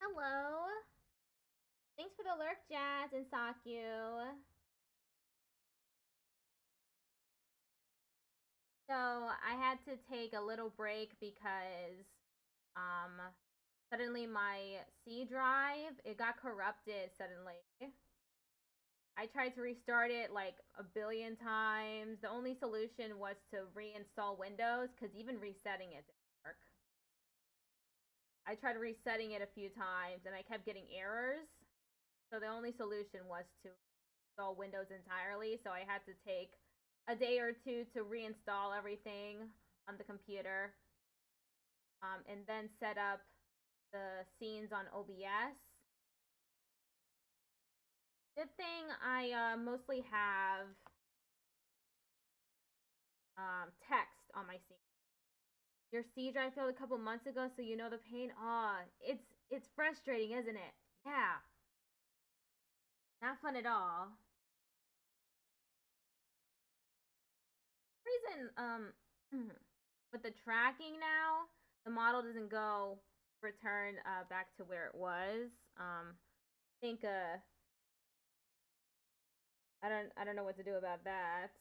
Hello. Thanks for the lurk, Jazz and Sakyu. So I had to take a little break because suddenly my C drive, it got corrupted suddenly. I tried to restart it like a billion times. The only solution was to reinstall Windows because even resetting it didn't work. I tried resetting it a few times and I kept getting errors. So the only solution was to install Windows entirely. So I had to take a day or two to reinstall everything on the computer, and then set up the scenes on OBS. Good thing I mostly have text on my scene. Your C drive failed a couple months ago, so you know the pain. It's frustrating, isn't it? Yeah, not fun at all. Reason with the tracking now, the model doesn't go return back to where it was. I think I don't know what to do about that.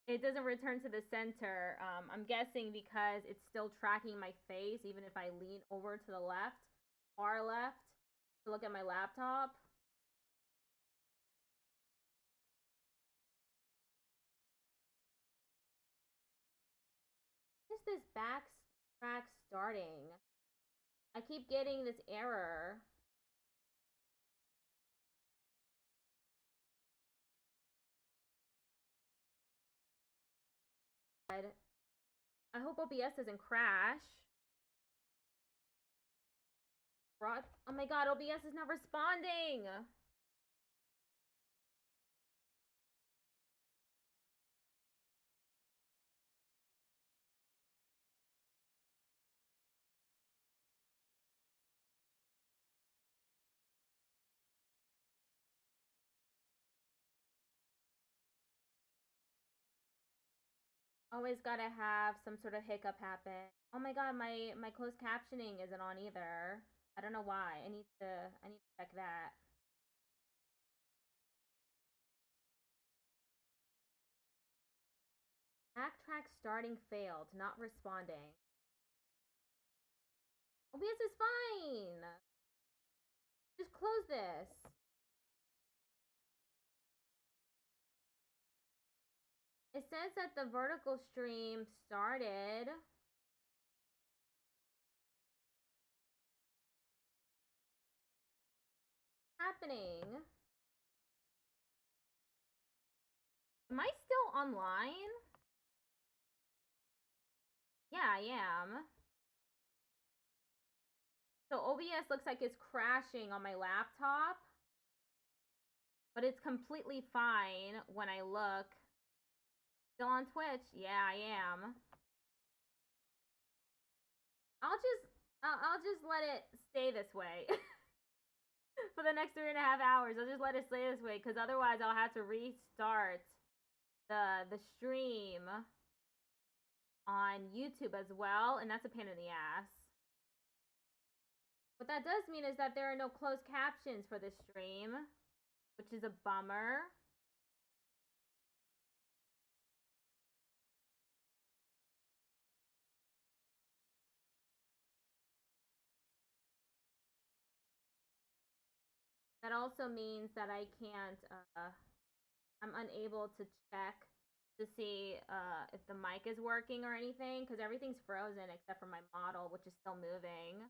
It doesn't return to the center. I'm guessing because it's still tracking my face even if I lean over to the left, far left, to look at my laptop. What is this backtrack starting? I keep getting this error. I hope OBS doesn't crash. Oh my god, OBS is not responding! Always gotta have some sort of hiccup happen. Oh my god, my closed captioning isn't on either. I don't know why. I need to check that. Backtrack starting failed, not responding. OBS is fine. Just close this. It says that the vertical stream started. Happening. Am I still online? Yeah, I am. So OBS looks like it's crashing on my laptop, but it's completely fine when I look. Still on Twitch? Yeah, I am. I'll just let it stay this way for the next 3.5 hours. I'll just let it stay this way because otherwise I'll have to restart the stream on YouTube as well, and that's a pain in the ass. What that does mean is that there are no closed captions for this stream, which is a bummer. That also means that I can't, I'm unable to check to see if the mic is working or anything because everything's frozen except for my model, which is still moving.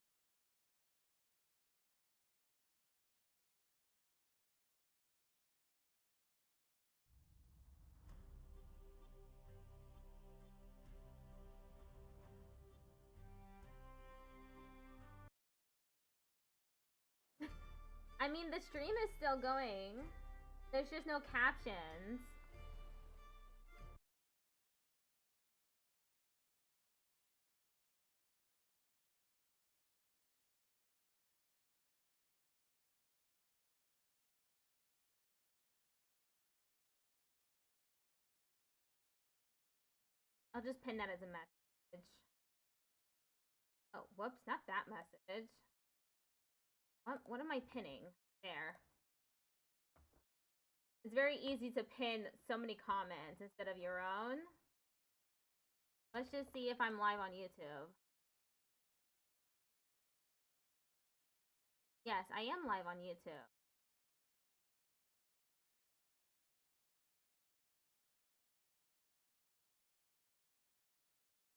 I mean, the stream is still going. There's just no captions. I'll just pin that as a message. Oh, whoops, not that message. What am I pinning? There. It's very easy to pin so many comments instead of your own. Let's just see if I'm live on YouTube. Yes, I am live on YouTube.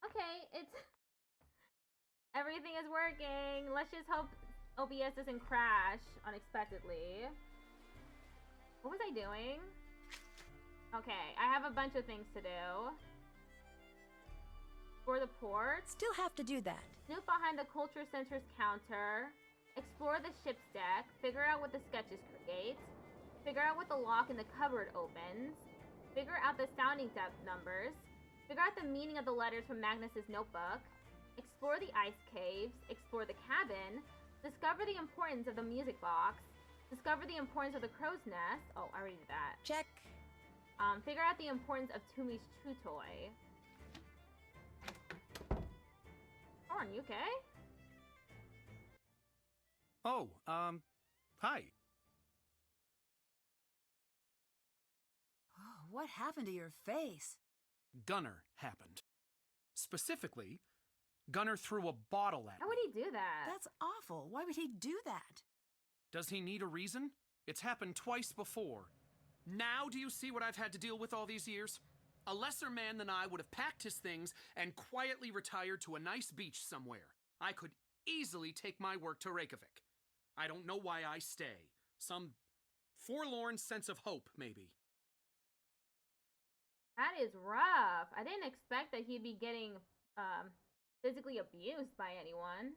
Okay, it's... Everything is working. Let's just hope OBS doesn't crash unexpectedly. What was I doing? Okay, I have a bunch of things to do. For the port. Still have to do that. Snoop behind the culture center's counter. Explore the ship's deck. Figure out what the sketches create. Figure out what the lock in the cupboard opens. Figure out the sounding depth numbers. Figure out the meaning of the letters from Magnus's notebook. Explore the ice caves. Explore the cabin. Discover the importance of the music box. Discover the importance of the crow's nest. Oh, I already did that. Check. Figure out the importance of Toomey's chew toy. Lauren, you okay? Oh, hi. Oh, what happened to your face? Gunnar happened. Specifically, Gunnar threw a bottle at How me. would he do that? That's awful. Why would he do that? Does he need a reason? It's happened twice before. Now do you see what I've had to deal with all these years? A lesser man than I would have packed his things and quietly retired to a nice beach somewhere. I could easily take my work to Reykjavik. I don't know why I stay. Some forlorn sense of hope, maybe. That is rough. I didn't expect that he'd be getting physically abused by anyone.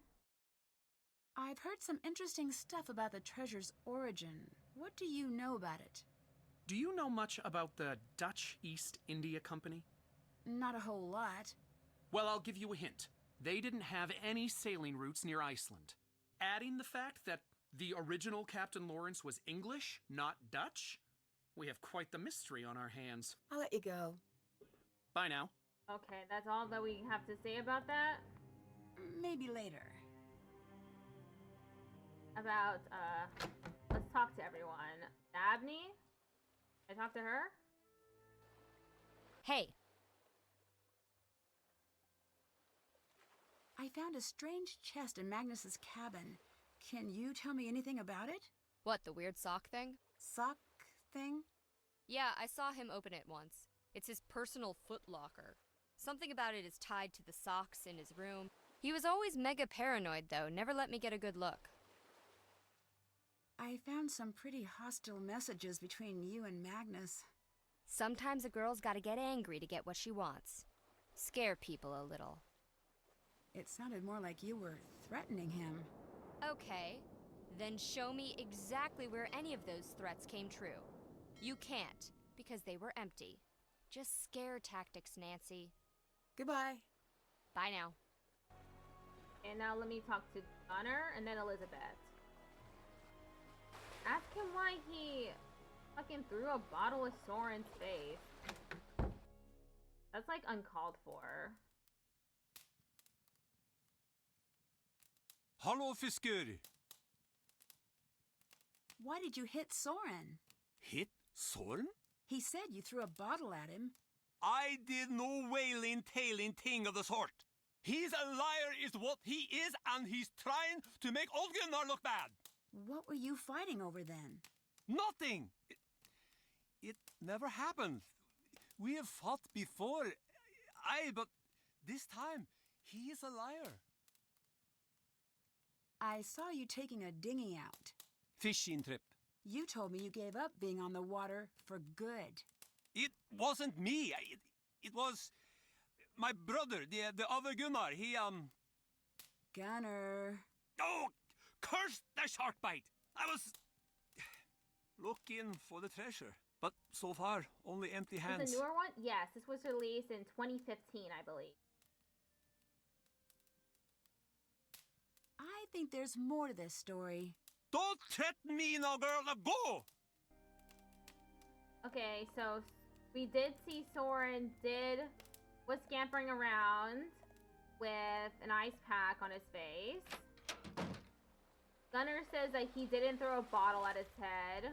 I've heard some interesting stuff about the treasure's origin. What do you know about it? Do you know much about the Dutch East India Company? Not a whole lot. Well, I'll give you a hint. They didn't have any sailing routes near Iceland. Adding the fact that the original Captain Lawrence was English, not Dutch, we have quite the mystery on our hands. I'll let you go. Bye now. Okay, that's all that we have to say about that? Maybe later. About, let's talk to everyone. Dabney? Can I talk to her? Hey. I found a strange chest in Magnus's cabin. Can you tell me anything about it? What, the weird sock thing? Sock thing? Yeah, I saw him open it once. It's his personal foot locker. Something about it is tied to the socks in his room. He was always mega paranoid, though, never let me get a good look. I found some pretty hostile messages between you and Magnus. Sometimes a girl's gotta get angry to get what she wants. Scare people a little. It sounded more like you were threatening him. Okay, then show me exactly where any of those threats came true. You can't, because they were empty. Just scare tactics, Nancy. Goodbye. Bye now. And now let me talk to Gunnar and then Elizabeth. Ask him why he fucking threw a bottle of Soren's face. That's like uncalled for. Hallo, fisker! Why did you hit Soren? Hit Soren? He said you threw a bottle at him. I did no wailing, tailing thing of the sort. He's a liar is what he is, and he's trying to make old Gunnar look bad. What were you fighting over then? Nothing! It never happened. We have fought before. But this time, he is a liar. I saw you taking a dinghy out. Fishing trip. You told me you gave up being on the water for good. It wasn't me. It was my brother, the other Gunnar. He, Gunnar. Oh, curse the shark bite! I was looking for the treasure, but so far, only empty Is hands. the newer one? Yes, this was released in 2015, I believe. I think there's more to this story. Don't threaten me now, girl! Now go! Okay, so we did see Soren was scampering around. with an ice pack on his face. Gunner says that he didn't throw a bottle at his head.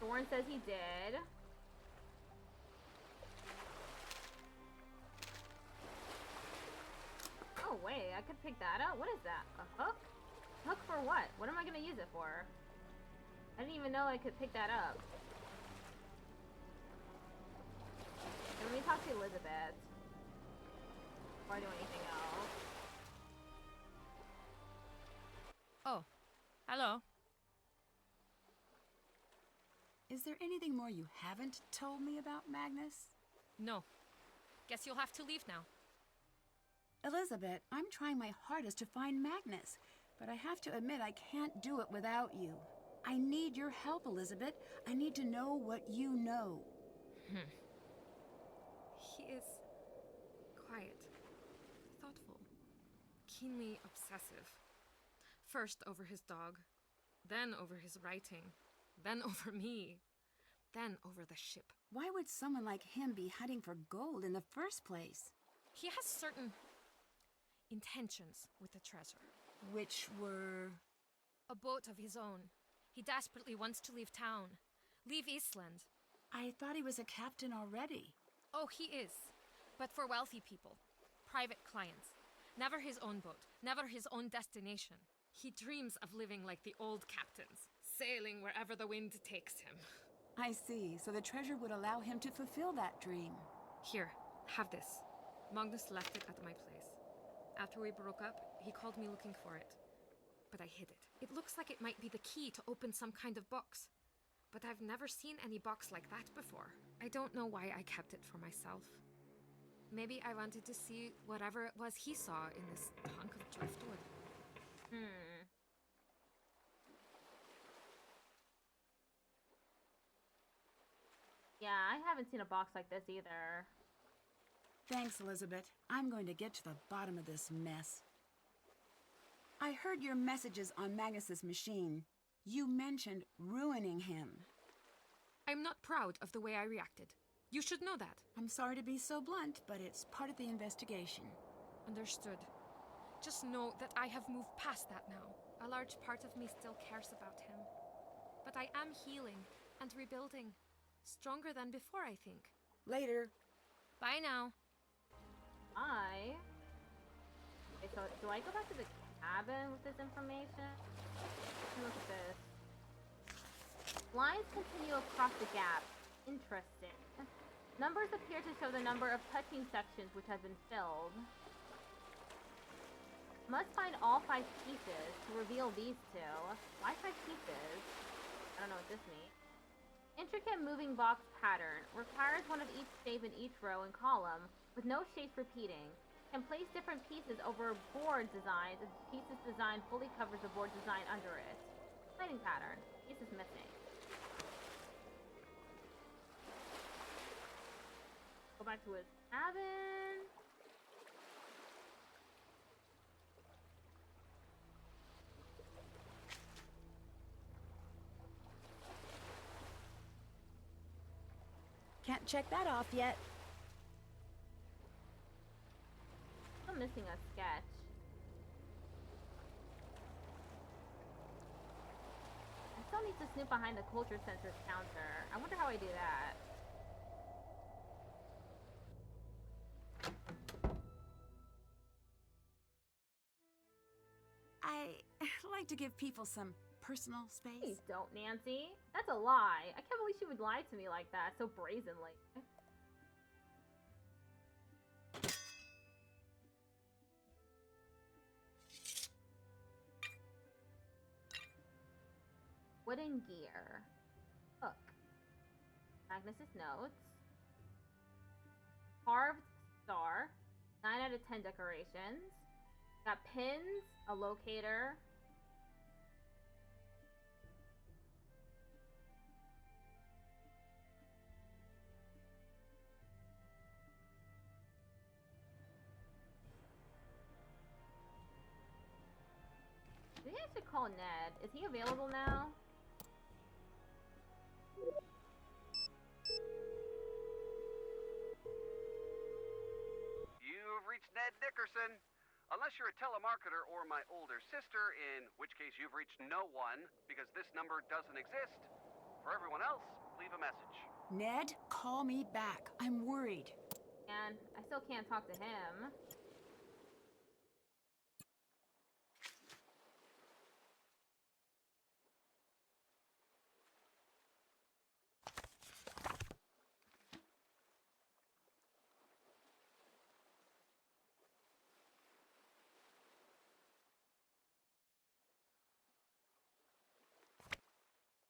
Thorn says he did. Oh wait, I could pick that up. What is that? A hook? Hook for what? What am I gonna use it for? I didn't even know I could pick that up. Let me talk to Elizabeth before I do anything else. Oh, hello. Is there anything more you haven't told me about Magnus? No. Guess you'll have to leave now. Elizabeth, I'm trying my hardest to find Magnus, but I have to admit I can't do it without you. I need your help, Elizabeth. I need to know what you know. He is quiet, thoughtful, keenly obsessive. First over his dog, then over his writing, then over me, then over the ship. Why would someone like him be hunting for gold in the first place? He has certain intentions with the treasure. Which were... A boat of his own. He desperately wants to leave town, leave Eastland. I thought he was a captain already. Oh, he is. But for wealthy people, private clients. Never his own boat, never his own destination. He dreams of living like the old captains, sailing wherever the wind takes him. I see, so the treasure would allow him to fulfill that dream. Here, have this. Magnus left it at my place. After we broke up, he called me looking for it. But I hid it. It looks like it might be the key to open some kind of box. But I've never seen any box like that before. I don't know why I kept it for myself. Maybe I wanted to see whatever it was he saw in this hunk of driftwood. Yeah, I haven't seen a box like this either. Thanks, Elizabeth. I'm going to get to the bottom of this mess. I heard your messages on Magnus's machine. You mentioned ruining him. I'm not proud of the way I reacted. You should know that. I'm sorry to be so blunt, but it's part of the investigation. Understood. Just know that I have moved past that now. A large part of me still cares about him. But I am healing and rebuilding. Stronger than before, I think. Later. Bye now. Okay, so do I go back to the cabin with this information? Let's look at this. Lines continue across the gap. Interesting. Numbers appear to show the number of touching sections which have been filled. Must find all 5 pieces to reveal these 2. Why 5 pieces? I don't know what this means. Intricate moving box pattern. Requires one of each shape in each row and column, with no shapes repeating. Can place different pieces over board designs if the pieces design fully covers the board design under it. Lighting pattern. Piece is missing. Go back to his cabin. Can't check that off yet. I'm missing a sketch. I still need to snoop behind the culture censor's counter. I wonder how I do that. I like to give people some personal space. Please don't, Nancy. That's a lie. I can't believe she would lie to me like that so brazenly. Wooden gear. Hook. Magnus's notes. Carved star. 9 out of 10 decorations. Got pins, a locator. Maybe I should call Ned. Is he available now? You've reached Ned Anderson. Unless you're a telemarketer or my older sister, in which case you've reached no one, because this number doesn't exist. For everyone else, leave a message. Ned, call me back. I'm worried. And I still can't talk to him.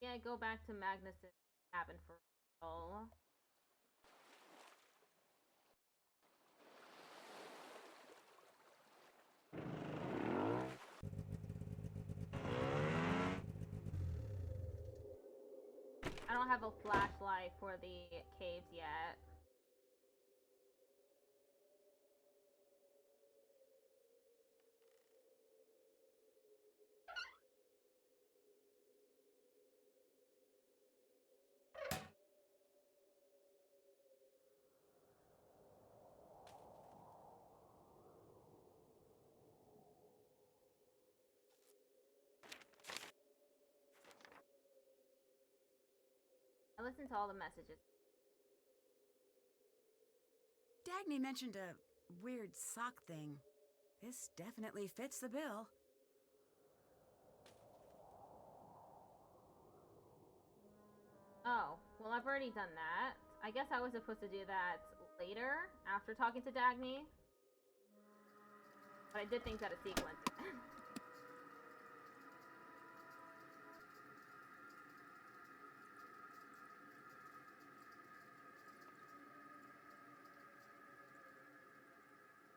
Yeah, go back to Magnus's cabin for real. I don't have a flashlight for the caves yet. I listened to all the messages. Dagny mentioned a weird sock thing. This definitely fits the bill. Oh, well, I've already done that. I guess I was supposed to do that later, after talking to Dagny. But I did things out of sequence.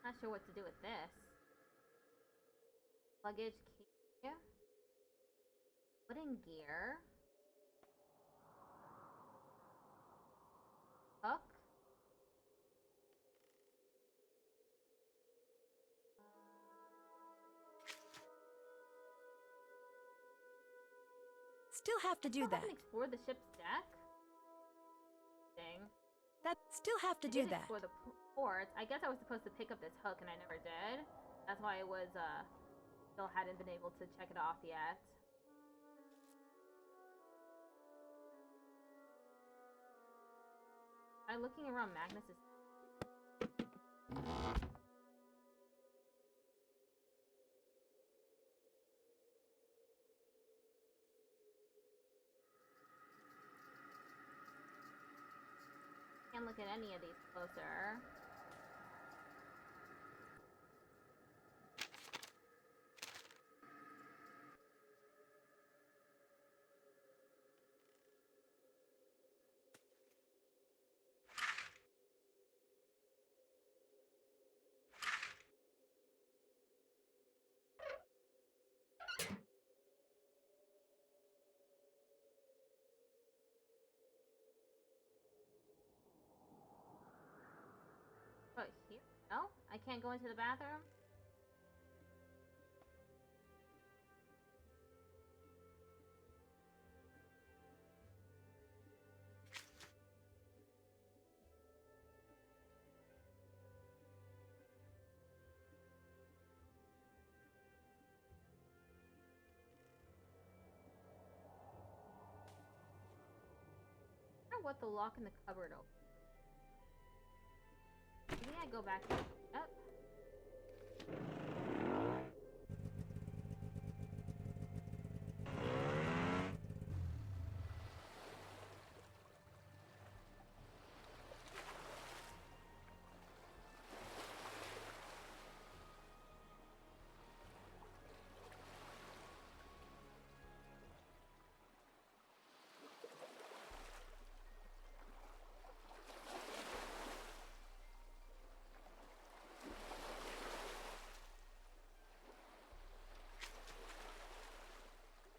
Not sure what to do with this. Luggage key. Wooden gear. Hook. Still have to do I that. haven't explored the ship's deck. Dang. Still have to I do did that. explore the ports. I guess I was supposed to pick up this hook and I never did. That's why I was still hadn't been able to check it off yet. I'm looking around Magnus's. Can't look at any of these closer. But here? No? I can't go into the bathroom? I wonder what the lock in the cupboard opens. Maybe I go back up.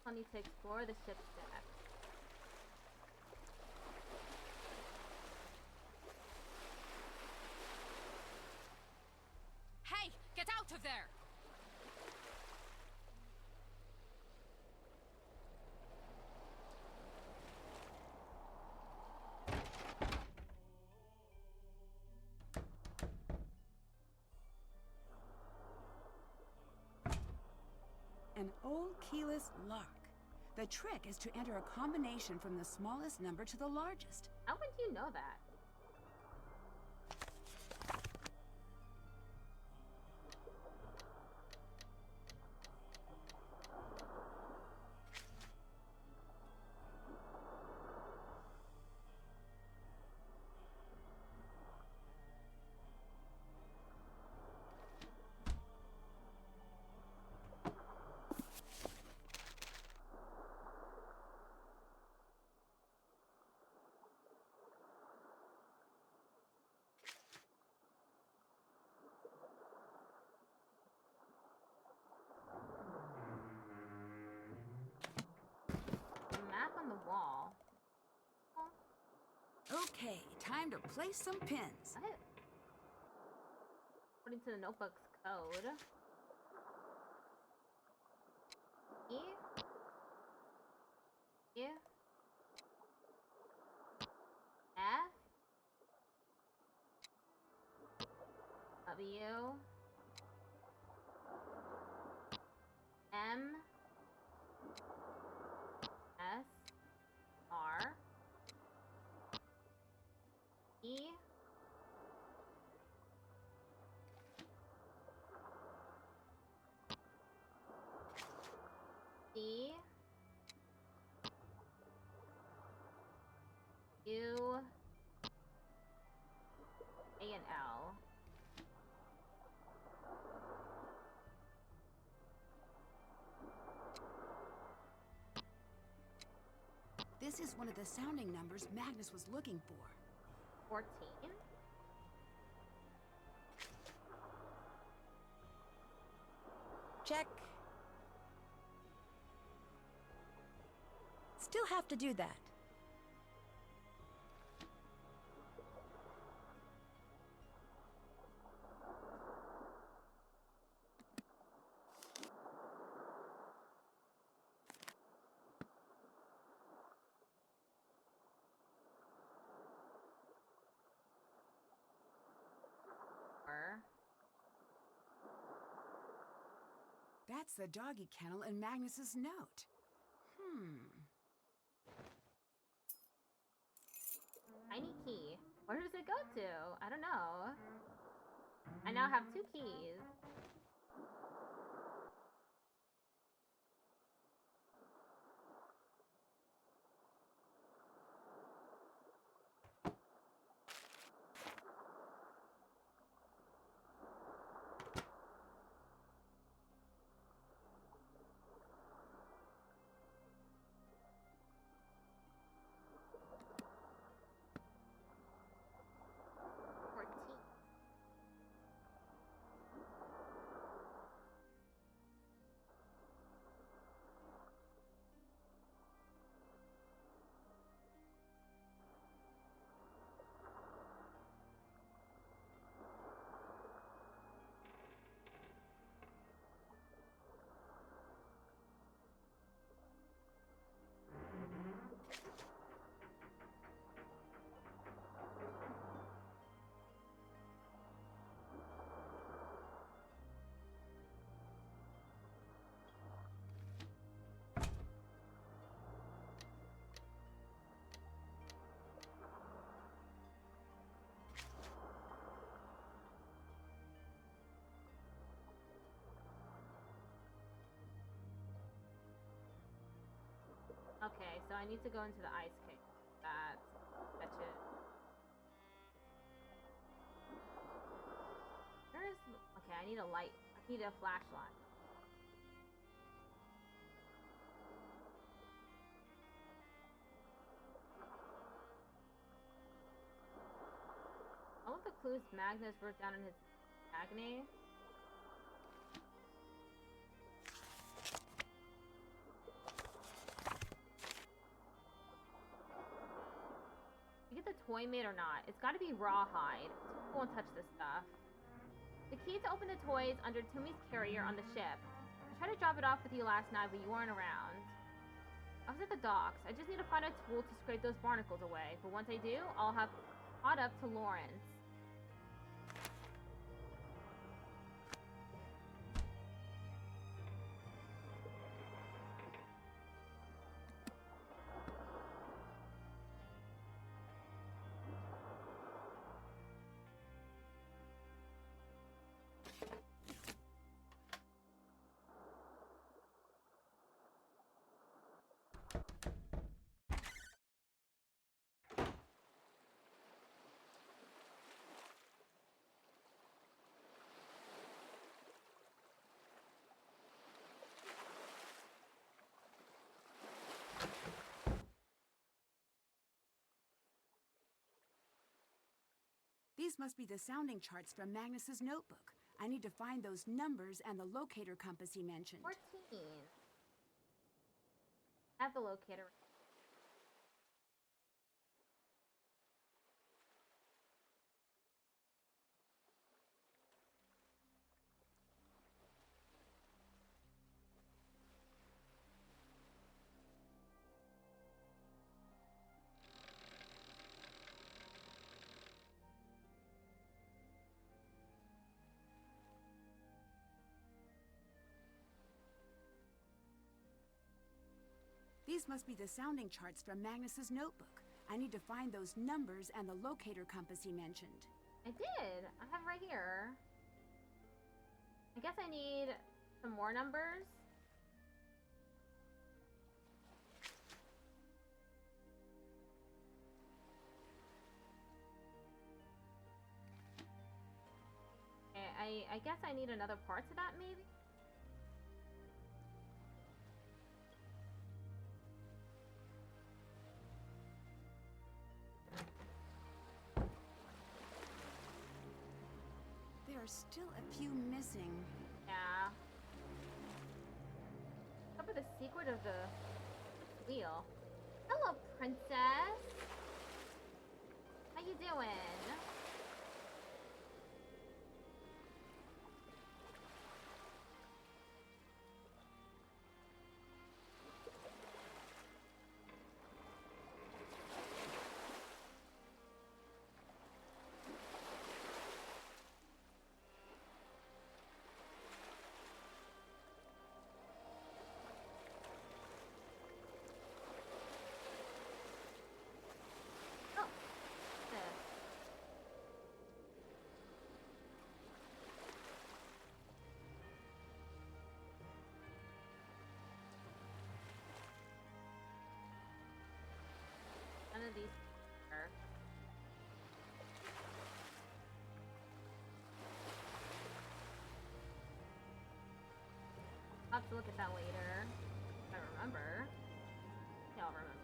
I'll need to explore the ship's deck. Hey, get out of there! An old keyless lock. The trick is to enter a combination from the smallest number to the largest. How would you know that? Map on the wall. Okay, time to place some pins. What? According to the notebook's code. E. E. F. W. M. S. R. E. D. U. A and L. This is one of the sounding numbers Magnus was looking for. 14. Check. Still have to do that. That's the doggy kennel in Magnus's note. Tiny key. Where does it go to? I don't know. I now have 2 keys. Okay, so I need to go into the ice cave. That's it. Where's... Okay, I need a light. I need a flashlight. All of the clues Magnus wrote down in his agony. The toy made or not, it's got to be rawhide. So won't touch this stuff. The key to open the toy is under Toomey's carrier on the ship. I tried to drop it off with you last night, but you weren't around. I was at the docks. I just need to find a tool to scrape those barnacles away. But once I do, I'll have caught up to Lawrence. These must be the sounding charts from Magnus's notebook. I need to find those numbers and the locator compass he mentioned. 14. Have the locator. These must be the sounding charts from Magnus's notebook. I need to find those numbers and the locator compass he mentioned. I did. I have right here. I guess I need some more numbers. Okay, I guess I need another part to that, maybe? There are still a few missing. Yeah. Cover the secret of the wheel. Hello, princess. How you doing? Oh, this. None of these are. I'll have to look at that later. If I remember. Yeah, I'll remember.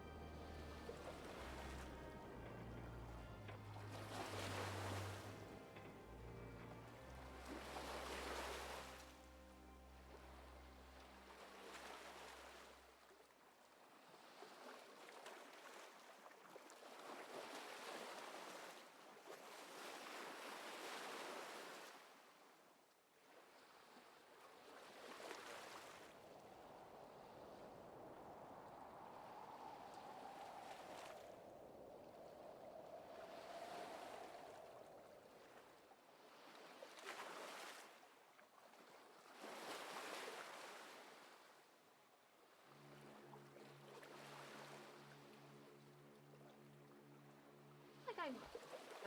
I think I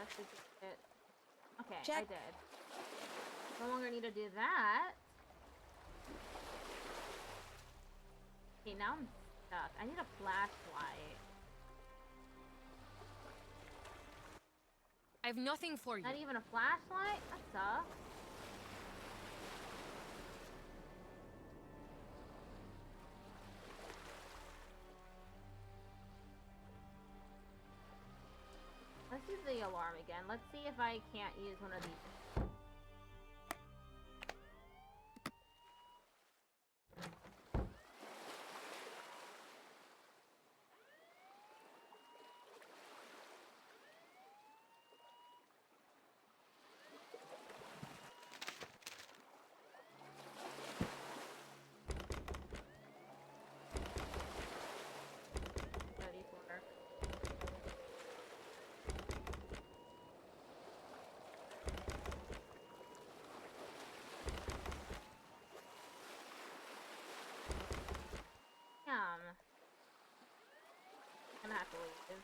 invested it. Okay, I Check. did. No longer need to do that. Okay, now I'm stuck. I need a flashlight. I have nothing for you. Not even a flashlight? That sucks. Let's use the alarm again. Let's see if I can't use one of these. Ready for. I'm gonna have to leave.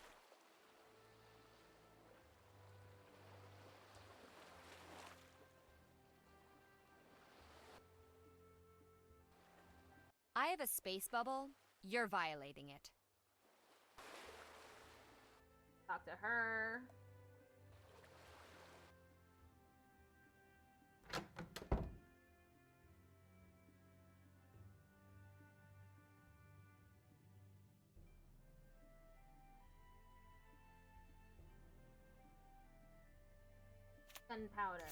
I have a space bubble. You're violating it. Talk to her. gunpowder.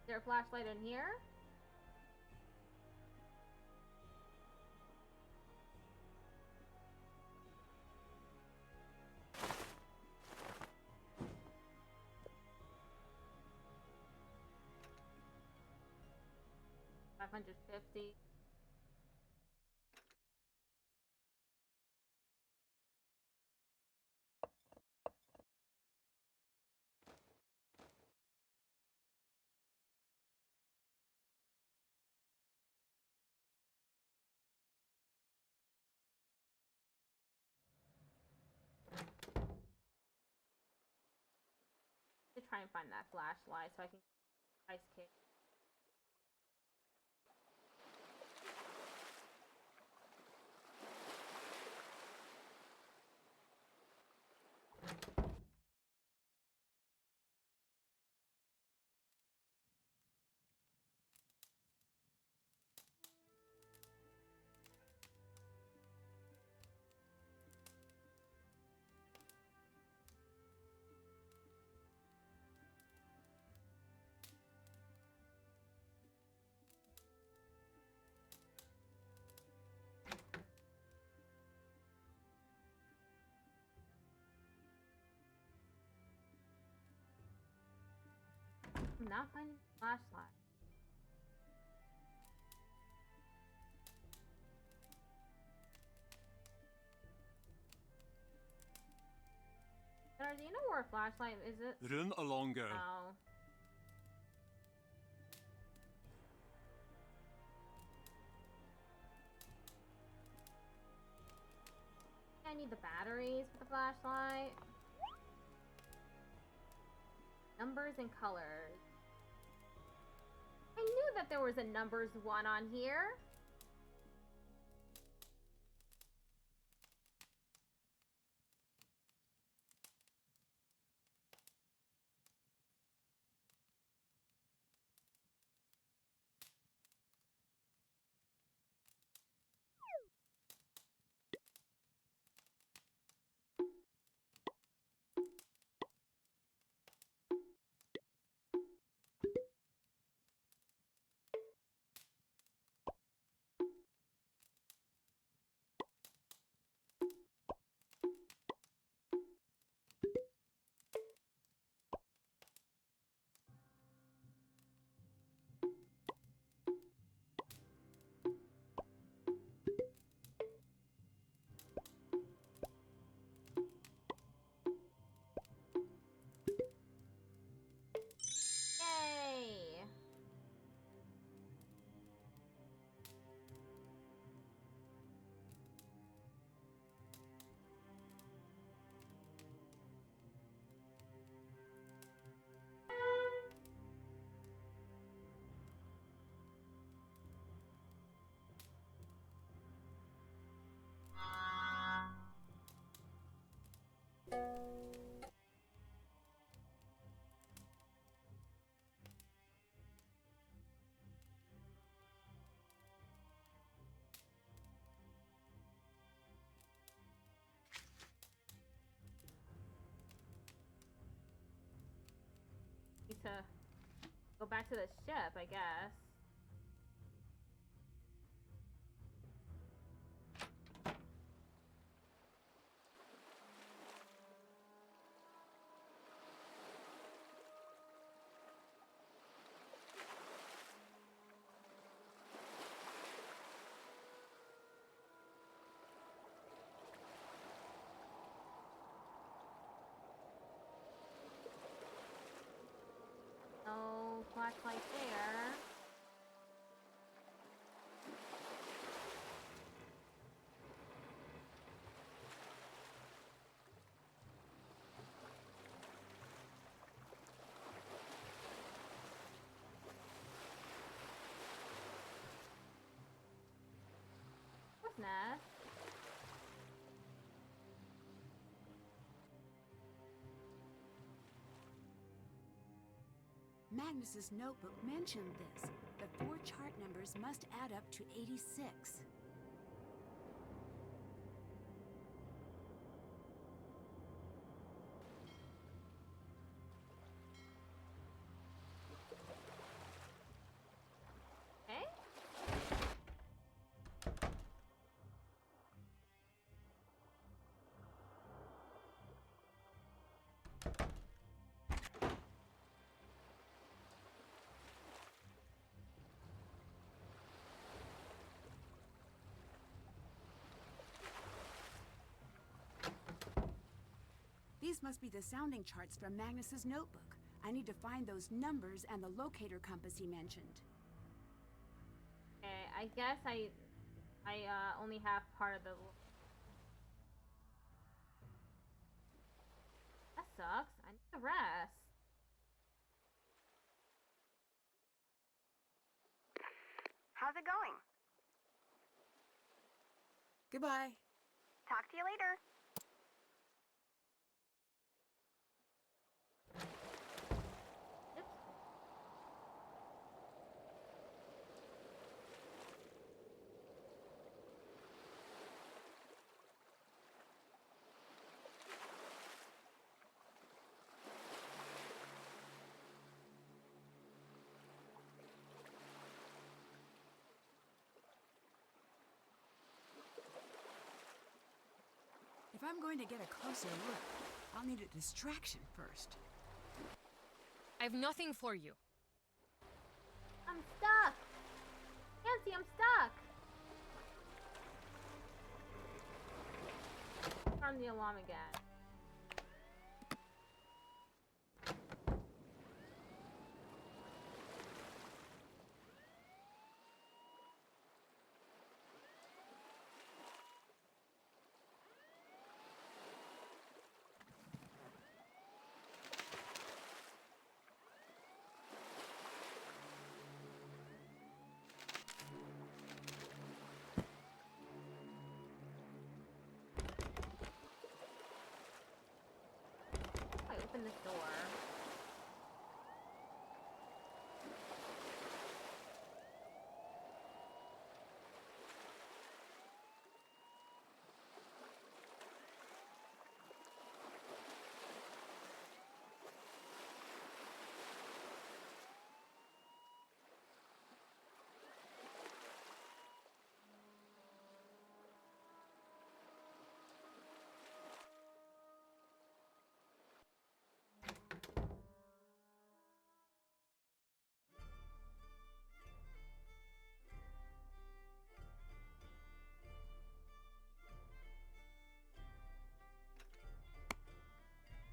Is there a flashlight in here? $550. To try and find that flashlight so I can ice cake. I'm not finding the flashlight. Sarah, do you know where a flashlight is? It? Run along, girl. No. I need the batteries for the flashlight. Numbers and colors. I knew that there was a numbers 1 on here. Yay! Need to go back to the ship, I guess. No flashlight there. What's next? Magnus's notebook mentioned this. The 4 chart numbers must add up to 86. These must be the sounding charts from Magnus's notebook. I need to find those numbers and the locator compass he mentioned. Okay, I guess I only have part of the... That sucks. I need the rest. How's it going? Goodbye. Talk to you later. If I'm going to get a closer look, I'll need a distraction first. I have nothing for you. I'm stuck. Nancy, I'm stuck. Turn the alarm again. Open this door.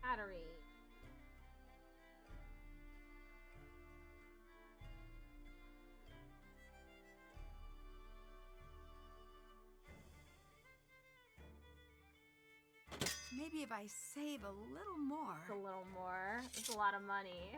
Battery. Maybe if I save a little more. It's a little more. It's a lot of money.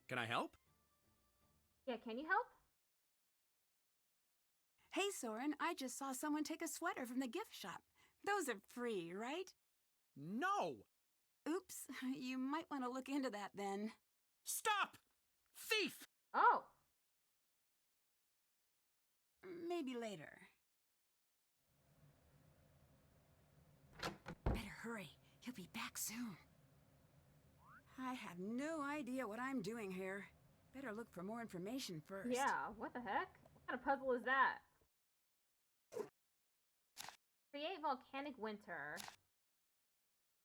Can I help? Yeah, can you help? Hey, Soren, I just saw someone take a sweater from the gift shop. Those are free, right? No! Oops, you might want to look into that then. Stop! Thief! Oh! Maybe later. Better hurry. He'll be back soon. I have no idea what I'm doing here. Better look for more information first. Yeah, what the heck? What kind of puzzle is that? Create volcanic winter.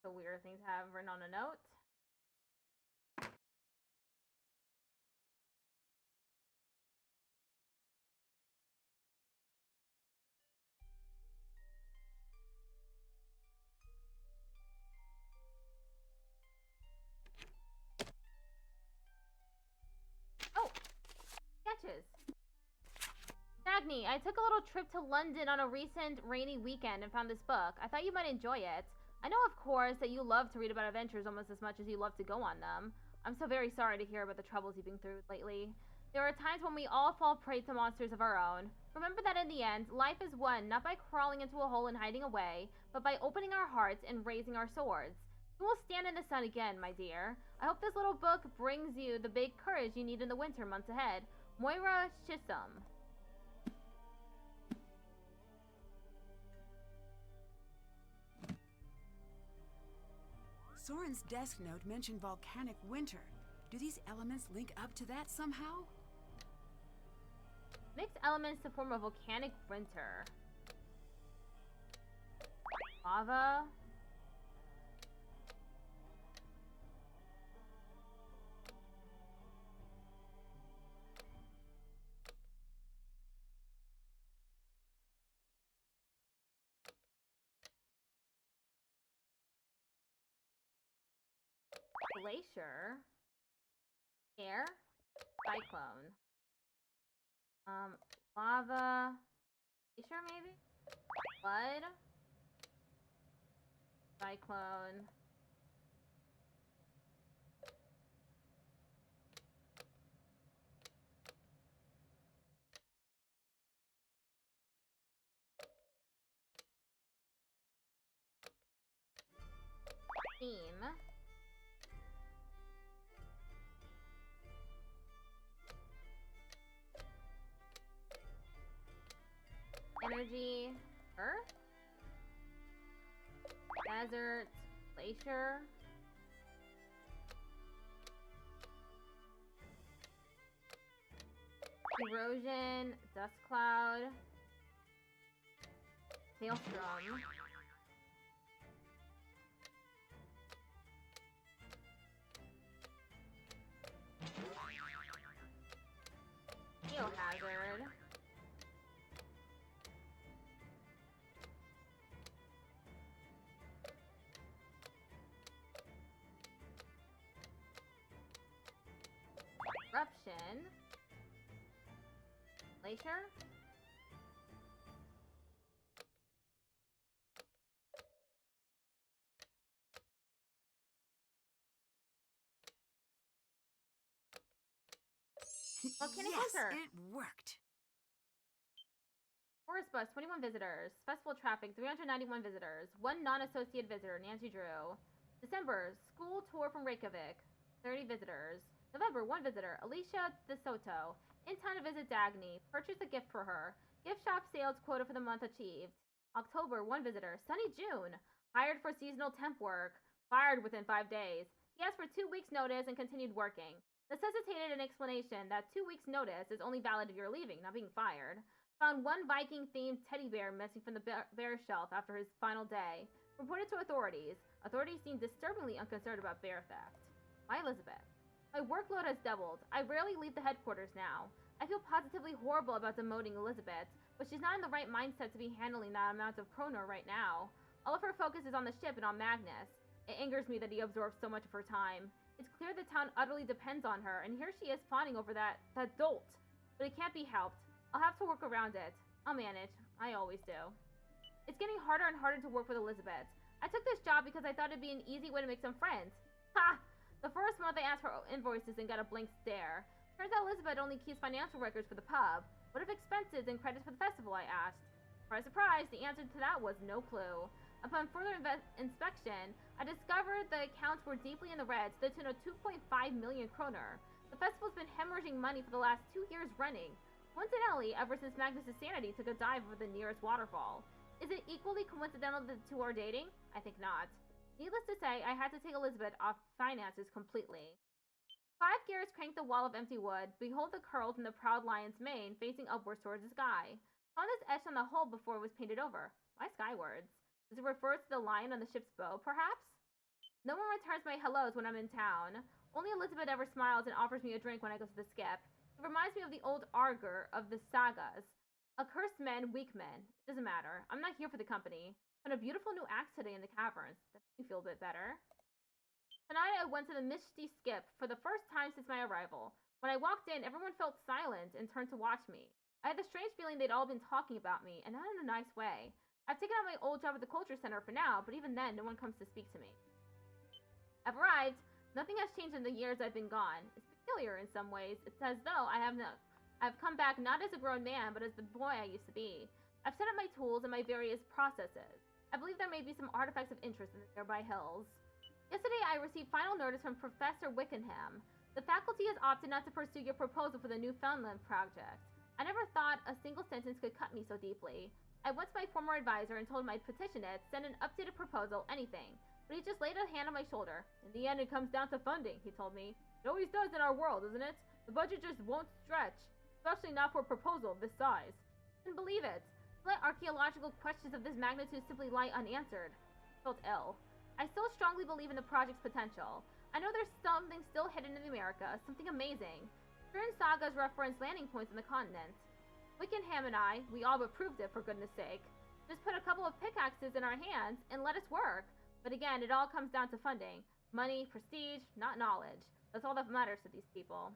The weird things I have written on a note. Oh! Sketches. Dagny, I took a little trip to London on a recent rainy weekend and found this book. I thought you might enjoy it. I know, of course, that you love to read about adventures almost as much as you love to go on them. I'm so very sorry to hear about the troubles you've been through lately. There are times when we all fall prey to monsters of our own. Remember that in the end, life is won not by crawling into a hole and hiding away, but by opening our hearts and raising our swords. You will stand in the sun again, my dear. I hope this little book brings you the big courage you need in the winter months ahead. Moira Chisholm. Soren's desk note mentioned volcanic winter. Do these elements link up to that somehow? Mixed elements to form a volcanic winter. Lava. Glacier. Air. Cyclone. Lava. Glacier maybe? Flood. Cyclone. Steam. Energy. Earth. Desert. Glacier. Erosion. Dust cloud. Maelstrom. Geohazard. Eruption. Glacier. Volcanic Yes, winter. it worked. Forest bus, 21 visitors. Festival traffic, 391 visitors. One non-associate visitor, Nancy Drew. December, school tour from Reykjavik, 30 visitors. November, 1 visitor, Alicia De Soto. In time to visit Dagny. Purchase a gift for her. Gift shop sales quota for the month achieved. October, 1 visitor. Sunny June. Hired for seasonal temp work. Fired within 5 days. He asked for 2 weeks' notice and continued working. Necessitated an explanation that 2 weeks' notice is only valid if you're leaving, not being fired. Found one Viking-themed teddy bear missing from the bear shelf after his final day. Reported to authorities. Authorities seem disturbingly unconcerned about bear theft. Why Elizabeth? My workload has doubled. I rarely leave the headquarters now. I feel positively horrible about demoting Elizabeth, but she's not in the right mindset to be handling that amount of chrono right now. All of her focus is on the ship and on Magnus. It angers me that he absorbs so much of her time. It's clear the town utterly depends on her, and here she is fawning over that dolt. But it can't be helped. I'll have to work around it. I'll manage. I always do. It's getting harder and harder to work with Elizabeth. I took this job because I thought it'd be an easy way to make some friends. Ha! The first month I asked for invoices and got a blank stare. Turns out Elizabeth only keeps financial records for the pub. What if expenses and credits for the festival, I asked. Surprise, surprise, the answer to that was no clue. Upon further inspection, I discovered the accounts were deeply in the red to the tune of 2.5 million kroner. The festival's been hemorrhaging money for the last 2 years running. Coincidentally, ever since Magnus' sanity took a dive over the nearest waterfall. Is it equally coincidental that the two are dating? I think not. Needless to say, I had to take Elizabeth off finances completely. 5 gears crank the wall of empty wood. Behold the curl from the proud lion's mane facing upwards towards the sky. Found this etched on the hull before it was painted over. Why skywards? Does it refer to the lion on the ship's bow, perhaps? No one returns my hellos when I'm in town. Only Elizabeth ever smiles and offers me a drink when I go to the skip. It reminds me of the old Arger of the sagas. Accursed men, weak men. It doesn't matter. I'm not here for the company. Found a beautiful new axe today in the caverns. That makes me feel a bit better. Tonight I went to the misty skip for the first time since my arrival. When I walked in, everyone felt silent and turned to watch me. I had the strange feeling they'd all been talking about me, and not in a nice way. I've taken on my old job at the culture center for now, but even then, no one comes to speak to me. I've arrived. Nothing has changed in the years I've been gone. It's peculiar in some ways. It's as though I've come back not as a grown man, but as the boy I used to be. I've set up my tools and my various processes. I believe there may be some artifacts of interest in the nearby hills. Yesterday, I received final notice from Professor Wickenham. The faculty has opted not to pursue your proposal for the Newfoundland project. I never thought a single sentence could cut me so deeply. I went to my former advisor and told him I'd petition it, send an updated proposal, anything. But he just laid a hand on my shoulder. In the end, it comes down to funding, he told me. It always does in our world, isn't it? The budget just won't stretch, especially not for a proposal of this size. I couldn't believe it. Let archaeological questions of this magnitude simply lie unanswered. I felt ill. I still strongly believe in the project's potential. I know there's something still hidden in America, something amazing. Certain sagas reference landing points on the continent. Wickenham and I, we all but proved it, for goodness sake. Just put a couple of pickaxes in our hands and let us work. But again, it all comes down to funding. Money, prestige, not knowledge. That's all that matters to these people.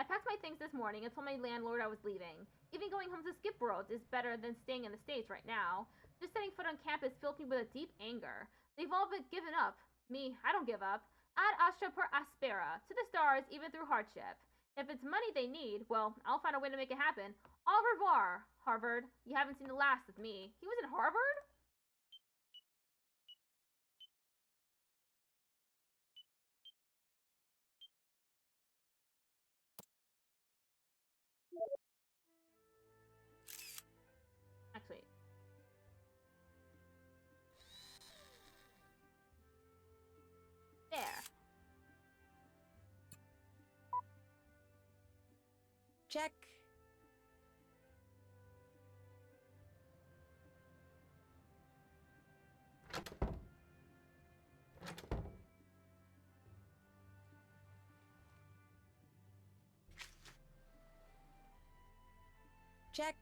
I packed my things this morning and told my landlord I was leaving. Even going home to skip roads is better than staying in the States right now. Just setting foot on campus filled me with a deep anger. They've all but given up. Me, I don't give up. Ad astra per aspera, to the stars even through hardship. If it's money they need, well, I'll find a way to make it happen. Au revoir, Harvard. You haven't seen the last of me. He was in Harvard? Actually. There. Check. Check.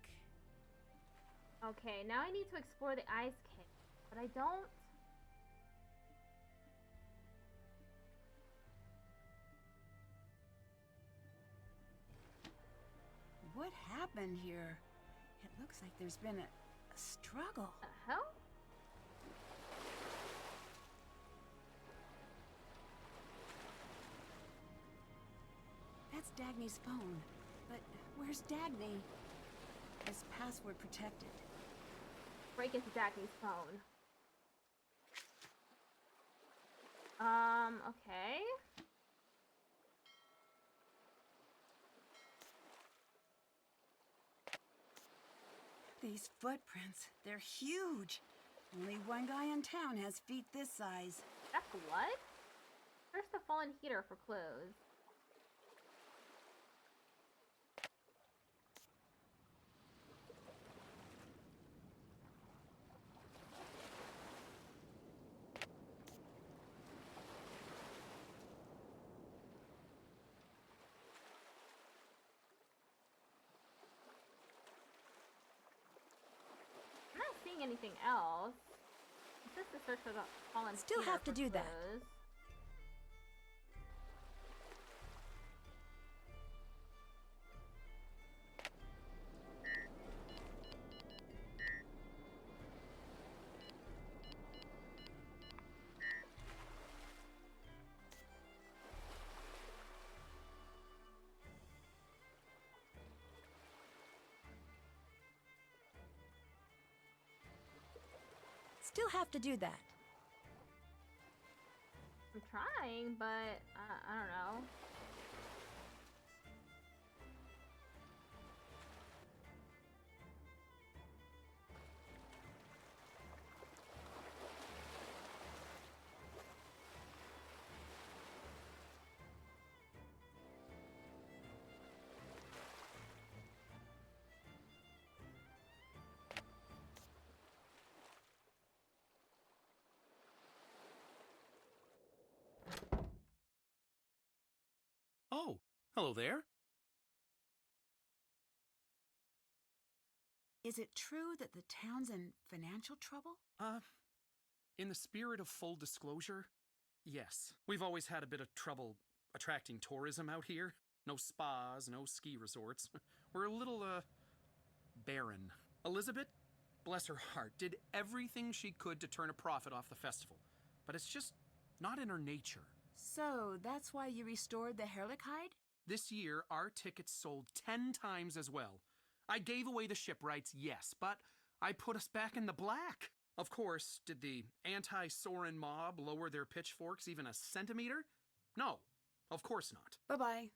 Okay, now I need to explore the ice cave, but I don't... What happened here? It looks like there's been a struggle. The hell? That's Dagny's phone. But where's Dagny? It's password protected. Break into Dagny's phone. Okay. These footprints, they're huge. Only one guy in town has feet this size. That's blood? Search the fallen heater for clues. I'm not seeing anything else. It says to search for the fallen Still heater have to for do that. clues. Still have to do that. I'm trying, but I don't know. Oh, hello there. Is it true that the town's in financial trouble? In the spirit of full disclosure, yes. We've always had a bit of trouble attracting tourism out here. No spas, no ski resorts. We're a little, barren. Elizabeth, bless her heart, did everything she could to turn a profit off the festival. But it's just not in her nature. So, that's why you restored the Herlichide? This year, our tickets sold 10 times as well. I gave away the shipwrights, yes, but I put us back in the black. Of course, did the anti-Soren mob lower their pitchforks even a centimeter? No. Of course not. Bye-bye.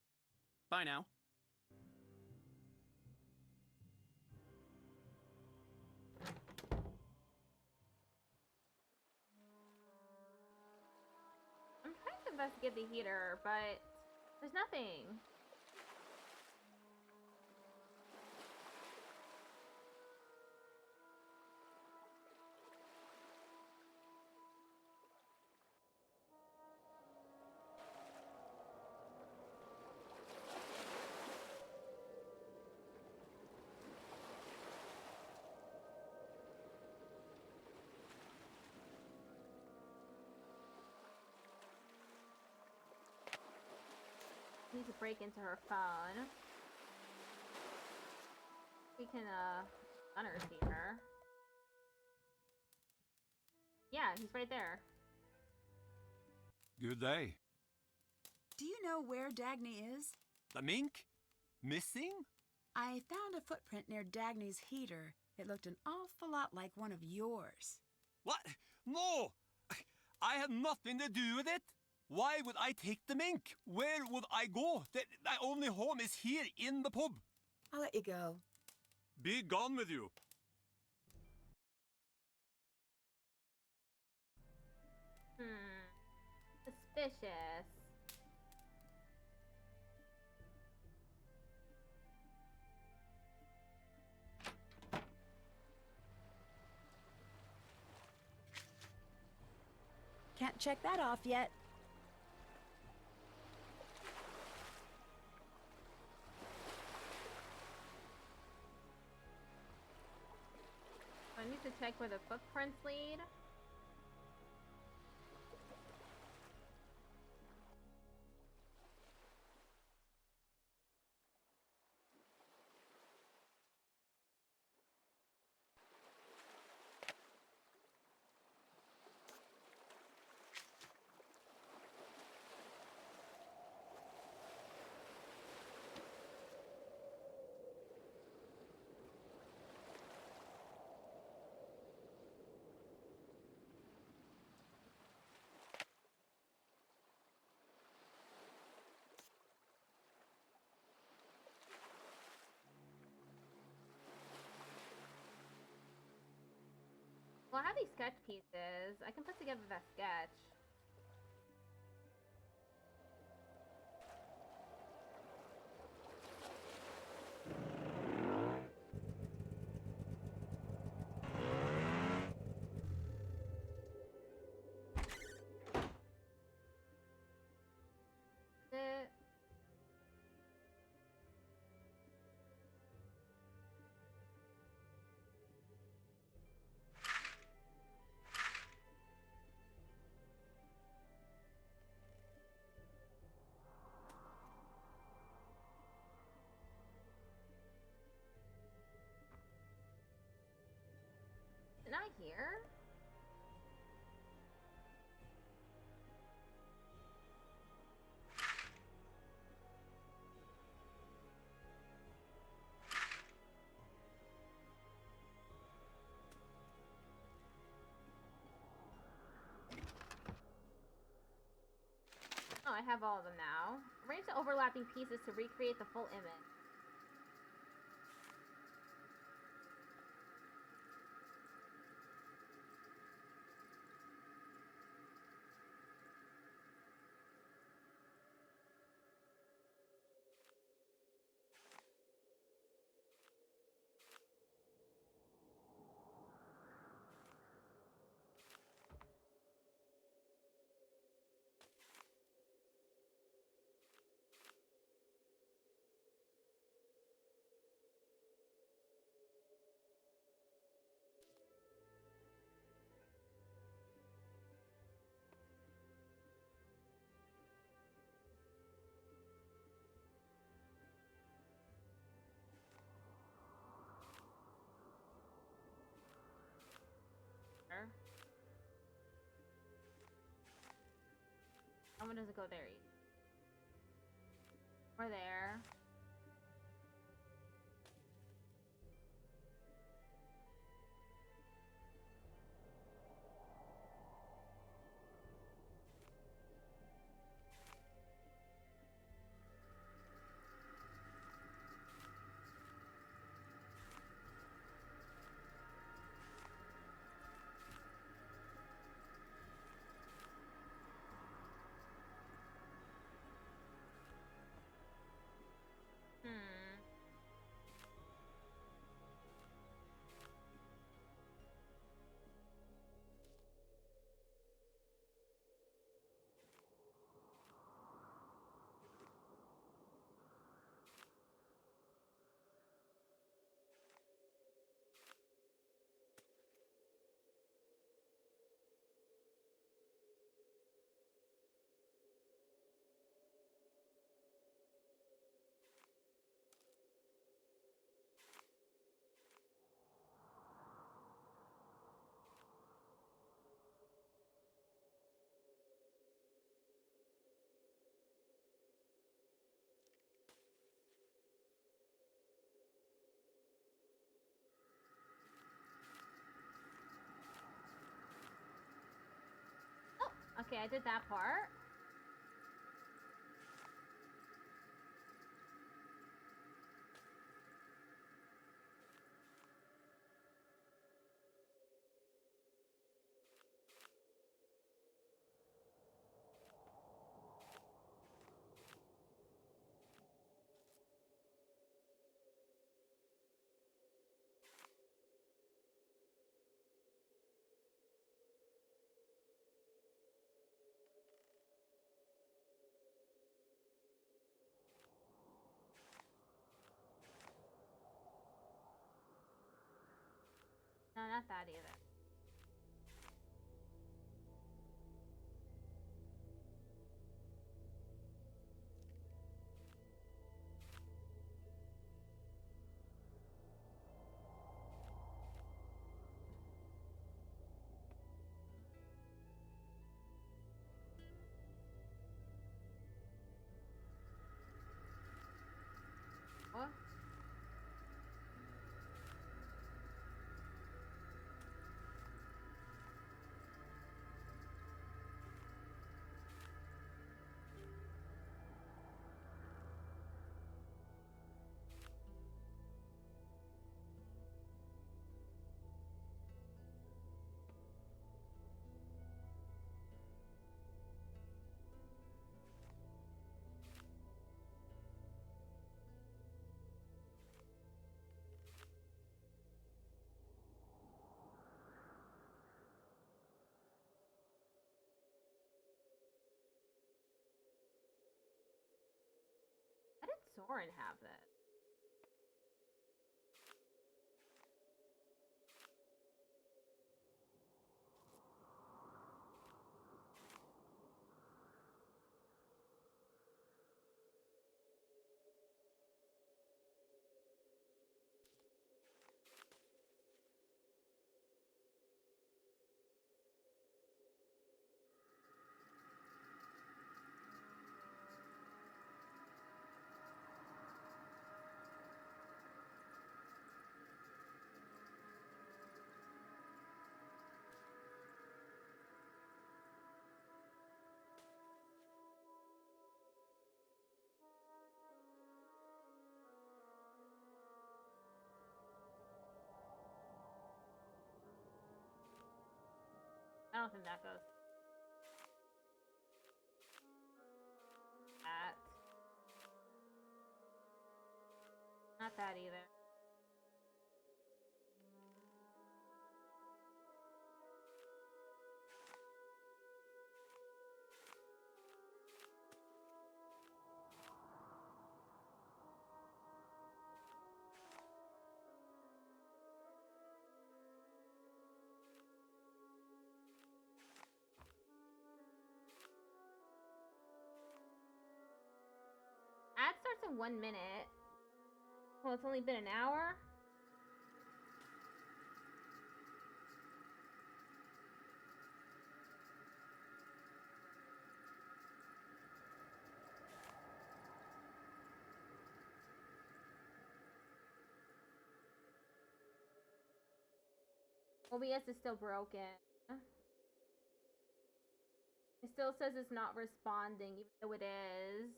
Bye now. I'm trying to investigate the heater, but there's nothing. Need to break into her phone. We can unearthing her. Yeah, he's right there. Good day. Do you know where Dagny is? The mink? Missing? I found a footprint near Dagny's heater. It looked an awful lot like one of yours. What? No! I had nothing to do with it. Why would I take the mink? Where would I go? My only home is here in the pub. I'll let you go. Be gone with you. Suspicious. Can't check that off yet. I need to check where the footprints lead. Well, I have these sketch pieces. I can put together that sketch. Not here. Oh, I have all of them now. Arrange the overlapping pieces to recreate the full image. Oh, when does it go there? Or there. Okay, I did that part. No, not that either. What? How did Soren have this? I don't think that goes. That. Not that either. Ad starts in 1 minute. Well, it's only been an hour. OBS is still broken. It still says it's not responding, even though it is.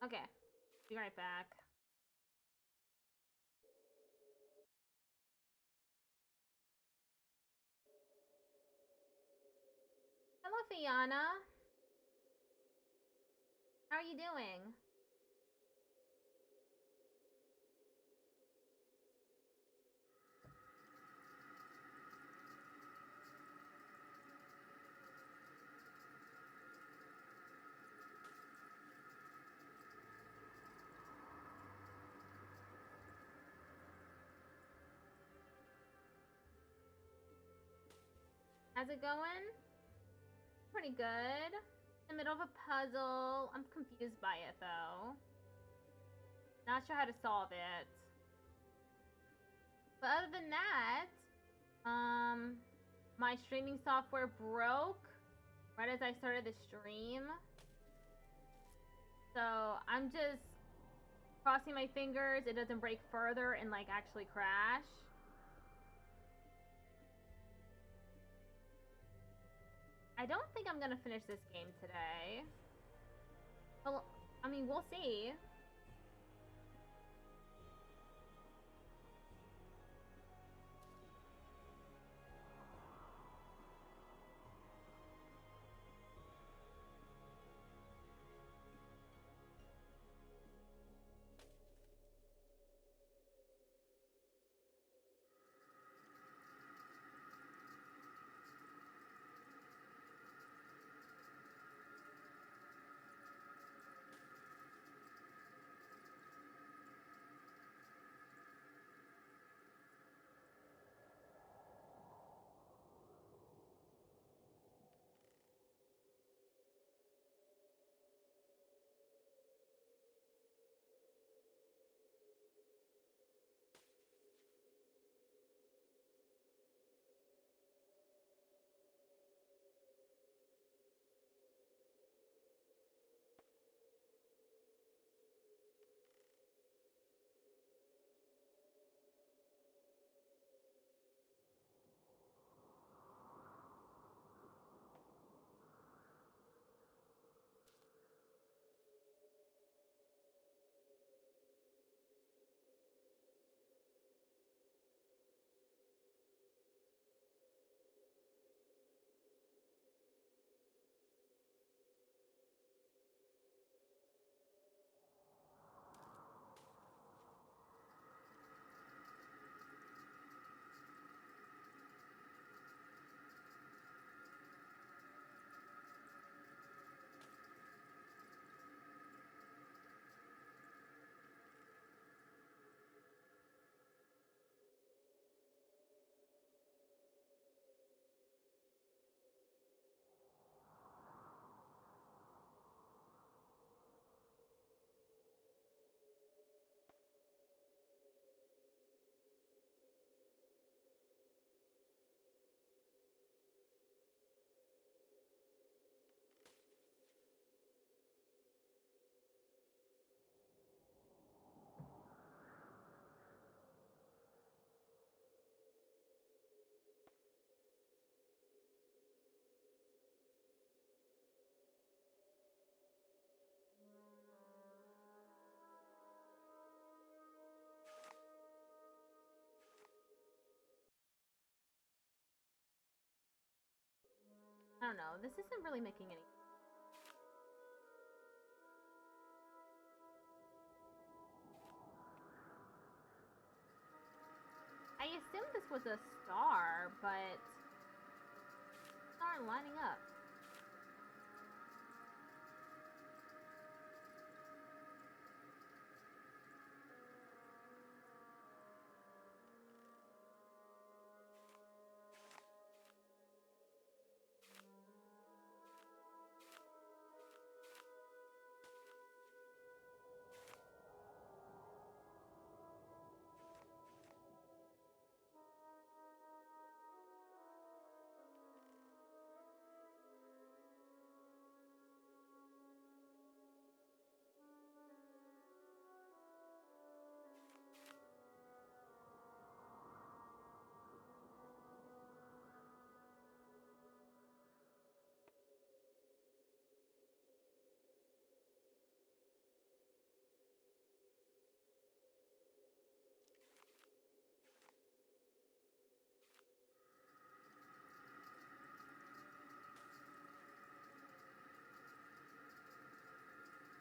Okay, be right back. Hello, Fiona. How are you doing? How's it going? Pretty good. In the middle of a puzzle. I'm confused by it though. Not sure how to solve it. But other than that, my streaming software broke right as I started the stream. So I'm just crossing my fingers it doesn't break further and like actually crash. I don't think I'm gonna finish this game today. Well, I mean, we'll see. I don't know. This isn't really making any. I assumed this was a star, but stars aren't lining up.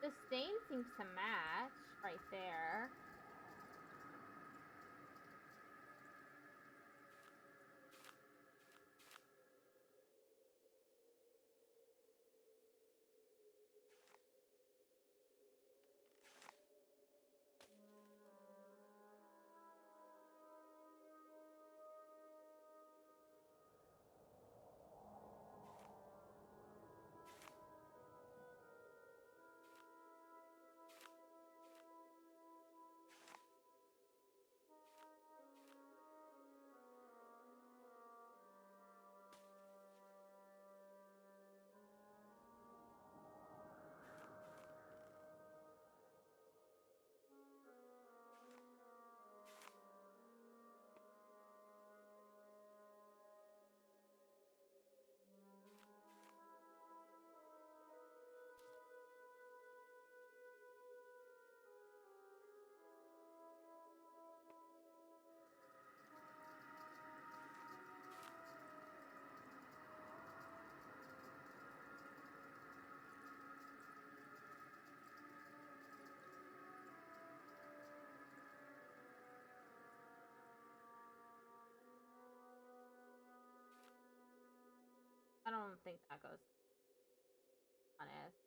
The stain seems to match right there. I don't think that goes honest.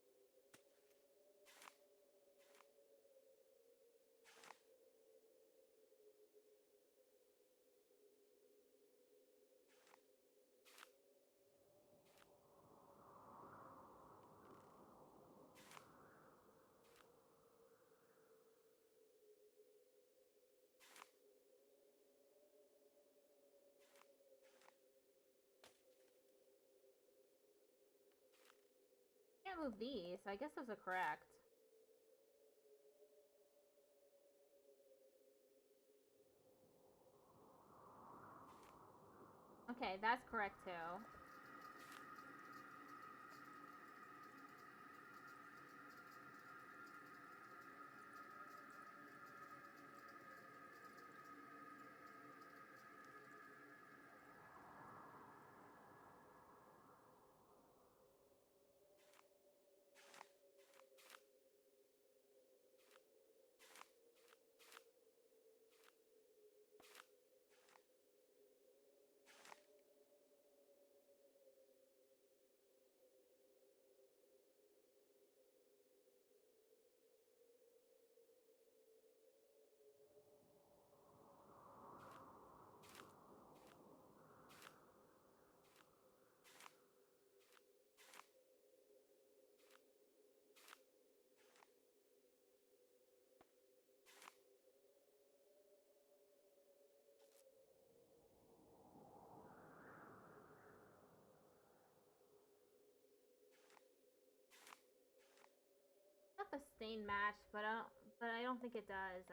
Can't move these, so I guess those are correct. Okay, that's correct too. Not the stain match, but I don't think it does.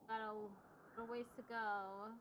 Got a ways to go.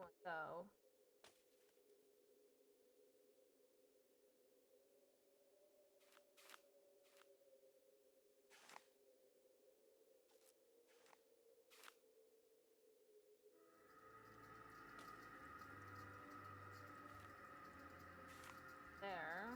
one go? There.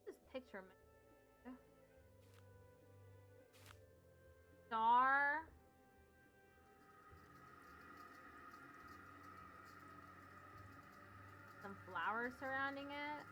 This picture. Star. Some flowers surrounding it.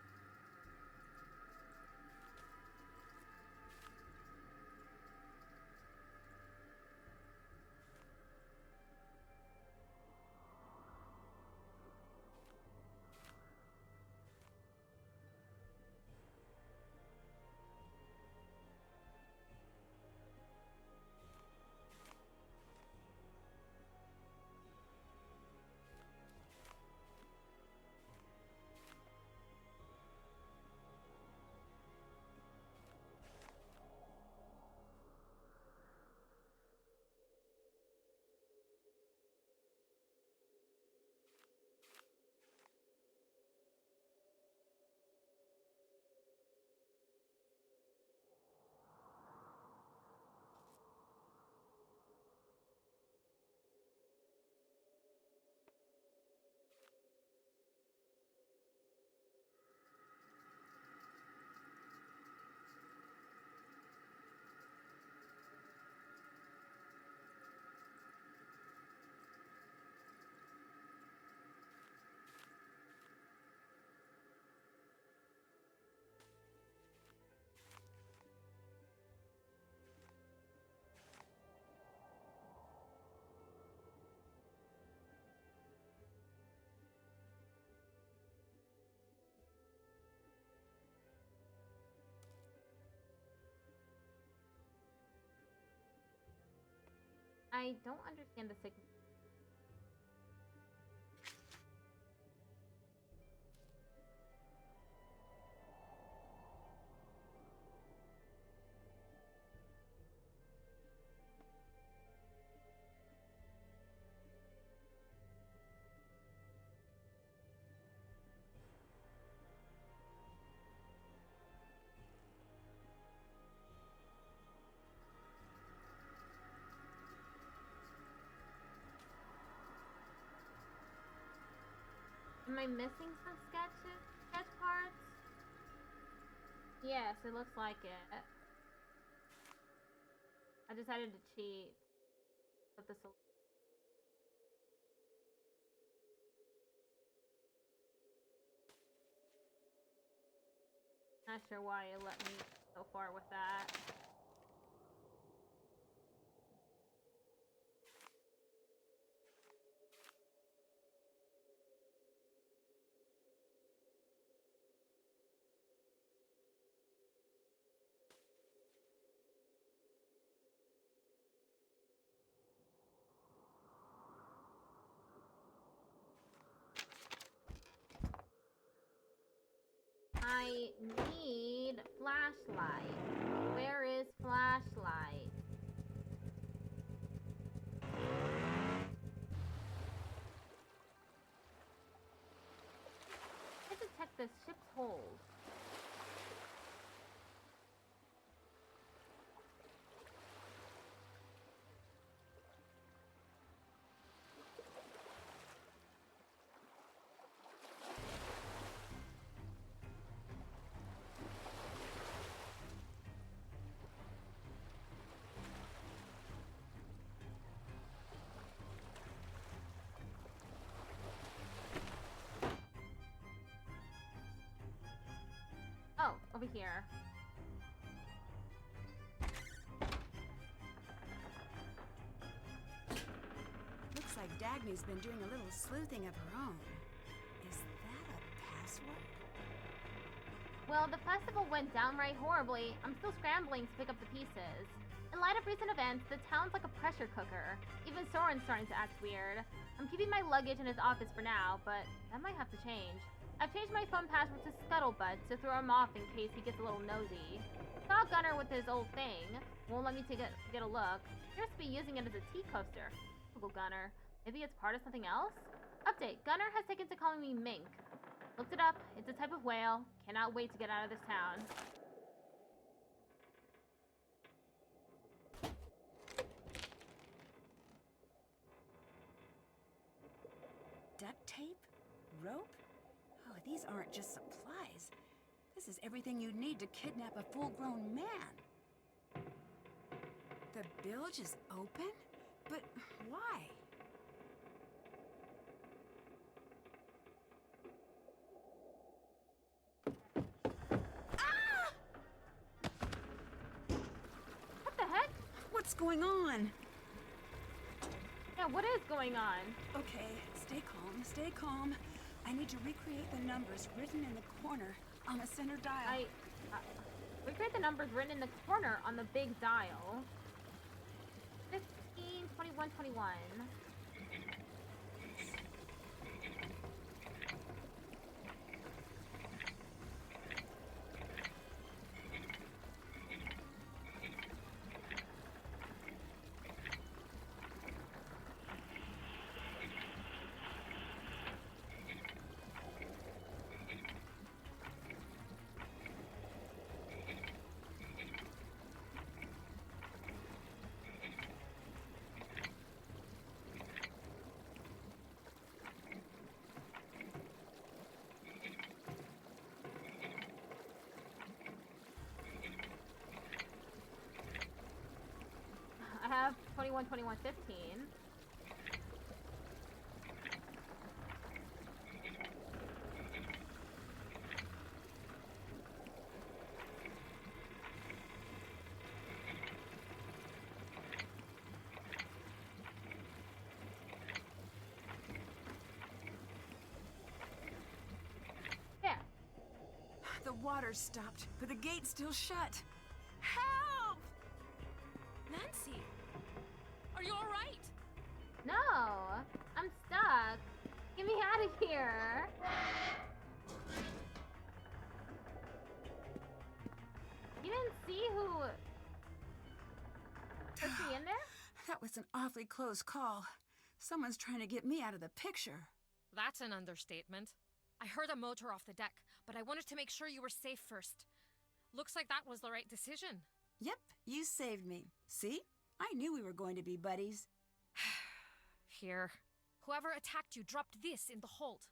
I don't understand the significance. Am I missing some sketch parts? Yes, it looks like it. I decided to cheat with the solution. Not sure why it let me so far with that. I need flashlight. Where is flashlight? I detect the ship's hold. Oh, over here. Looks like Dagny's been doing a little sleuthing of her own. Is that a password? Well, the festival went downright horribly. I'm still scrambling to pick up the pieces. In light of recent events, the town's like a pressure cooker. Even Soren's starting to act weird. I'm keeping my luggage in his office for now, but that might have to change. I've changed my phone password to Scuttlebutt to throw him off in case he gets a little nosy. Saw Gunner with his old thing. Won't let me get a look. Appears to be using it as a tea coaster. Typical Gunner. Maybe it's part of something else? Update. Gunner has taken to calling me Mink. Looked it up. It's a type of whale. Cannot wait to get out of this town. Duct tape? Rope? Oh, these aren't just supplies. This is everything you'd need to kidnap a full-grown man. The bilge is open? But why? Ah! What the heck? What's going on? Yeah, what is going on? Okay, stay calm, stay calm. I need to recreate the numbers written in the corner on the center dial. Recreate the numbers written in the corner on the big dial. 15, 21, 21. I have 21, 21, 15. There. The water stopped, but the gate's still shut. Help! Nancy, are you all right? No, I'm stuck. Get me out of here. You didn't see who put me in there? That was an awfully close call. Someone's trying to get me out of the picture. That's an understatement. I heard a motor off the deck, but I wanted to make sure you were safe first. Looks like that was the right decision. Yep, you saved me. See? I knew we were going to be buddies. Here. Whoever attacked you dropped this in the hold.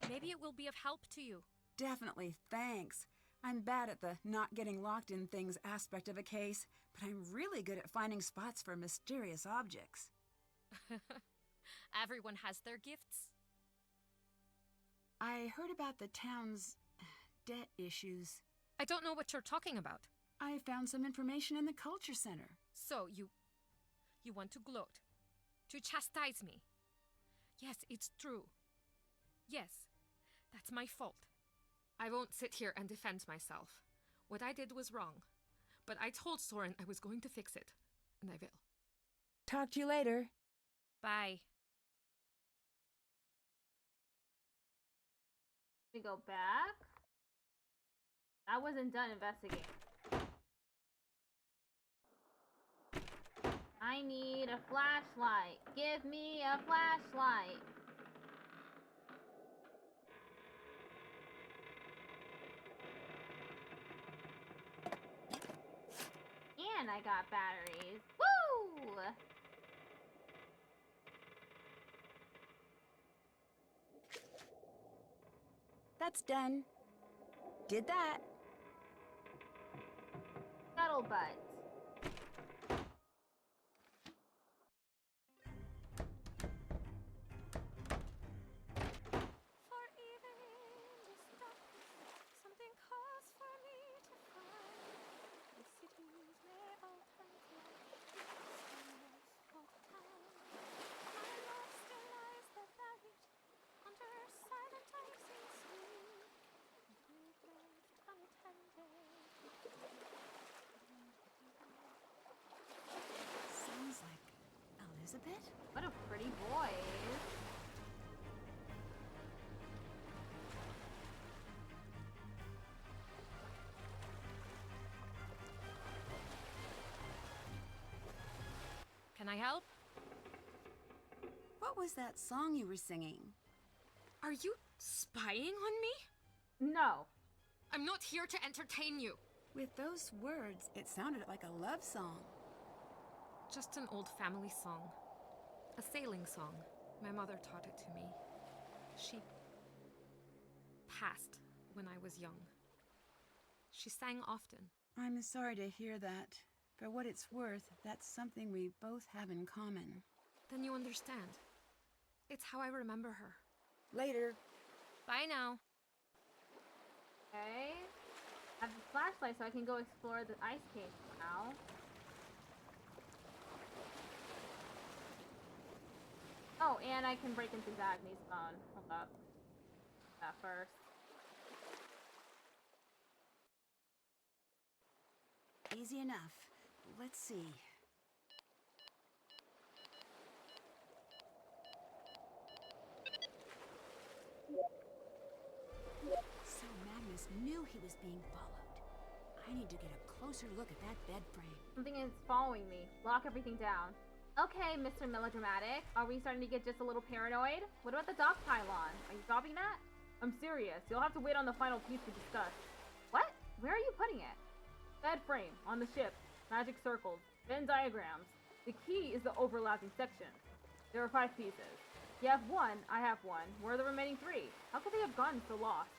Maybe it will be of help to you. Definitely, thanks. I'm bad at the not getting locked in things aspect of a case, but I'm really good at finding spots for mysterious objects. Everyone has their gifts. I heard about the town's debt issues. I don't know what you're talking about. I found some information in the Culture Center. So, you want to gloat. To chastise me. Yes, it's true. Yes, that's my fault. I won't sit here and defend myself. What I did was wrong. But I told Soren I was going to fix it. And I will. Talk to you later. Bye. We go back. I wasn't done investigating. I need a flashlight. Give me a flashlight. And I got batteries. Woo! That's done. Did that. Scuttlebutt. For even in this darkness, something calls for me to find. The cities may all turn to all the time. My love still lies there buried under silent ice and sleep. We've left unattended. Sounds like Elizabeth? What a pretty voice. Can I help? What was that song you were singing? Are you spying on me? No. I'm not here to entertain you. With those words, it sounded like a love song. Just an old family song. A sailing song. My mother taught it to me. She passed when I was young. She sang often. I'm sorry to hear that. For what it's worth, that's something we both have in common. Then you understand. It's how I remember her. Later. Bye now. Okay. I have the flashlight so I can go explore the ice cave now. Oh, and I can break into Dagny's phone. Hold up. That first. Easy enough. Let's see. So Magnus knew he was being followed. I need to get a closer look at that bed frame. Something is following me. Lock everything down. Okay, Mr. Melodramatic. Are we starting to get just a little paranoid? What about the dock pylon? Are you stopping that? I'm serious. You'll have to wait on the final piece to discuss. What? Where are you putting it? Bed frame. On the ship. Magic circles. Venn diagrams. The key is the overlapping section. There are 5 pieces. You have 1, I have 1. Where are the remaining 3? How could they have gotten so lost?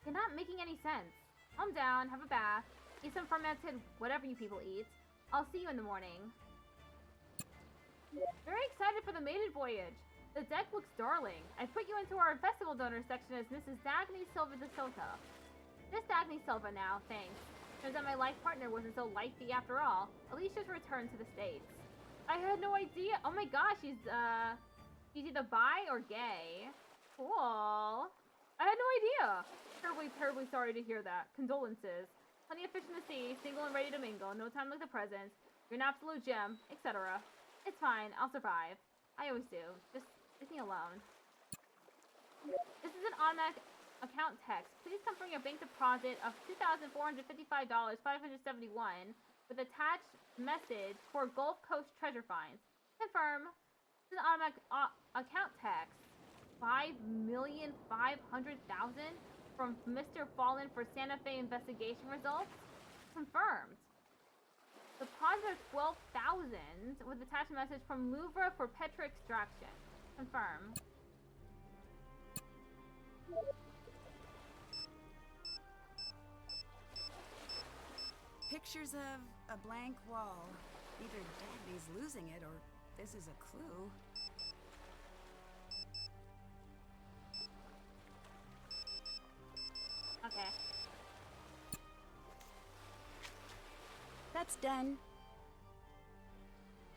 You're not making any sense. Calm down, have a bath, eat some fermented whatever you people eat. I'll see you in the morning. Very excited for the maiden voyage. The deck looks darling. I put you into our festival donor section as Mrs. Dagny Silva de Sota. Just Dagny Silva now, thanks. Turns out my life partner wasn't so lifey after all. Alicia's returned to the States. I had no idea. Oh my gosh, she's either bi or gay. Cool. I had no idea. Terribly, terribly sorry to hear that. Condolences. Plenty of fish in the sea, single and ready to mingle, no time like the present. You're an absolute gem, etc. It's fine, I'll survive. I always do. Just leave me alone. This is an automatic account text. Please confirm your bank deposit of $2,455.571 with attached message for Gulf Coast treasure finds. Confirm. This is an automatic account text. $5,500,000 from Mr. Fallen for Santa Fe investigation results. Confirmed. Deposit of $12,000 with attached message from Louvre for Petra extraction. Confirm. Pictures of a blank wall. Either Dagny's losing it or this is a clue. Okay. That's done.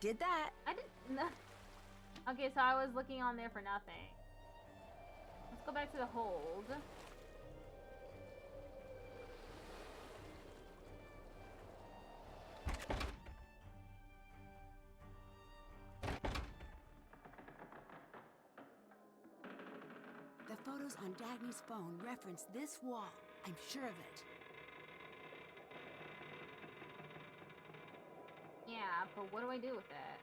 Did that. I didn't. Okay, so I was looking on there for nothing. Let's go back to the hold. The photos on Dagny's phone reference this wall. I'm sure of it. Yeah, but what do I do with it?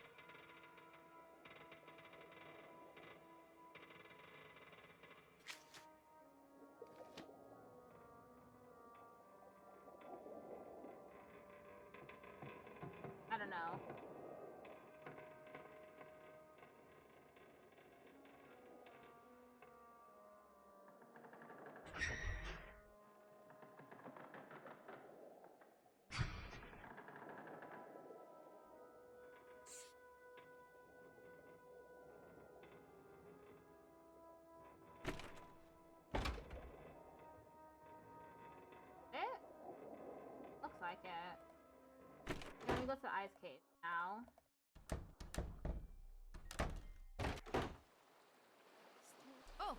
I don't know. It looks like it. Let me go to the ice cave now. Oh!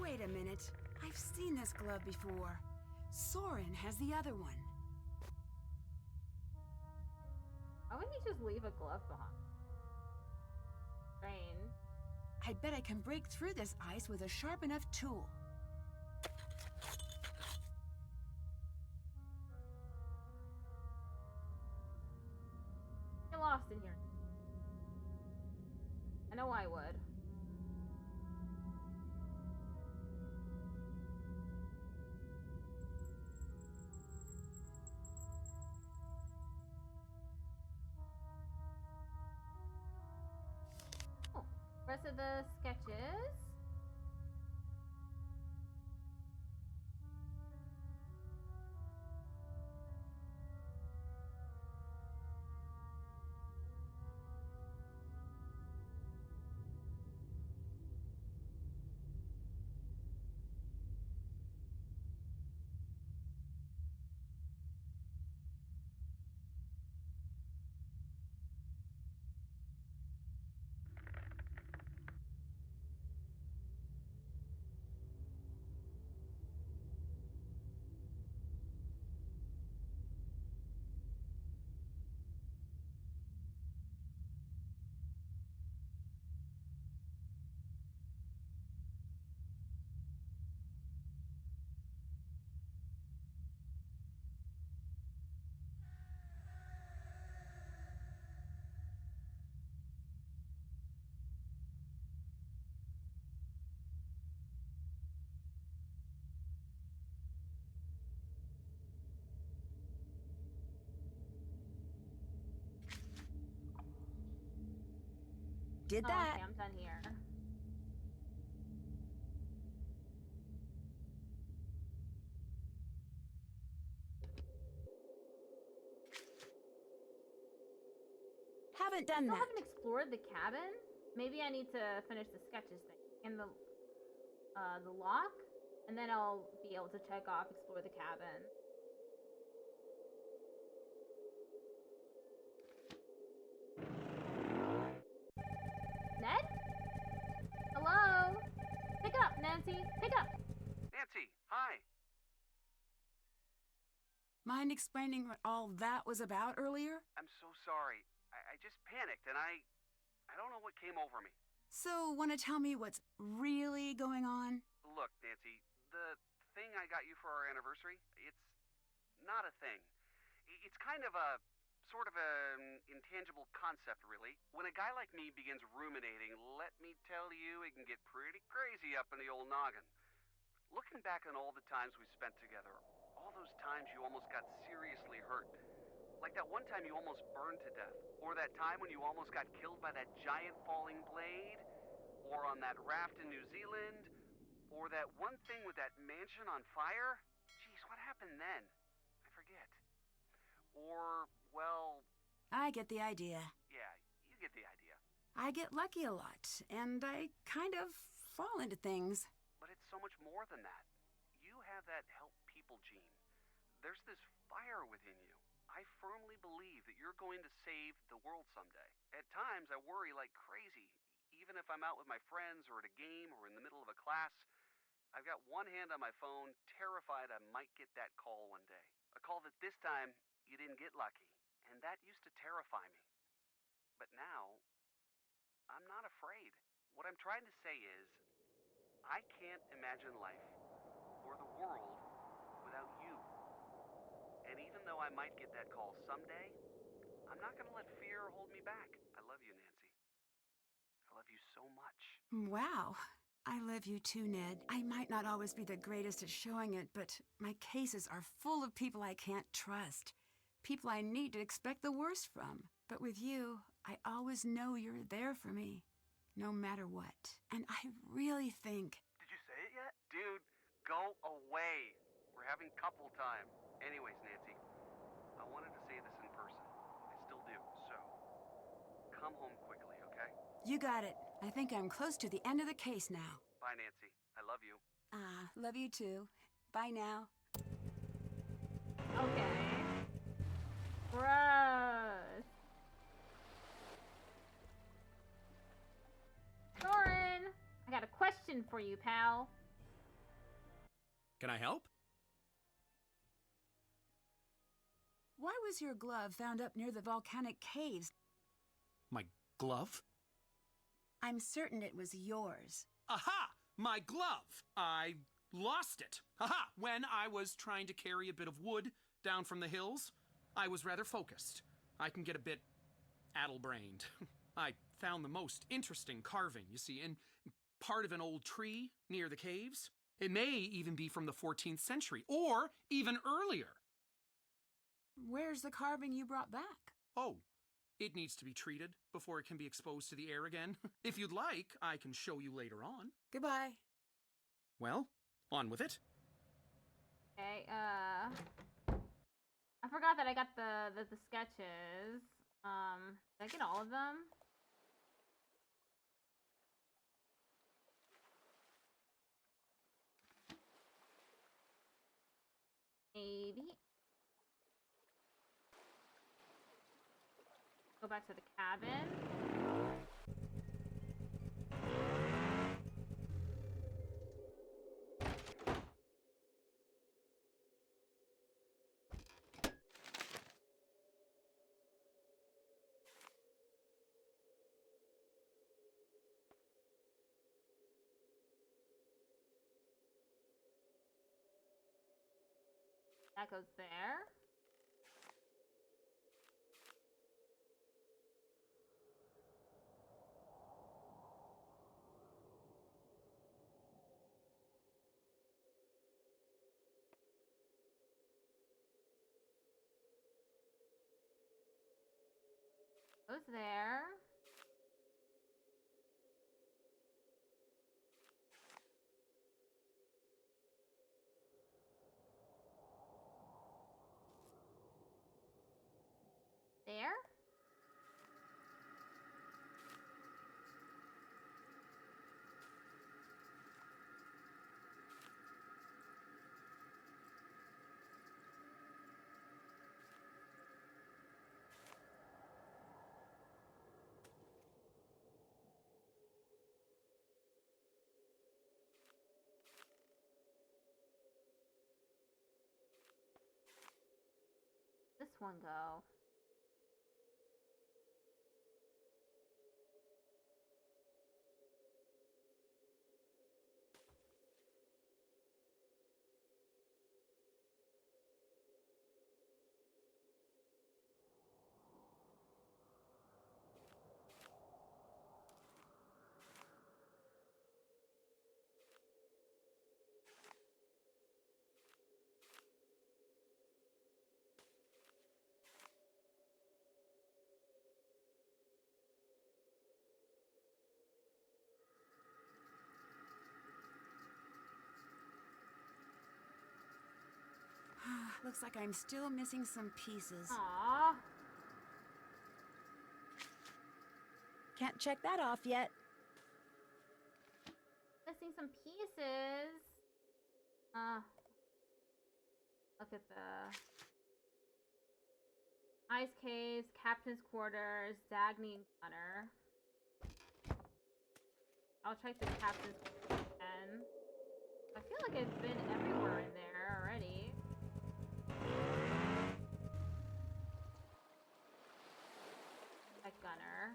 Wait a minute. I've seen this glove before. Soren has the other one. Why would he just leave a glove behind? Strange. I bet I can break through this ice with a sharp enough tool. Get lost in here. I know I would. Oh, rest of the sketches. Did Oh, that. okay, I'm done here. Haven't done Still that. haven't explored the cabin. Maybe I need to finish the sketches thing and the lock, and then I'll be able to check off explore the cabin. Ned? Hello? Pick up, Nancy. Pick up. Nancy, hi. Mind explaining what all that was about earlier? I'm so sorry. I just panicked and I don't know what came over me. So, want to tell me what's really going on? Look, Nancy, the thing I got you for our anniversary, it's not a thing. It's kind of a sort of an intangible concept, really. When a guy like me begins ruminating, let me tell you, it can get pretty crazy up in the old noggin. Looking back on all the times we spent together, all those times you almost got seriously hurt, Like that one time you almost burned to death. Or that time when you almost got killed by that giant falling blade. Or on that raft in New Zealand. Or that one thing with that mansion on fire. Jeez, what happened then? I forget. Or, well... I get the idea. Yeah, you get the idea. I get lucky a lot, and I kind of fall into things. But it's so much more than that. You have that help people gene. There's this fire within you. I firmly believe that you're going to save the world someday. At times, I worry like crazy. Even if I'm out with my friends or at a game or in the middle of a class, I've got one hand on my phone, terrified I might get that call one day. A call that this time you didn't get lucky. And that used to terrify me. But now, I'm not afraid. What I'm trying to say is, I can't imagine life or the world without you. And even though I might get that call someday, I'm not going to let fear hold me back. I love you, Nancy. I love you so much. Wow. I love you too, Ned. I might not always be the greatest at showing it, but my cases are full of people I can't trust. People I need to expect the worst from. But with you, I always know you're there for me, no matter what. And I really think... Did you say it yet? Dude, go away. We're having couple time. Anyways, Nancy, I wanted to say this in person. I still do, so come home quickly, okay? You got it. I think I'm close to the end of the case now. Bye, Nancy. I love you. Love you too. Bye now. Okay. Gross. Soren, I got a question for you, pal. Can I help? Why was your glove found up near the volcanic caves? My glove? I'm certain it was yours. Aha! My glove! I lost it. Aha! When I was trying to carry a bit of wood down from the hills, I was rather focused. I can get a bit addle-brained. I found the most interesting carving, you see, in part of an old tree near the caves. It may even be from the 14th century, or even earlier. Where's the carving you brought back? Oh, it needs to be treated before it can be exposed to the air again. If you'd like, I can show you later on. Goodbye. Well, on with it. Okay, I forgot that I got the sketches. Did I get all of them? Maybe. Go back to the cabin. That goes there. Goes there. There. This one go. Looks like I'm still missing some pieces. Aww. Can't check that off yet. Missing some pieces. Look at the ice caves, captain's quarters, Dagny and Gunner. I'll check the captain's quarters again. I feel like I've been everywhere in there already. Check Gunner.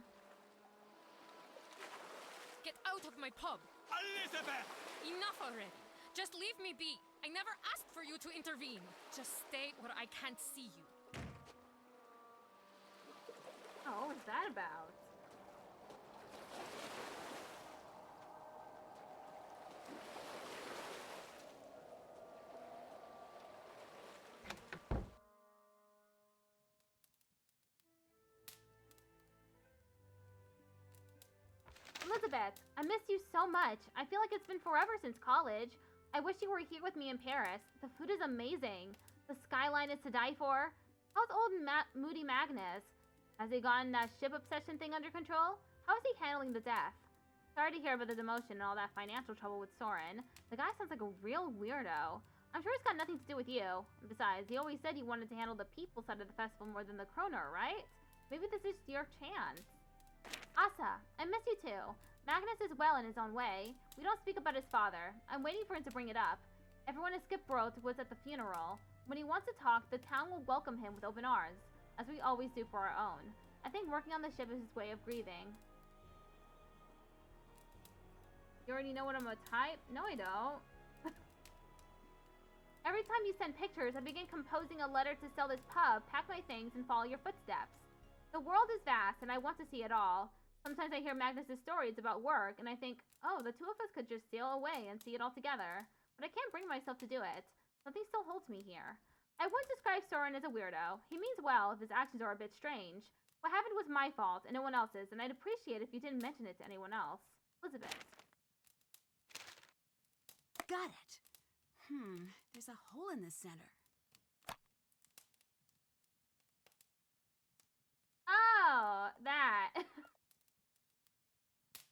Get out of my pub! Elizabeth! Enough already! Just leave me be! I never asked for you to intervene! Just stay where I can't see you. Oh, what was that about? Elizabeth, I miss you so much. I feel like it's been forever since college. I wish you were here with me in Paris. The food is amazing. The skyline is to die for. How's old Moody Magnus? Has he gotten that ship obsession thing under control? How is he handling the death? Sorry to hear about the demotion and all that financial trouble with Soren. The guy sounds like a real weirdo. I'm sure it's got nothing to do with you. And besides, he always said he wanted to handle the people side of the festival more than the Kroner, right? Maybe this is your chance. Asa, I miss you too. Magnus is well in his own way. We don't speak about his father. I'm waiting for him to bring it up. Everyone in Skipbroth was at the funeral. When he wants to talk, the town will welcome him with open arms, as we always do for our own. I think working on the ship is his way of grieving. You already know what I'm gonna type? No, I don't. Every time you send pictures, I begin composing a letter to sell this pub, pack my things, and follow your footsteps. The world is vast, and I want to see it all. Sometimes I hear Magnus's stories about work, and I think, oh, the two of us could just sail away and see it all together. But I can't bring myself to do it. Something still holds me here. I wouldn't describe Soren as a weirdo. He means well if his actions are a bit strange. What happened was my fault and no one else's, and I'd appreciate if you didn't mention it to anyone else. Elizabeth. Got it. There's a hole in the center. Oh, that.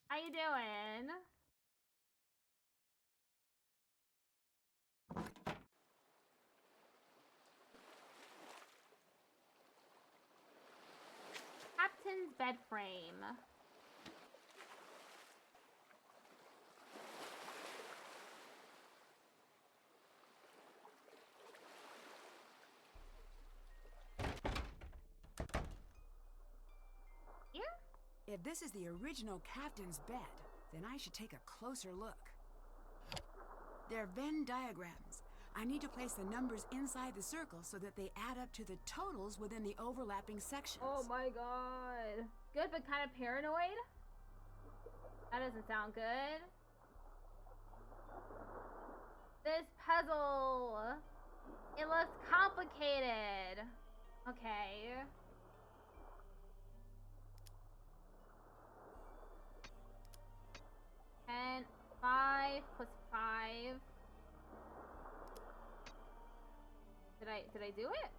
How you doing? Captain's bed frame. Here? If this is the original captain's bed, then I should take a closer look. They're Venn diagrams. I need to place the numbers inside the circle so that they add up to the totals within the overlapping sections. Oh my god. Good, but kind of paranoid? That doesn't sound good. This puzzle. It looks complicated. Okay. And 5 plus 5. Did I do it?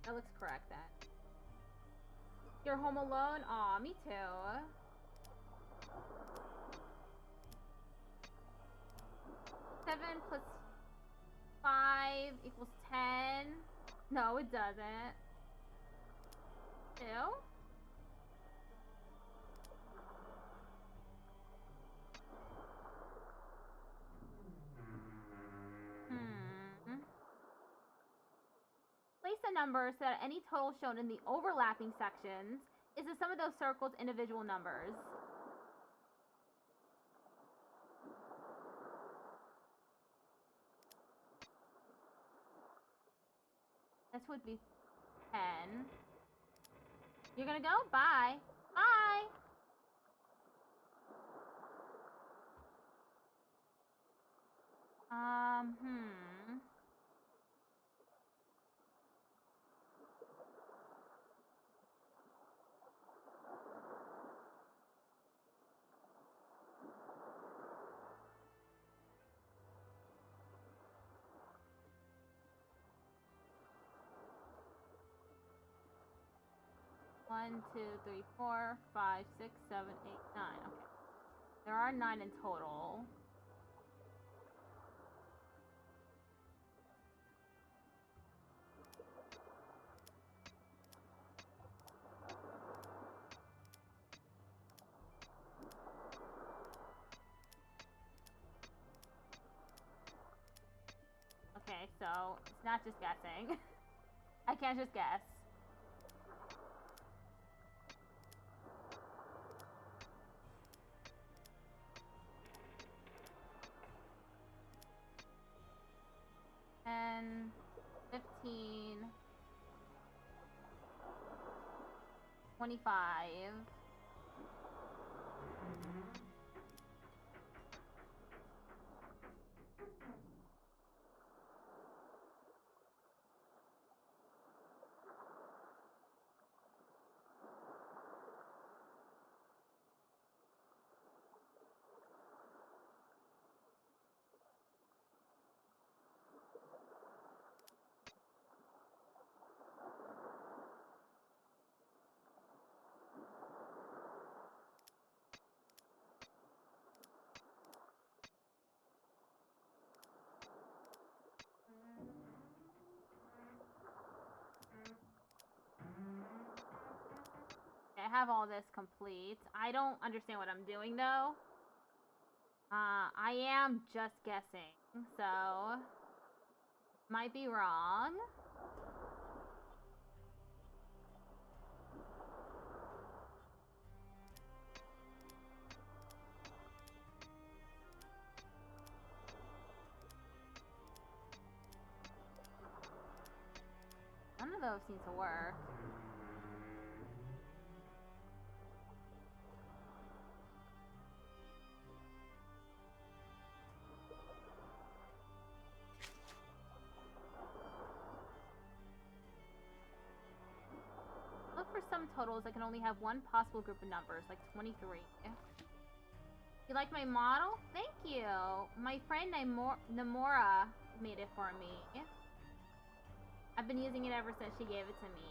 That looks correct then. You're home alone? Aw, me too. Seven plus 5 equals 10. No, it doesn't. 2? Place a number so that any total shown in the overlapping sections is the sum of those circles' individual numbers. This would be 10. You're gonna go? Bye. Bye. 1, 2, 3, 4, 5, 6, 7, 8, 9. Okay. There are 9 in total. Okay, so it's not just guessing. I can't just guess. And 15, 25. I have all this complete. I don't understand what I'm doing though. I am just guessing, so might be wrong. None of those seem to work. Look for some totals that can only have one possible group of numbers, like 23. You like my model? Thank you. My friend Namora made it for me. I've been using it ever since she gave it to me.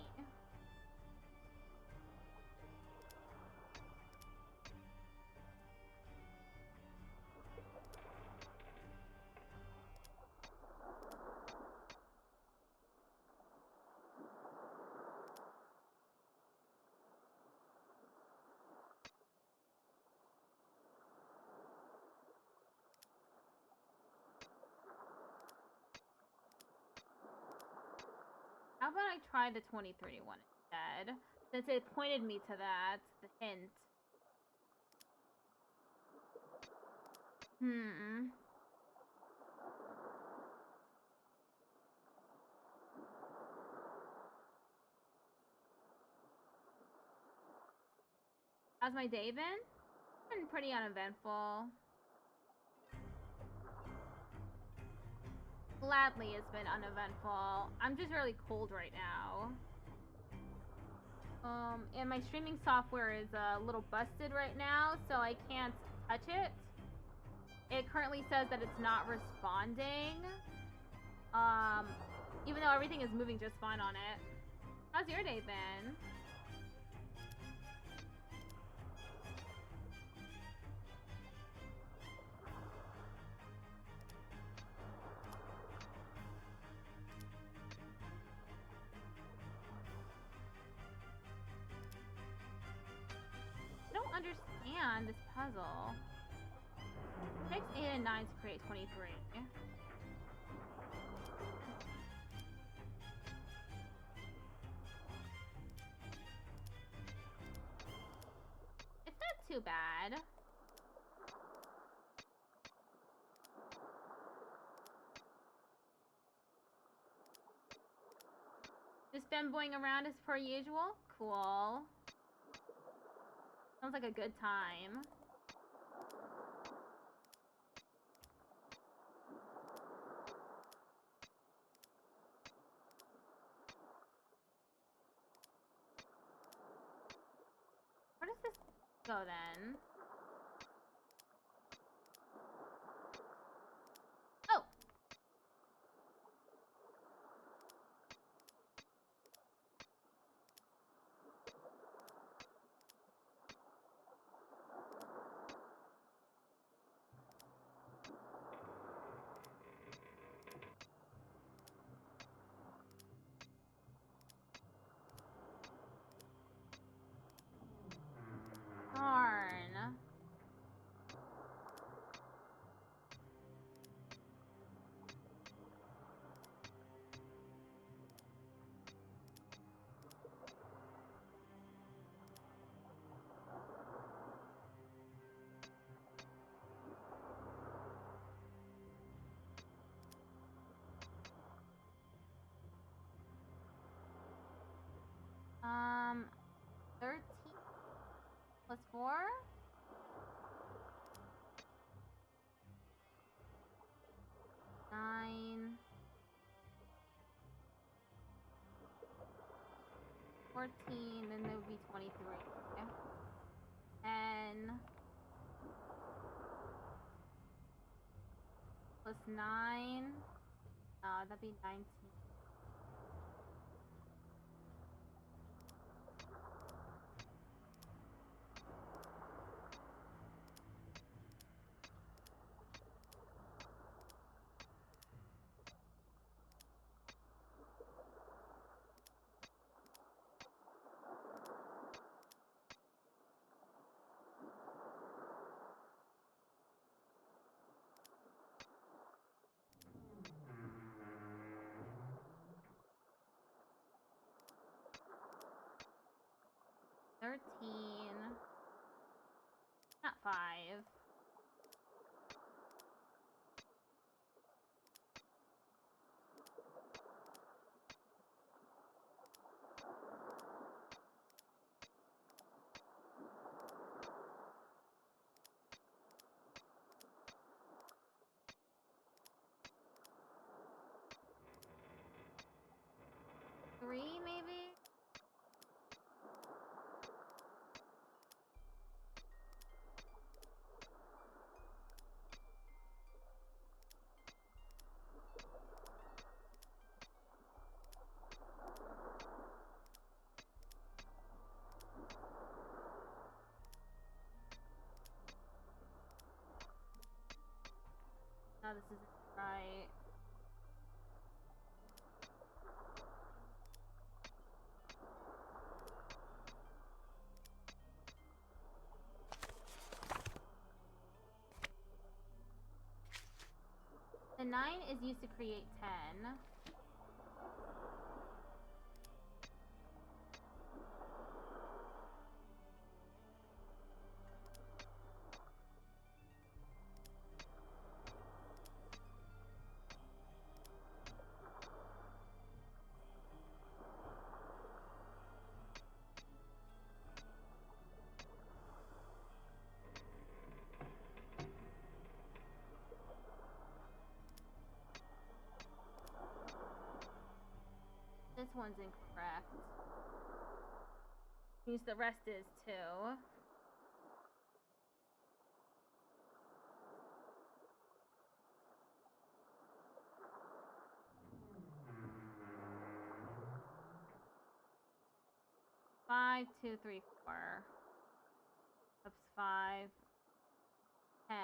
How about I try the 23 one instead? Since it pointed me to that, the hint. How's my day been? Been pretty uneventful. Gladly, it's been uneventful. I'm just really cold right now. And my streaming software is a little busted right now, so I can't touch it. It currently says that it's not responding. Even though everything is moving just fine on it. How's your day been? I don't understand this puzzle. It takes 8 and 9 to create 23. It's not too bad. Just fanboying around as per usual? Cool. Sounds like a good time. Where does this go then? Oh! 4? Nine. 14, then there would be 23. 10 plus 9. That'd be 19. Not 5. Three, maybe? No, this isn't right. The 9 is used to create 10. This one's incorrect. Means the rest is too. Five, 2, 3, 4. Oops, 5, 10.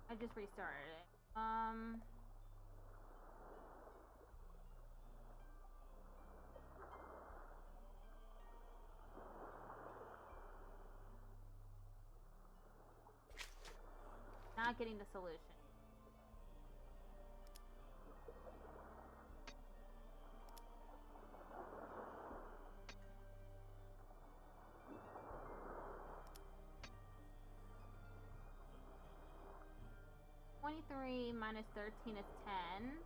I just restarted it. Not getting the solution. -23 minus 13 is 10.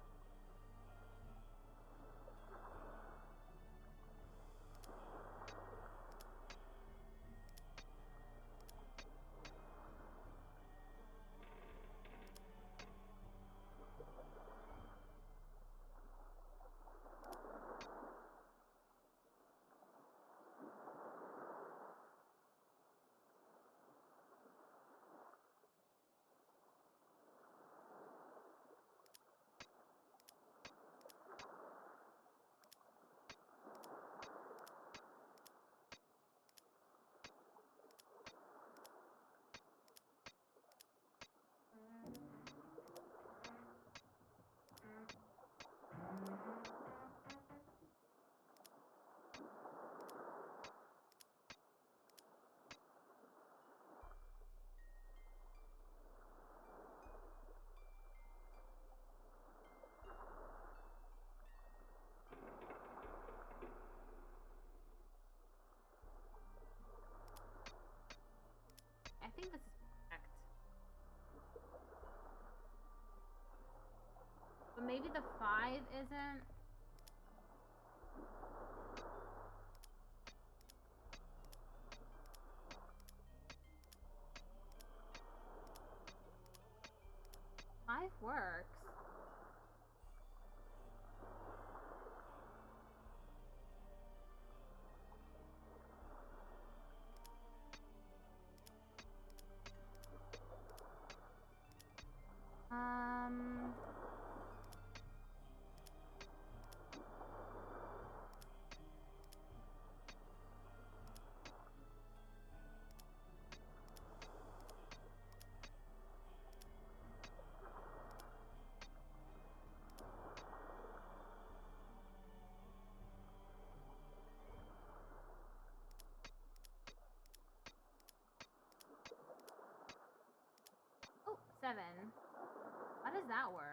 But maybe the 5 isn't. Five works. Oh, 7. How does that work?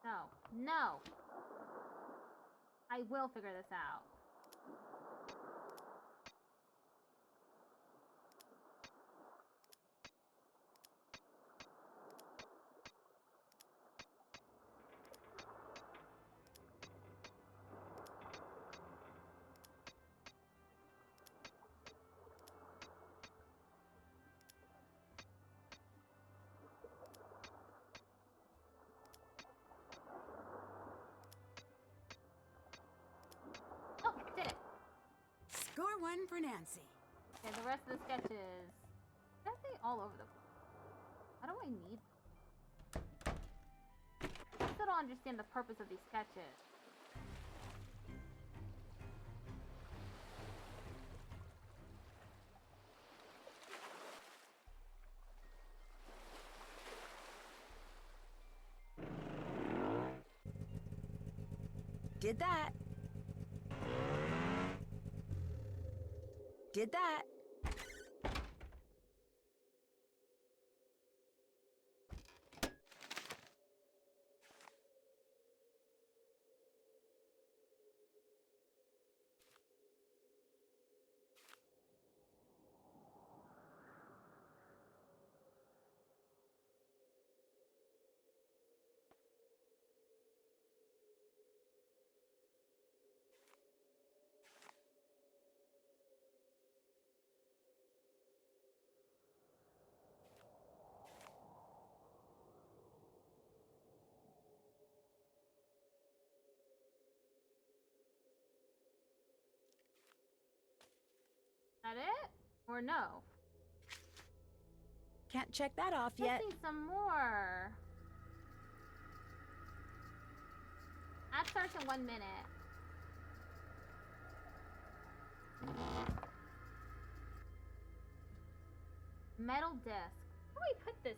No. No! I will figure this out. Oh, did it! Score 1 for Nancy. Okay, the rest of the sketches. Why are they all over the place? How do I need them? I still don't understand the purpose of these sketches. Did that. Did that. That it? Or no? Can't check that off yet. Missing some more. App starts in 1 minute. Metal disc. Where do we put this?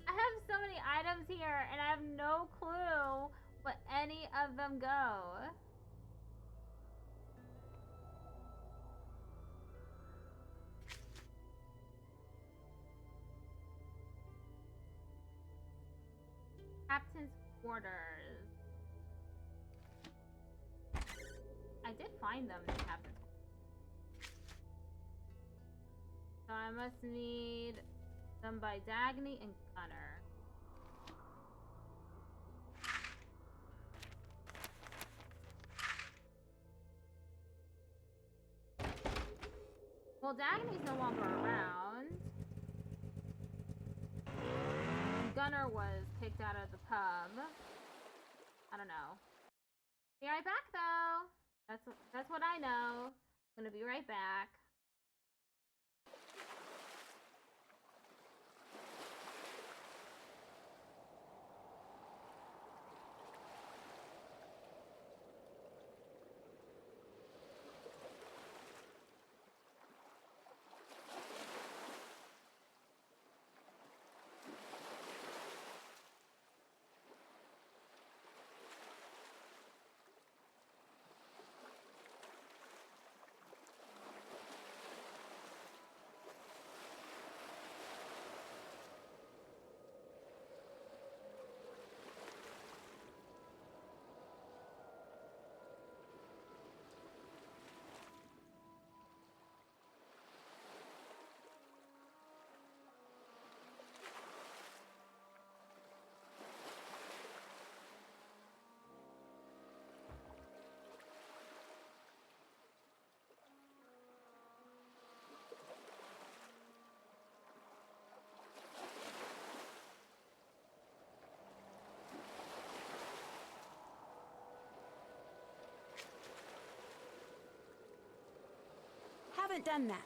I have so many items here and I have no clue where any of them go. Captain's quarters. I did find them in Captain's quarters. So I must need them by Dagny and Gunner. Well, Dagny's no longer around. Gunner was kicked out of the pub. I don't know. Be right back though. That's what I know. I'm gonna be right back. haven't done that.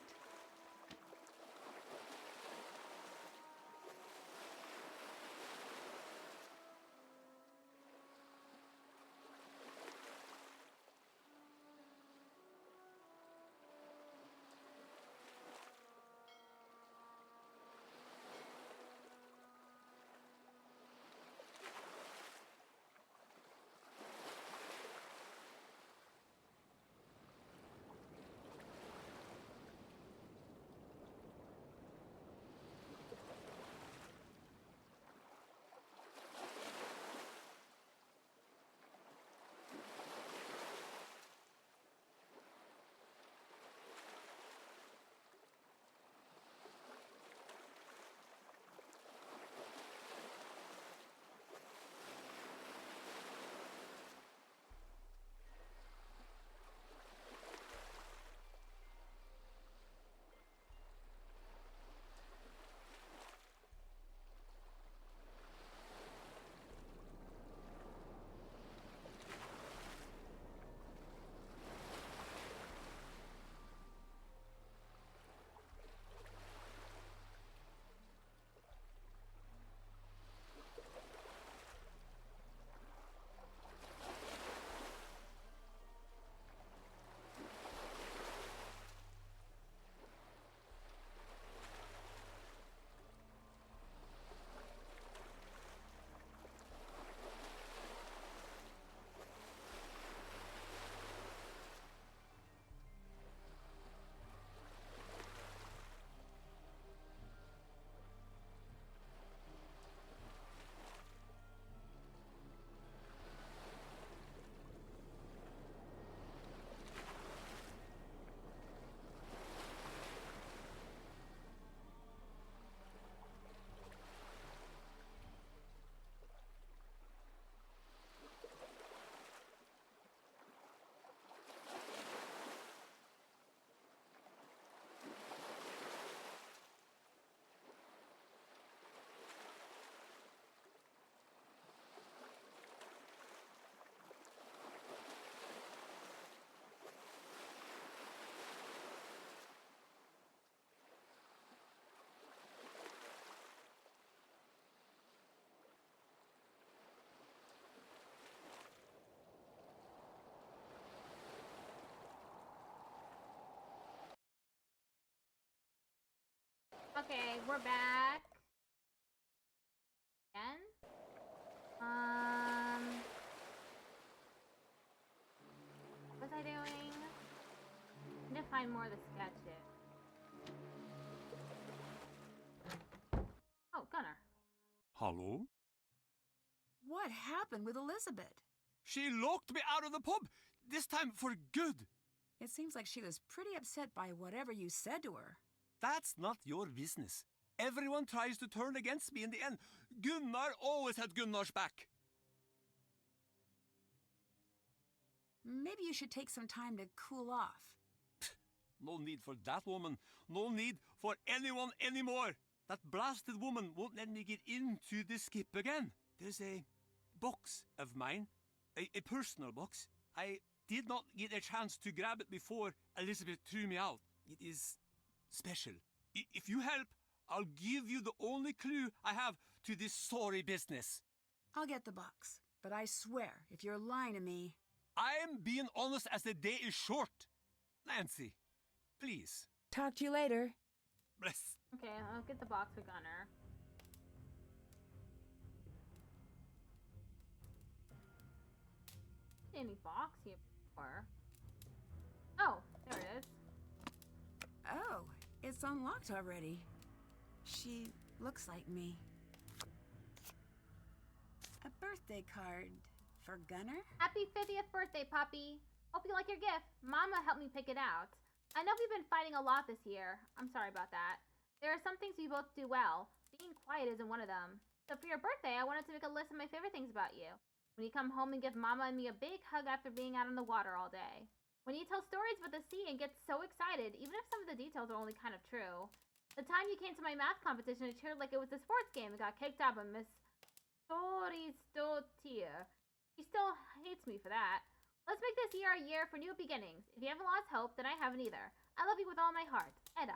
Okay, we're back. Again? What was I doing? I need to find more of the sketches. Oh, Gunnar. Hello? What happened with Elizabeth? She locked me out of the pub, this time for good. It seems like she was pretty upset by whatever you said to her. That's not your business. Everyone tries to turn against me in the end. Gunnar always had Gunnar's back. Maybe you should take some time to cool off. No need for that woman. No need for anyone anymore. That blasted woman won't let me get into the skip again. There's a box of mine, a personal box. I did not get a chance to grab it before Elizabeth threw me out. It is special. If you help, I'll give you the only clue I have to this sorry business. I'll get the box, but I swear, if you're lying to me... I'm being honest as the day is short. Nancy, please. Talk to you later. Bless. Okay, I'll get the box for Gunnar. Any box here before? Oh, there it is. Oh, it's unlocked already. She looks like me. A birthday card for Gunnar? Happy 50th birthday, Poppy. Hope you like your gift. Mama helped me pick it out. I know we've been fighting a lot this year. I'm sorry about that. There are some things we both do well. Being quiet isn't one of them. So for your birthday, I wanted to make a list of my favorite things about you. When you come home and give Mama and me a big hug after being out on the water all day. When you tell stories about the sea and get so excited, even if some of the details are only kind of true. The time you came to my math competition and cheered like it was a sports game and got kicked out by Miss Storystotier. She still hates me for that. Let's make this year a year for new beginnings. If you haven't lost hope, then I haven't either. I love you with all my heart. Edda.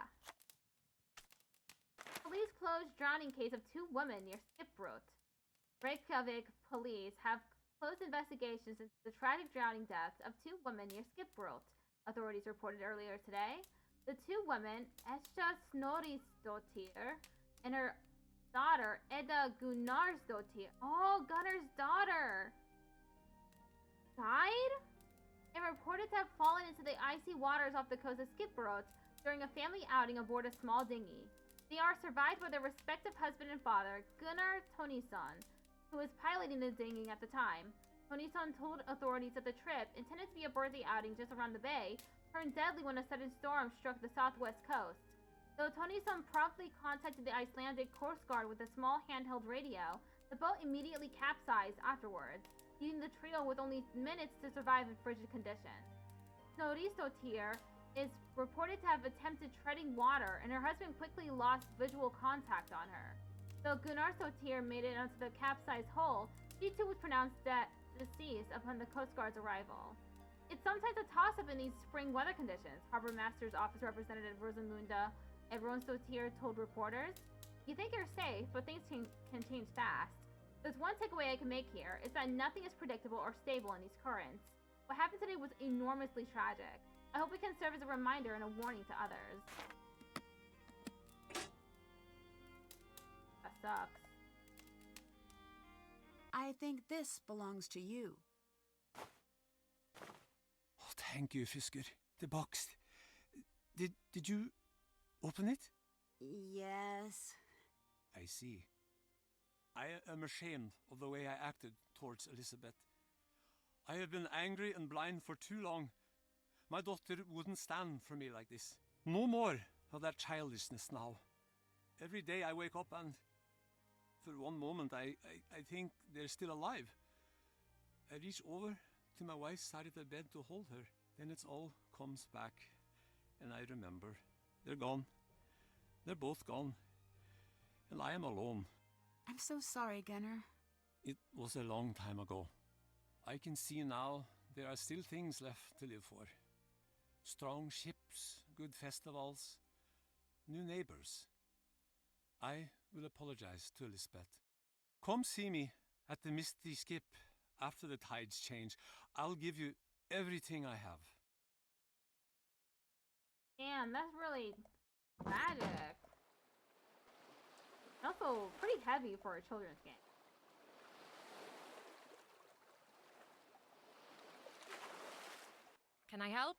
Police closed drowning case of 2 women near Skipbrot. Reykjavik police have closed investigations into the tragic drowning deaths of 2 women near Skipbrot, authorities reported earlier today. The 2 women, Esja Snorrisdottir and her daughter, Edda Gunnarsdottir, Gunnar's daughter, died and reported to have fallen into the icy waters off the coast of Skipbrot during a family outing aboard a small dinghy. They are survived by their respective husband and father, Gunnar Tonyson, who was piloting the dinghy at the time. Tonyson told authorities that the trip, intended to be a birthday outing just around the bay, turned deadly when a sudden storm struck the southwest coast. Though Tonyson promptly contacted the Icelandic Coast Guard with a small handheld radio, the boat immediately capsized afterwards, leaving the trio with only minutes to survive in frigid conditions. Snorrisdottir is reported to have attempted treading water, and her husband quickly lost visual contact on her. Though Gunnarsdottir made it onto the capsized hull, she too was pronounced deceased upon the Coast Guard's arrival. It's sometimes a toss-up in these spring weather conditions, Harbor Master's Office Representative Rosamunda Evronsdottir told reporters. You think you're safe, but things can change fast. There's one takeaway I can make here, is that nothing is predictable or stable in these currents. What happened today was enormously tragic. I hope it can serve as a reminder and a warning to others. That sucks. I think this belongs to you. Oh, thank you, Fisker. The box. Did you open it? Yes. I see. I am ashamed of the way I acted towards Elizabeth. I have been angry and blind for too long. My daughter wouldn't stand for me like this. No more of that childishness now. Every day I wake up and, for one moment, I think they're still alive. I reach over to my wife's side of the bed to hold her. Then it all comes back, and I remember. They're gone. They're both gone. And I am alone. I'm so sorry, Gunnar. It was a long time ago. I can see now there are still things left to live for. Strong ships, good festivals, new neighbors. I will apologize to Elizabeth. Come see me at the Misty Skip after the tides change. I'll give you everything I have. Damn, that's really tragic. Also, pretty heavy for a children's game. Can I help?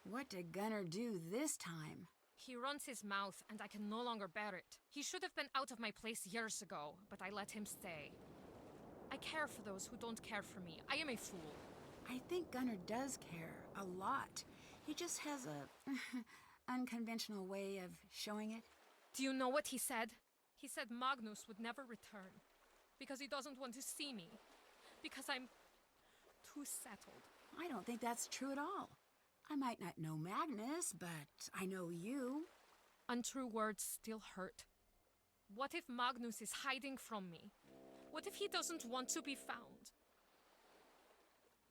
What did Gunnar do this time? He runs his mouth, and I can no longer bear it. He should have been out of my place years ago, but I let him stay. I care for those who don't care for me. I am a fool. I think Gunnar does care a lot. He just has a unconventional way of showing it. Do you know what he said? He said Magnus would never return. Because he doesn't want to see me. Because I'm too settled. I don't think that's true at all. I might not know Magnus, but I know you. Untrue words still hurt. What if Magnus is hiding from me? What if he doesn't want to be found?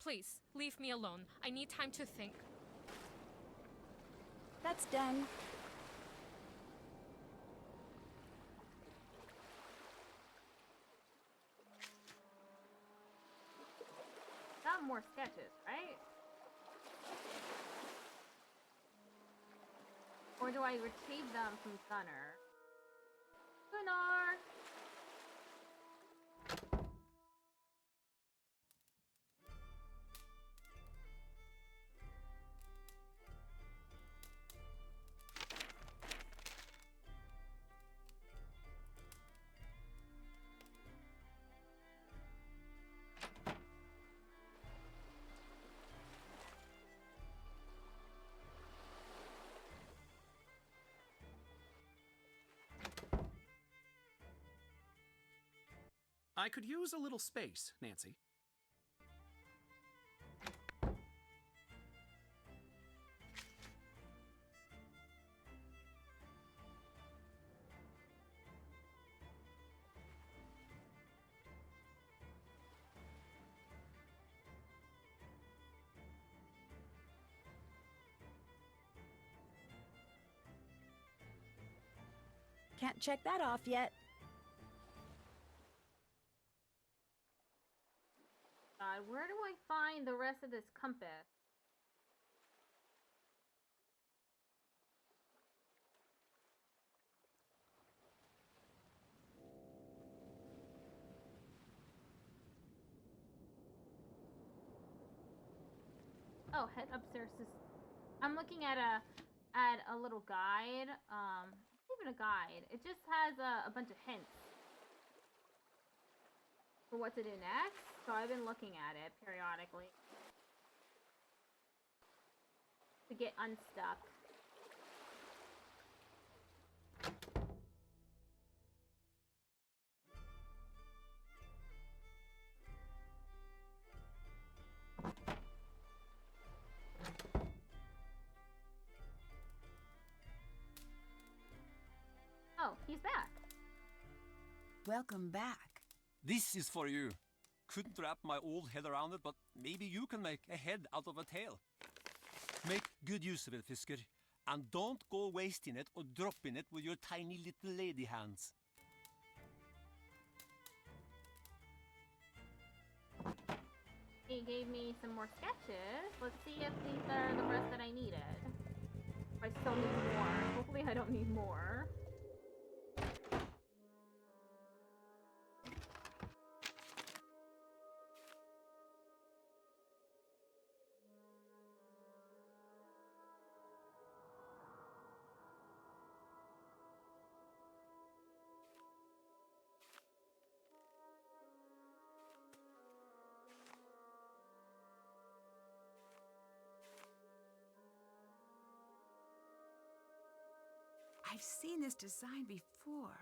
Please, leave me alone. I need time to think. That's done. Got more sketches, right? Or do I retrieve them from Gunnar? Gunnar! I could use a little space, Nancy. Can't check that off yet. God, where do I find the rest of this compass? Oh, head upstairs. I'm looking at a little guide. Not even a guide. It just has a bunch of hints for what to do next. So I've been looking at it periodically to get unstuck. Oh, he's back. Welcome back. This is for you. Couldn't wrap my old head around it, but maybe you can make a head out of a tail. Make good use of it, Fisker. And don't go wasting it or dropping it with your tiny little lady hands. He gave me some more sketches. Let's see if these are the rest that I needed. If I still need more. Hopefully I don't need more. I've seen this design before.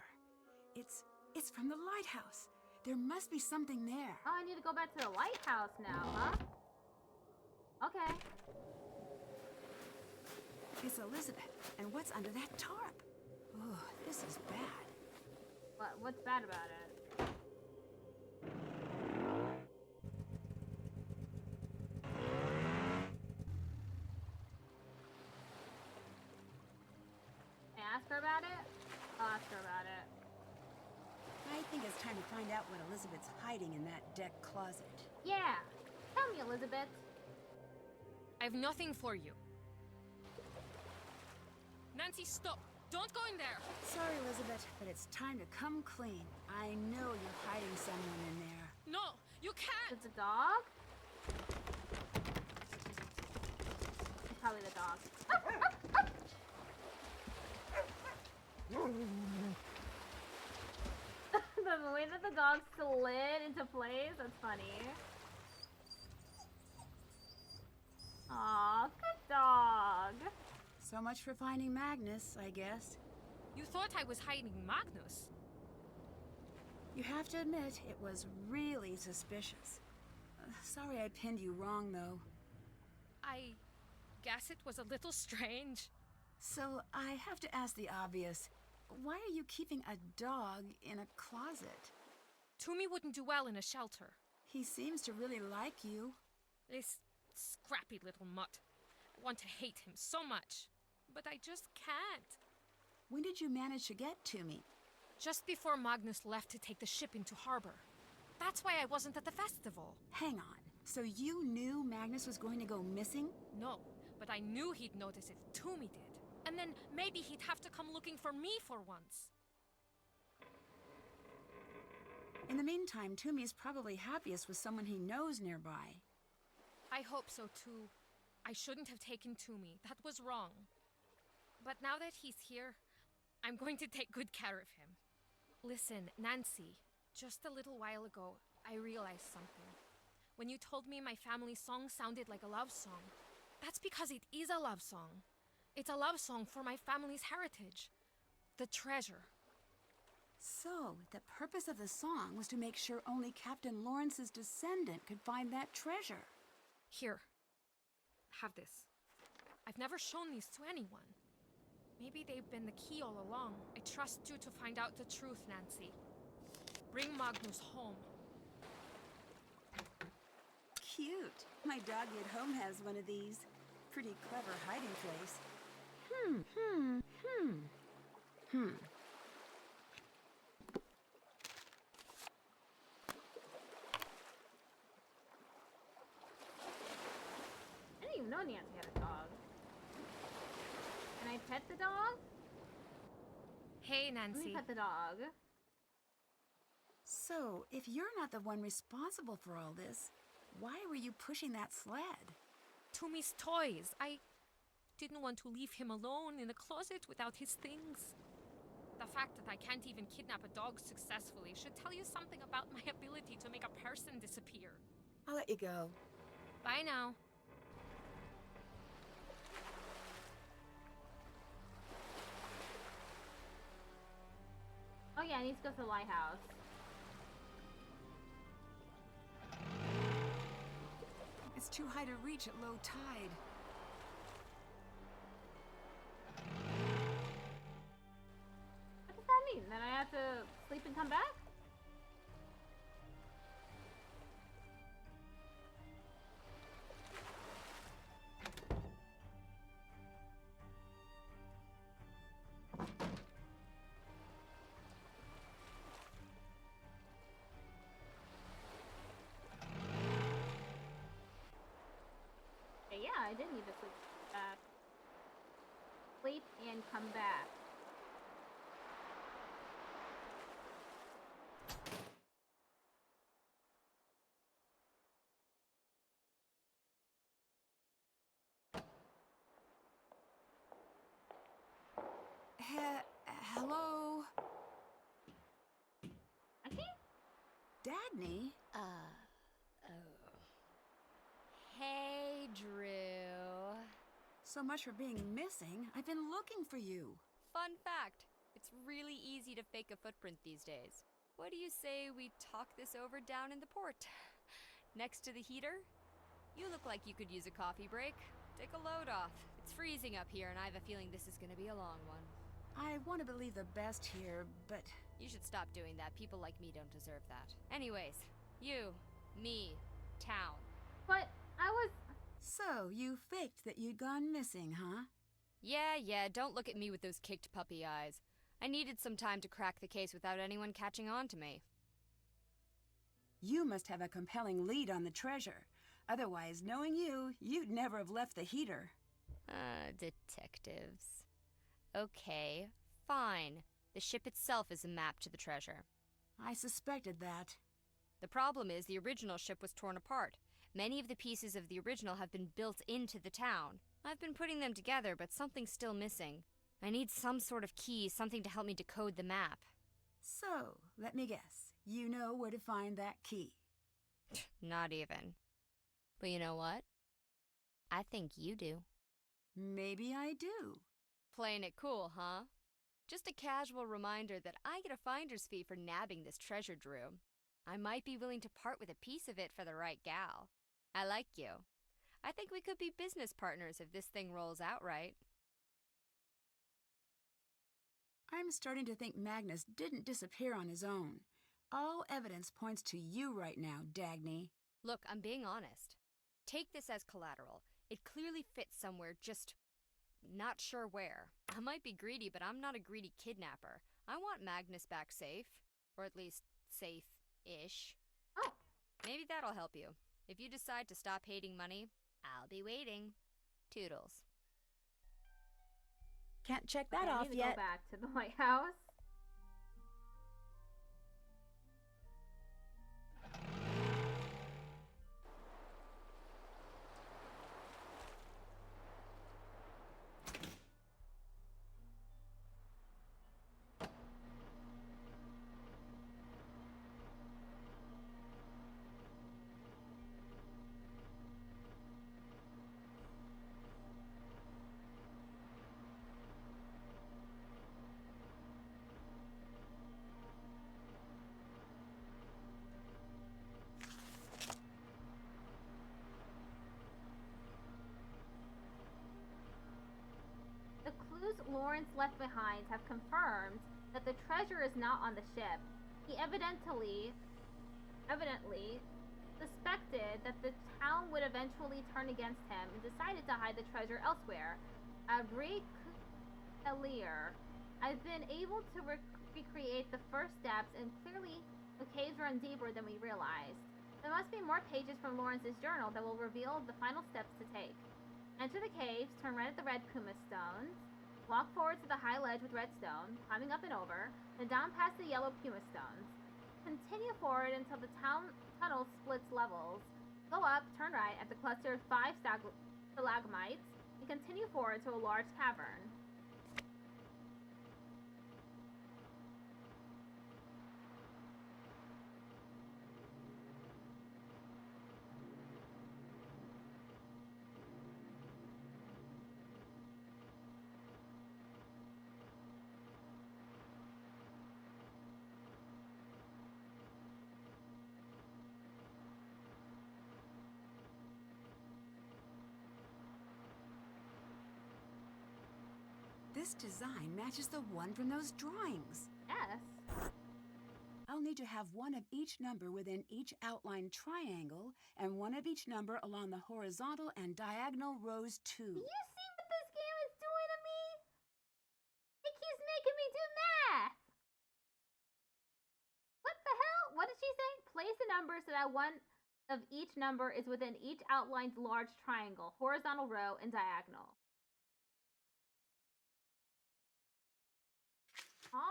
It's from the lighthouse. There must be something there. Oh, I need to go back to the lighthouse now, huh? Okay. It's Elizabeth. And what's under that tarp? Oh, this is bad. What's bad about it? Can I ask her about it? I'll ask her about it. I think it's time to find out what Elizabeth's hiding in that deck closet. Yeah. Tell me, Elizabeth. I have nothing for you. Nancy, stop! Don't go in there! Sorry, Elizabeth, but it's time to come clean. I know you're hiding someone in there. No! You can't! Is it the dog? It's probably the dog. The way that the dog slid into place, that's funny. Aw, good dog. So much for finding Magnus, I guess. You thought I was hiding Magnus? You have to admit, it was really suspicious. Sorry I pinned you wrong, though. I guess it was a little strange. So, I have to ask the obvious. Why are you keeping a dog in a closet? Toomey wouldn't do well in a shelter. He seems to really like you. This scrappy little mutt. I want to hate him so much. But I just can't. When did you manage to get to me? Just before Magnus left to take the ship into harbor. That's why I wasn't at the festival. Hang on. So you knew Magnus was going to go missing? No, but I knew he'd notice if Toomey did. And then maybe he'd have to come looking for me for once. In the meantime, Toomey's probably happiest with someone he knows nearby. I hope so too. I shouldn't have taken Toomey. That was wrong. But now that he's here, I'm going to take good care of him. Listen, Nancy, just a little while ago, I realized something. When you told me my family's song sounded like a love song, that's because it is a love song. It's a love song for my family's heritage. The treasure. So, the purpose of the song was to make sure only Captain Lawrence's descendant could find that treasure. Here. Have this. I've never shown these to anyone. Maybe they've been the key all along. I trust you to find out the truth, Nancy. Bring Magnus home. Cute. My dog at home has one of these. Pretty clever hiding place. know Nancy had a dog. Can I pet the dog? Hey, Let me Nancy. pet the dog. So, if you're not the one responsible for all this, why were you pushing that sled? Toomey's toys. I didn't want to leave him alone in the closet without his things. The fact that I can't even kidnap a dog successfully should tell you something about my ability to make a person disappear. I'll let you go. Bye now. Oh yeah, I need to go to the lighthouse. It's too high to reach at low tide. What does that mean? Then I have to sleep and come back? Yeah, I did need to sleep back. Sleep and come back. Hello? I can't. Dagny? Oh. Hey, Drew. So much for being missing. I've been looking for you. Fun fact, it's really easy to fake a footprint these days. What do you say we talk this over down in the port? Next to the heater? You look like you could use a coffee break. Take a load off. It's freezing up here, and I have a feeling this is gonna be a long one. I want to believe the best here, but... You should stop doing that. People like me don't deserve that. Anyways, you, me, town. But I was. So, you faked that you'd gone missing, huh? Yeah, don't look at me with those kicked puppy eyes. I needed some time to crack the case without anyone catching on to me. You must have a compelling lead on the treasure. Otherwise, knowing you, you'd never have left the heater. Detectives. Okay, fine. The ship itself is a map to the treasure. I suspected that. The problem is the original ship was torn apart. Many of the pieces of the original have been built into the town. I've been putting them together, but something's still missing. I need some sort of key, something to help me decode the map. So, let me guess. You know where to find that key. Not even. But you know what? I think you do. Maybe I do. Playing it cool, huh? Just a casual reminder that I get a finder's fee for nabbing this treasure, Drew. I might be willing to part with a piece of it for the right gal. I like you. I think we could be business partners if this thing rolls out right. I'm starting to think Magnus didn't disappear on his own. All evidence points to you right now, Dagny. Look, I'm being honest. Take this as collateral. It clearly fits somewhere, just not sure where. I might be greedy, but I'm not a greedy kidnapper. I want Magnus back safe. Or at least safe-ish. Oh. Maybe that'll help you. If you decide to stop hating money, I'll be waiting. Toodles. Can't check that I off need to yet. go back to the lighthouse. The clues Lawrence left behind have confirmed that the treasure is not on the ship. He evidently suspected that the town would eventually turn against him and decided to hide the treasure elsewhere. Earlier, I've been able to recreate the first steps, and clearly the caves run deeper than we realized. There must be more pages from Lawrence's journal that will reveal the final steps to take. Enter the caves, turn right at the red pumice stones. Walk forward to the high ledge with red stone, climbing up and over, then down past the yellow pumice stones. Continue forward until the tunnel splits levels. Go up, turn right at the cluster of 5 stalagmites, and continue forward to a large cavern. This design matches the one from those drawings. Yes. I'll need to have one of each number within each outlined triangle and one of each number along the horizontal and diagonal rows too. Do you see what this game is doing to me? It keeps making me do math. What the hell? What did she say? Place a number so that one of each number is within each outlined large triangle, horizontal row, and diagonal. Aww.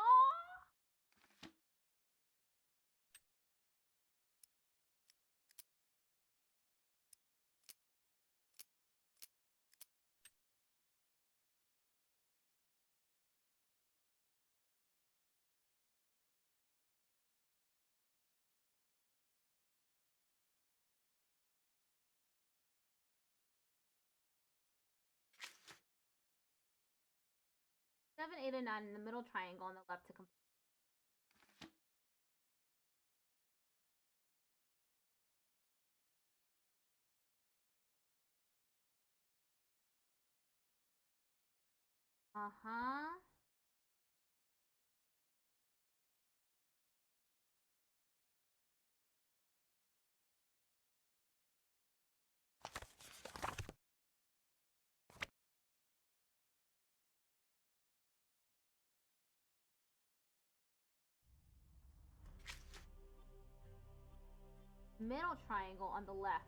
Seven, 8, and 9 in the middle triangle on the left to complete. Uh-huh. Middle triangle on the left.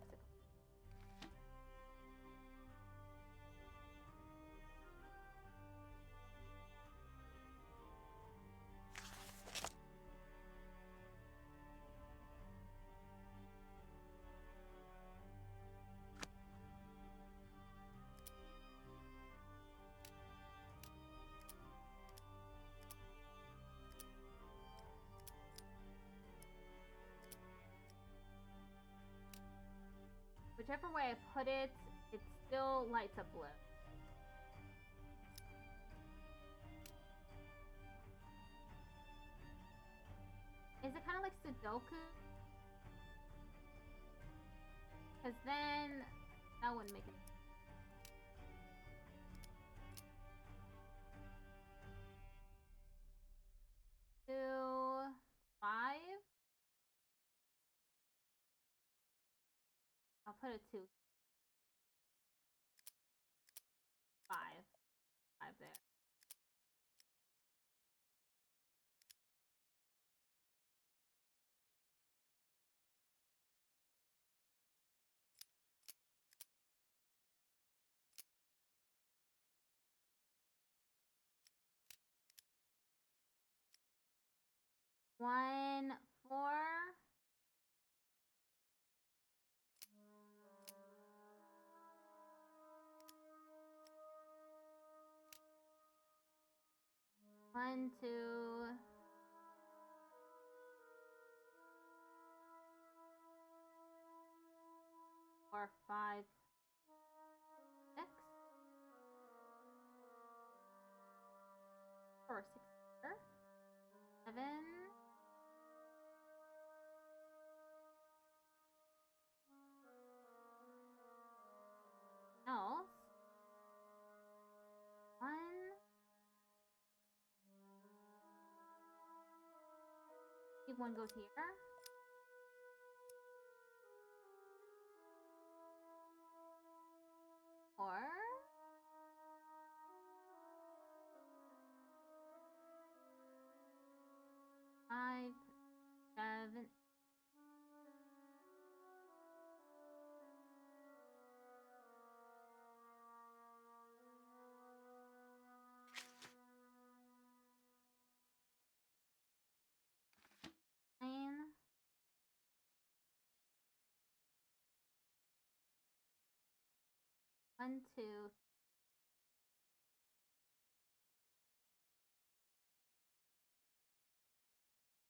Whichever way I put it, it still lights up blue. Is it kind of like Sudoku? Because then that wouldn't make it. Two, 5. I'll put a 2. 5. 5 there. One, 4. One, 2. 4, 5, 6. 4, 6 here. 7. Else. 1. If one goes here. 4. 5, 7. 1, 2,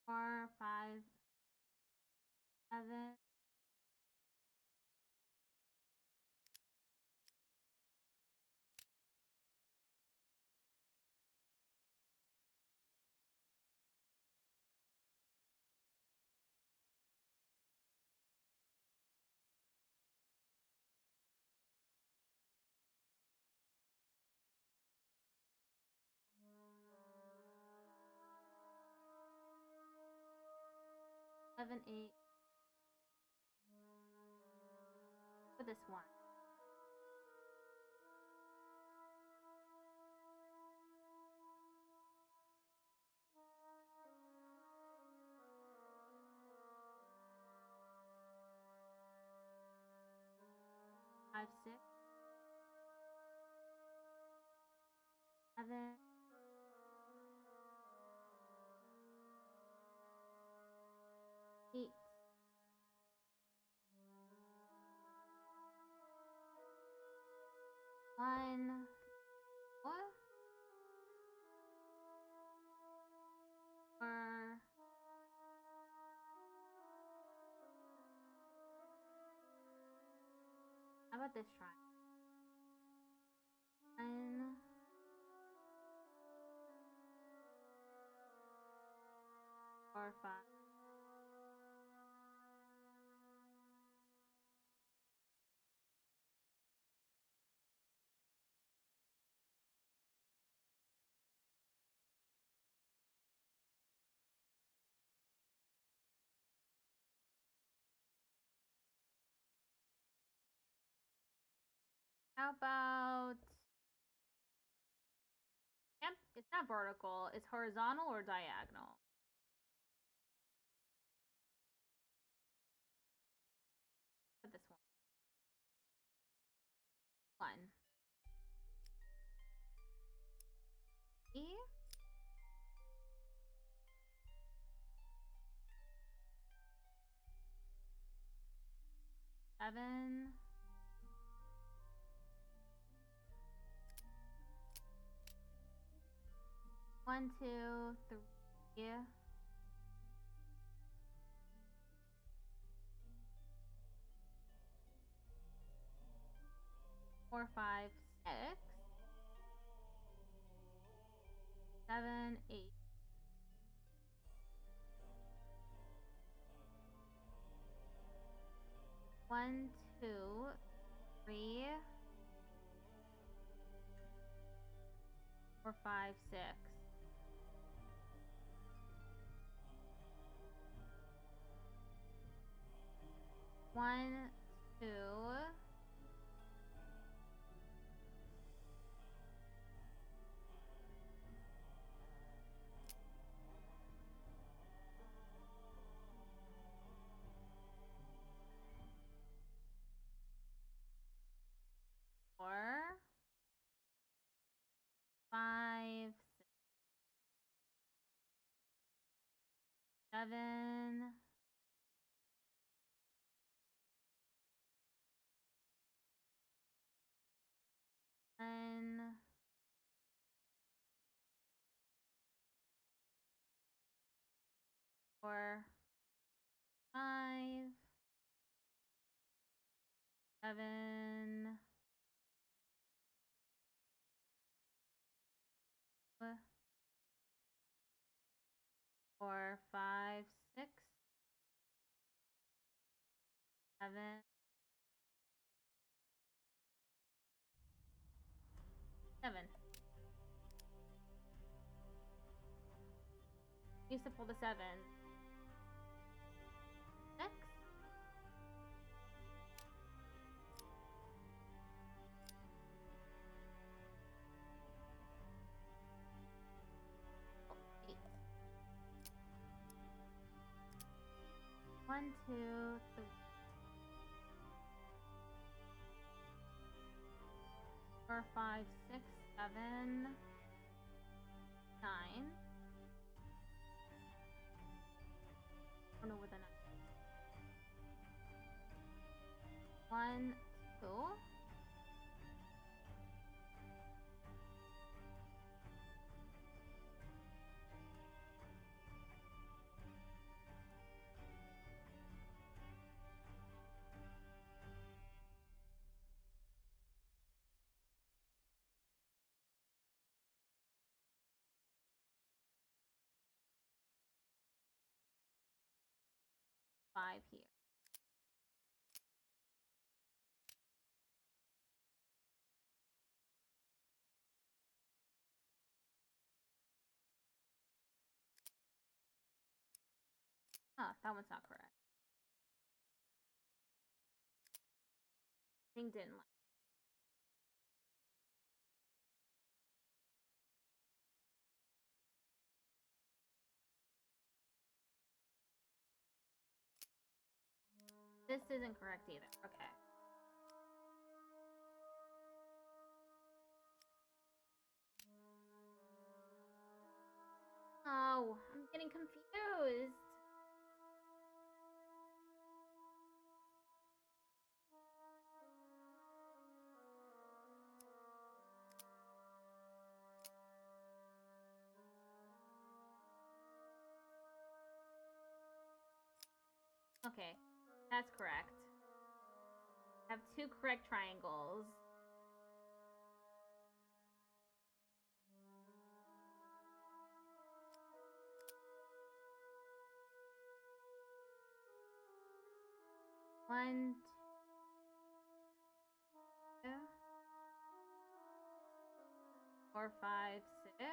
4, 5, 7. Seven, 8. For this one. Five, 6. 7. 8. 1. What? Or how about this try? 1, 4, 5. How about, yep, it's not vertical, it's horizontal or diagonal. Put this one. 1. E. 7. 1, 2, 3. 4, 5, 6. 7, 8. 1, 2, 3. 4, 5, 6. 1, 2. 4, 5, 6. 7. 1. 4, 5. 7. 4, 5, 6. 7. 7. Used to pull the 7. 6. 8. 1, 2, 3. 4, 5, 6, 7. 9. I don't know where the 9. 1, 2. 5 here. Huh, that one's not correct. Thing didn't like. This isn't correct either. Okay. Oh, I'm getting confused. Okay, that's correct. I have 2 correct triangles. One, 2, 4, 5, 6.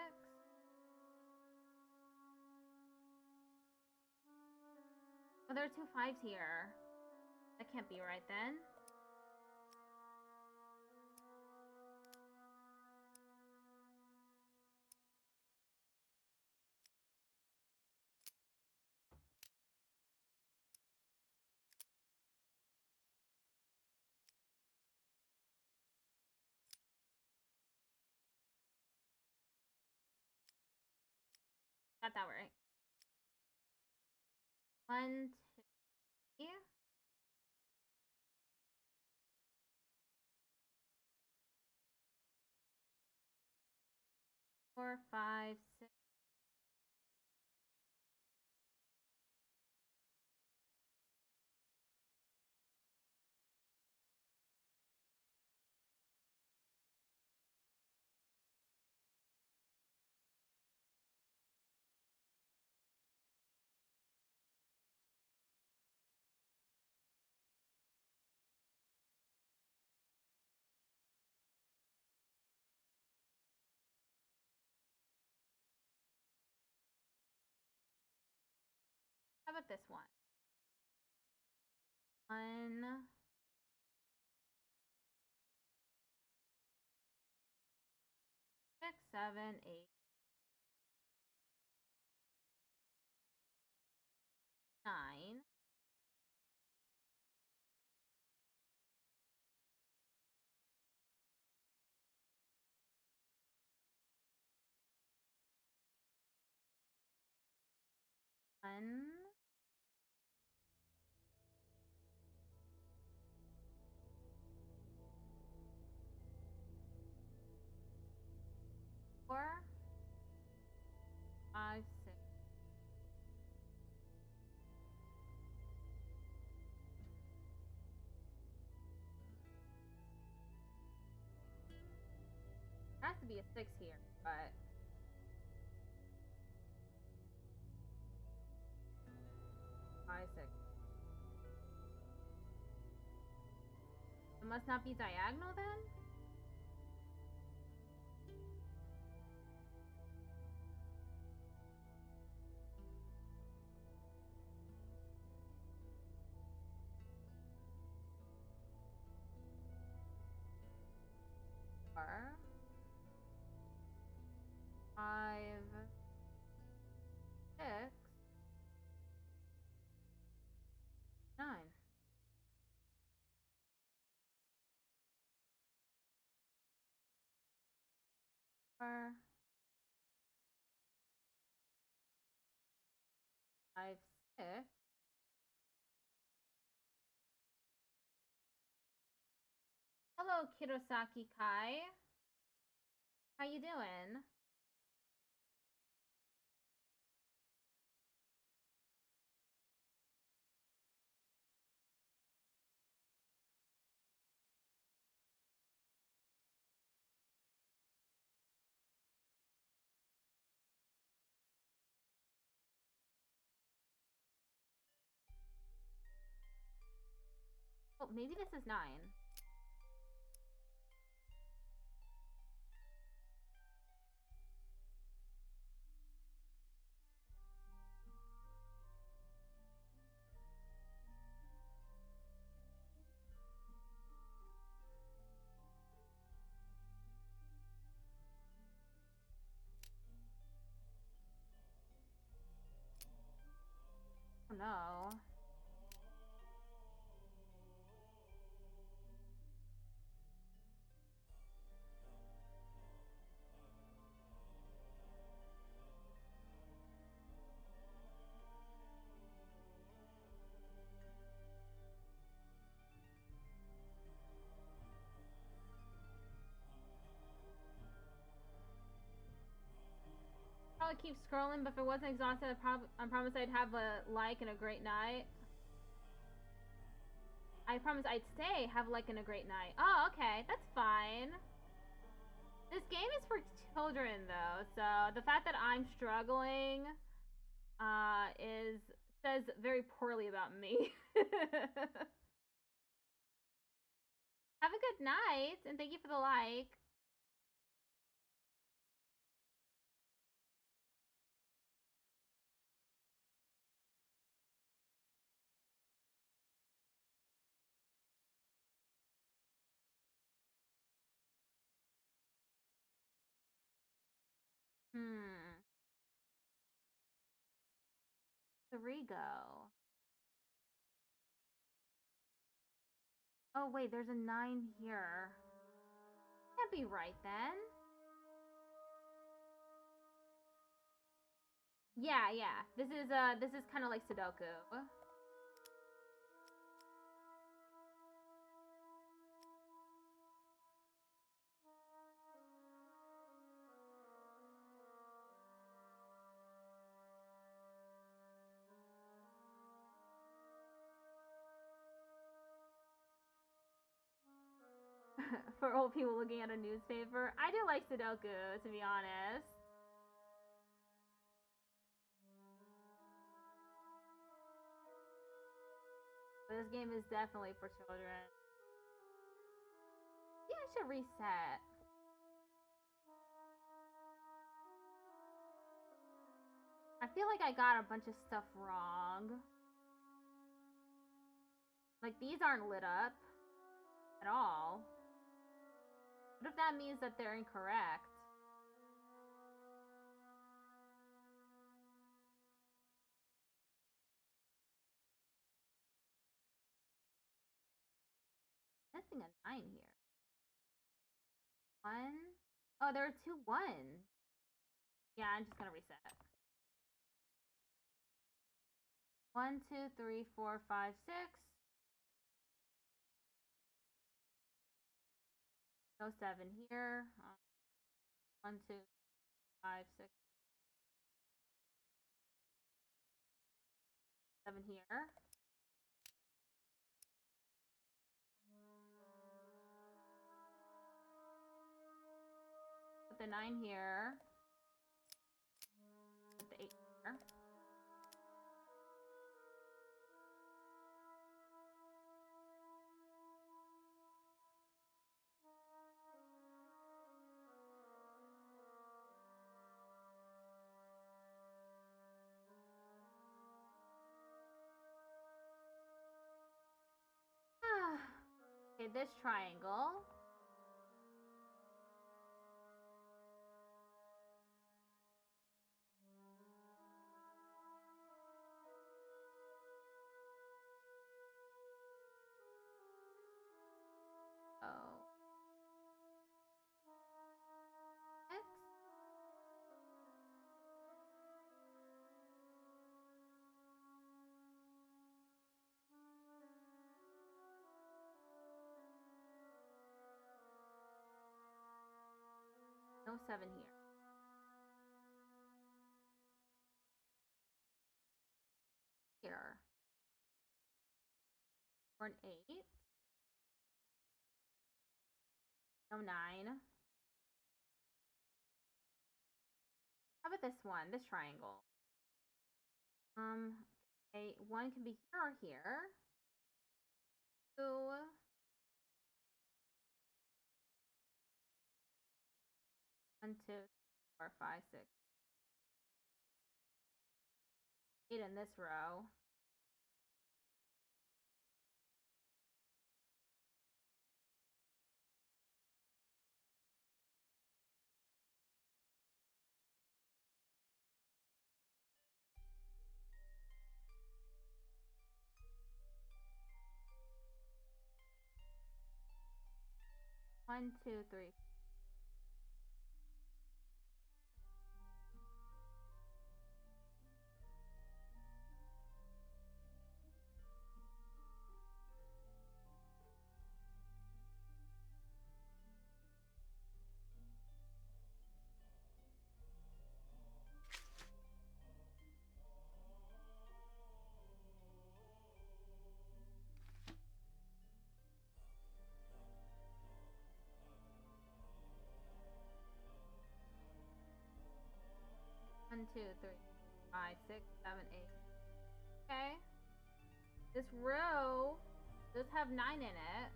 Oh, there are 2 5s here. That can't be right then. Got that right. 1, 2. 4, 5, 6. How about this one? 1, 6, 7, 8, 9. One, 4, 5, 6. There has to be a 6 here, but 5, 6. It must not be diagonal then? Or 5, 6, 9. Or 5, 6. Hello, Kirosaki Kai. How you doing? maybe this is 9. Oh no. Probably keep scrolling, but if it wasn't exhausted, I promise I'd have a like and a great night. I promise I'd stay, have a like and a great night. Oh, okay, that's fine. This game is for children, though, so the fact that I'm struggling, says very poorly about me. Have a good night, and thank you for the like. Hmm. 3 go. Oh, wait, there's a 9 here. Can't be right then. Yeah, yeah. This is kind of like Sudoku. For old people looking at a newspaper. I do like Sudoku, to be honest. But this game is definitely for children. Yeah, I should reset. I feel like I got a bunch of stuff wrong. Like, these aren't lit up at all. What if that means that they're incorrect? Missing a 9 here. 1. Oh, there are 2 1s. Yeah, I'm just gonna reset. 1, 2, 3, 4, 5, 6. No 7 here. 1, 2, 5, 6, 7 here. Put the 9 here. Put the 8 here. Okay, this triangle. Oh. X. No 7 here. Here. Or an 8. No 9. How about this one? This triangle. Okay, 1 can be here or here. 2, 1, 2, 4, 5, 6, 8 in this row. One, two, three. One, two, three, 5, 6, 7, 8. Okay. This row does have 9 in it.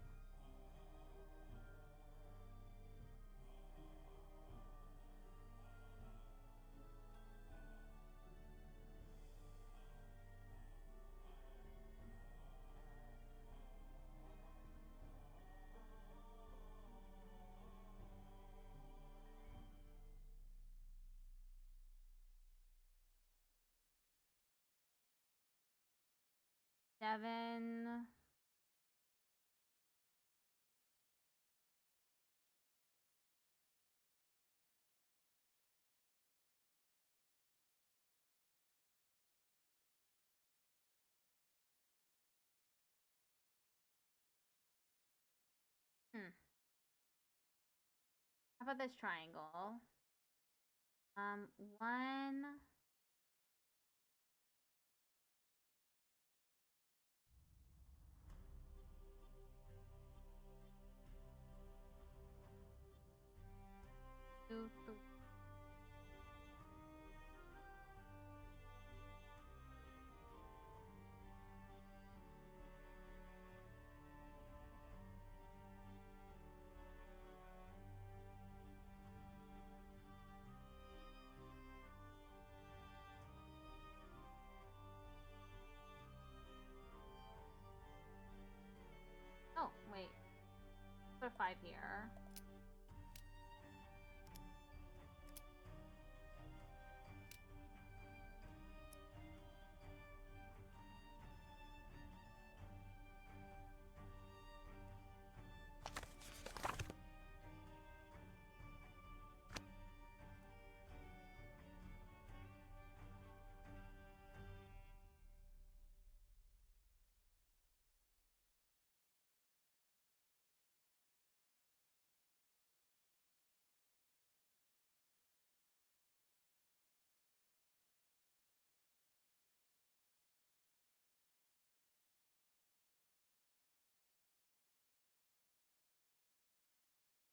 Seven. How about this triangle? One. Two, three. Oh, wait. Put a 5 here.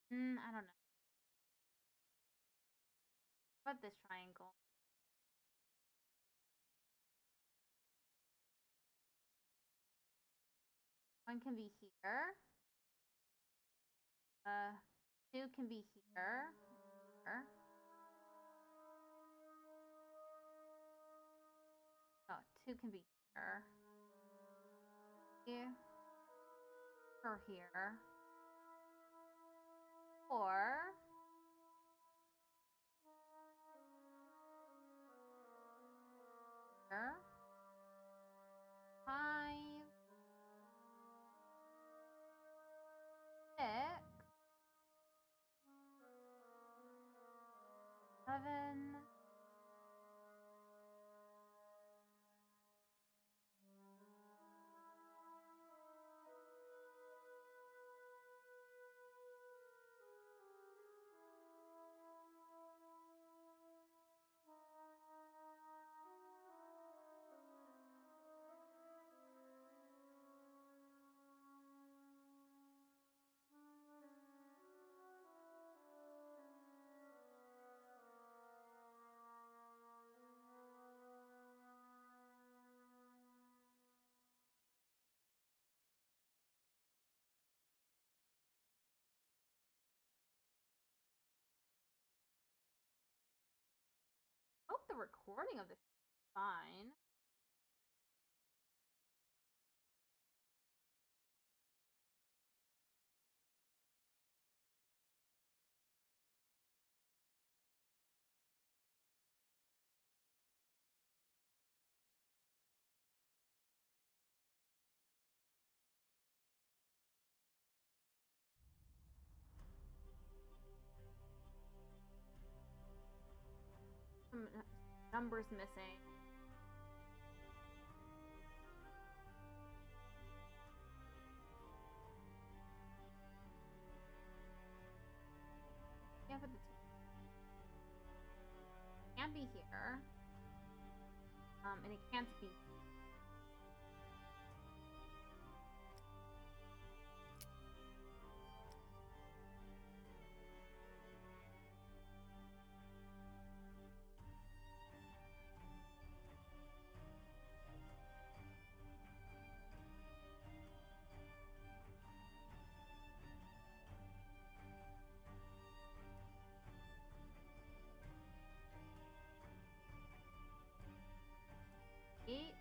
I don't know. How about this triangle? One can be here. 2 can be here. Here. Oh, 2 can be here. Here. Or here. Or here. 5, 6, 7. the recording of the show is fine. Some numbers missing. Yeah, but the can't be here. And it can't be. Eight.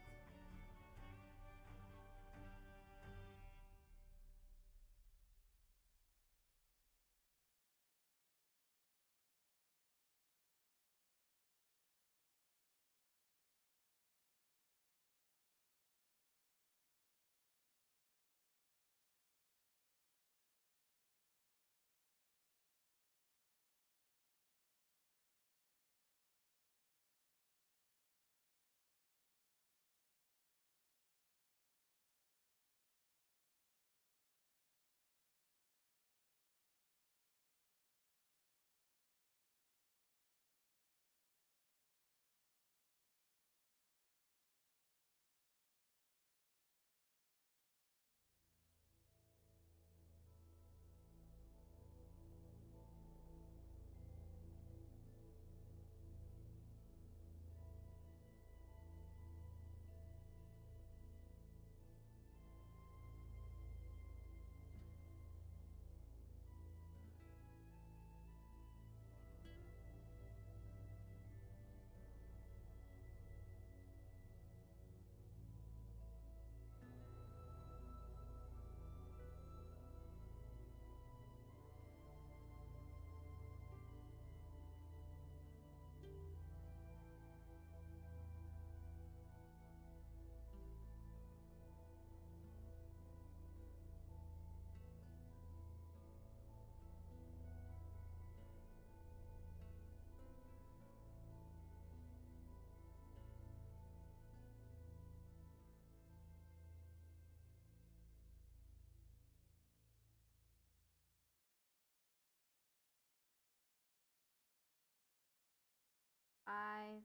Five,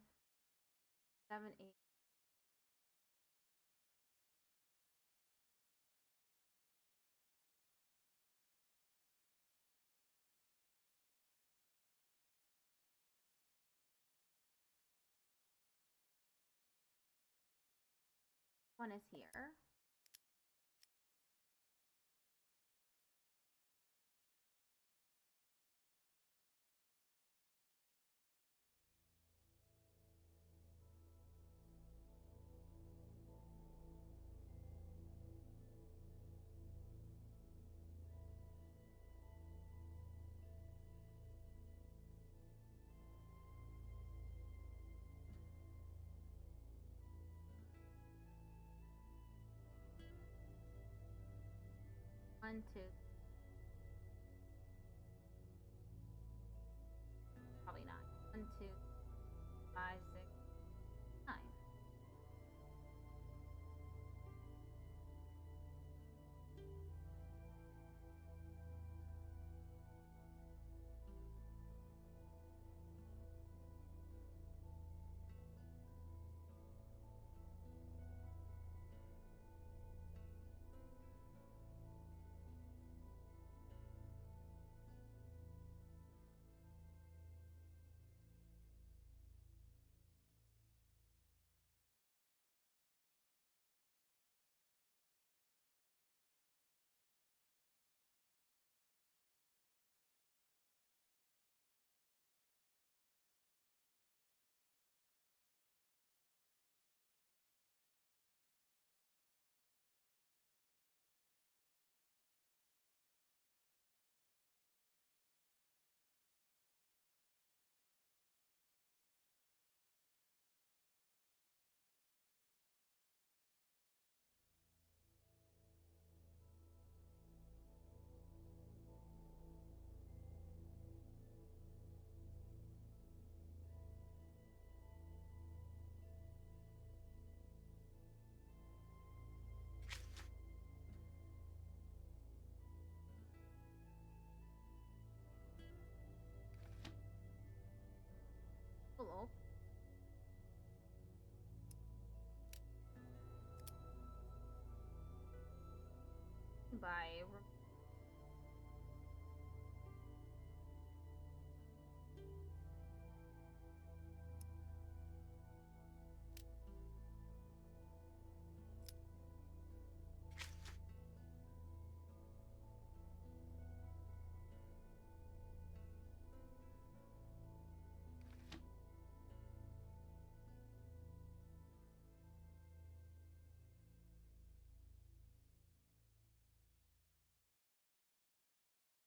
7, 8. One is here. One, two. Probably not. 1, 2, 5, 6, 9.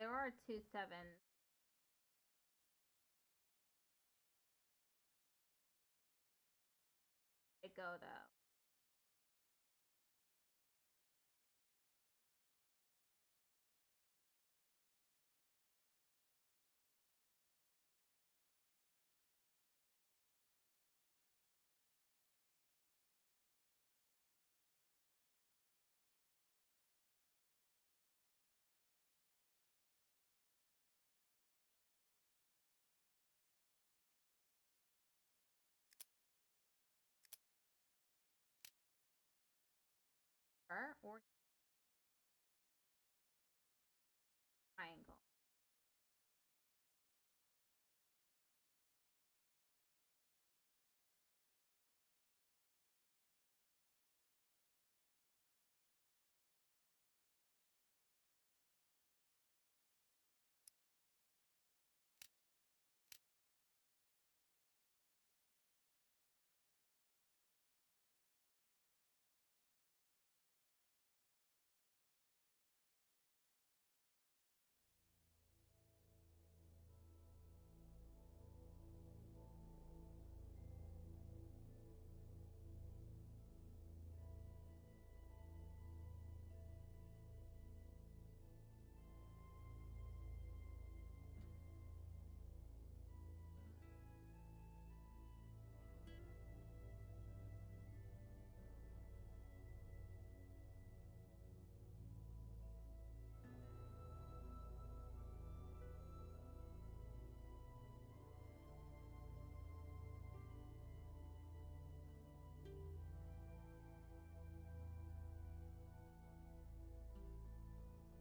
There are 2 sevens. It go though. Or triangle.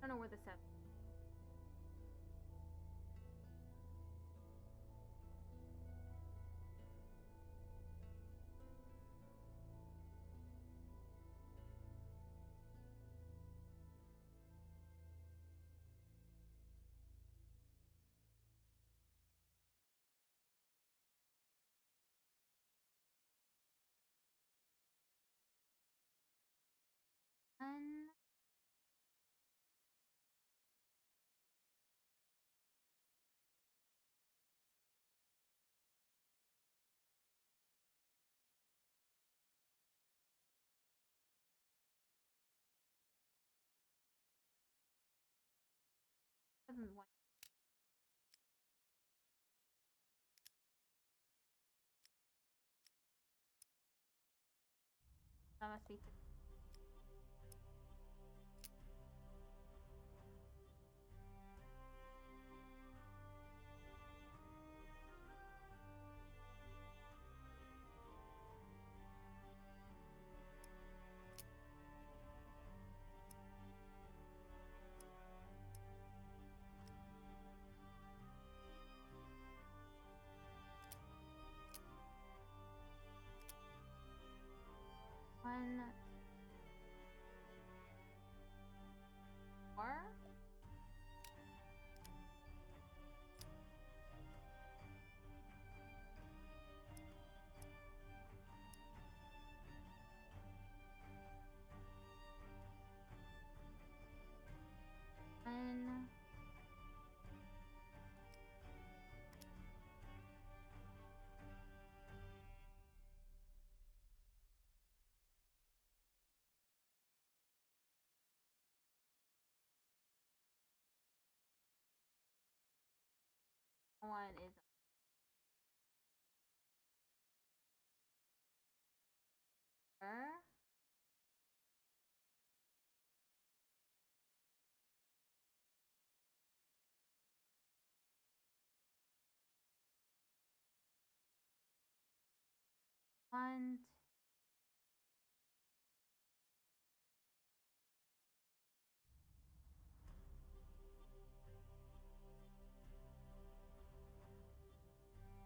I don't know where the 7. One. Seven, one. That must be 3. One. 4. One. One is over. One.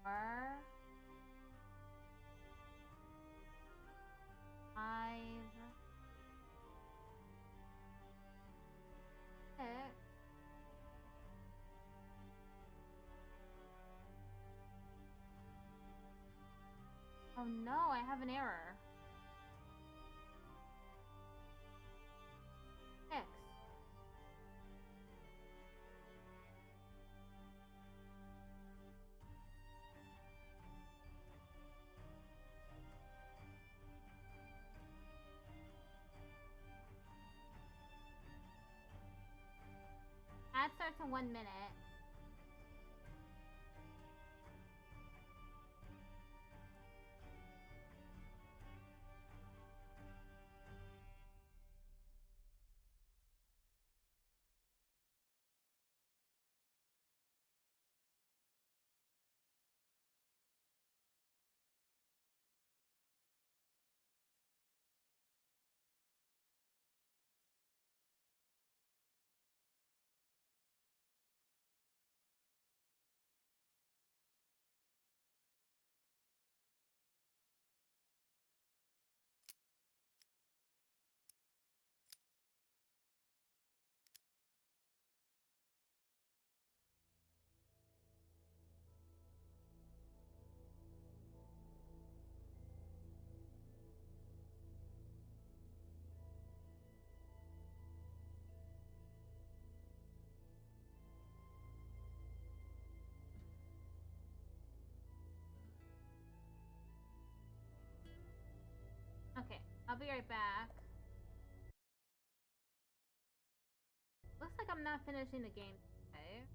Four. 5. 6. Oh no, I have an error. 6. minutes and 1 minute. Okay, I'll be right back. Looks like I'm not finishing the game today.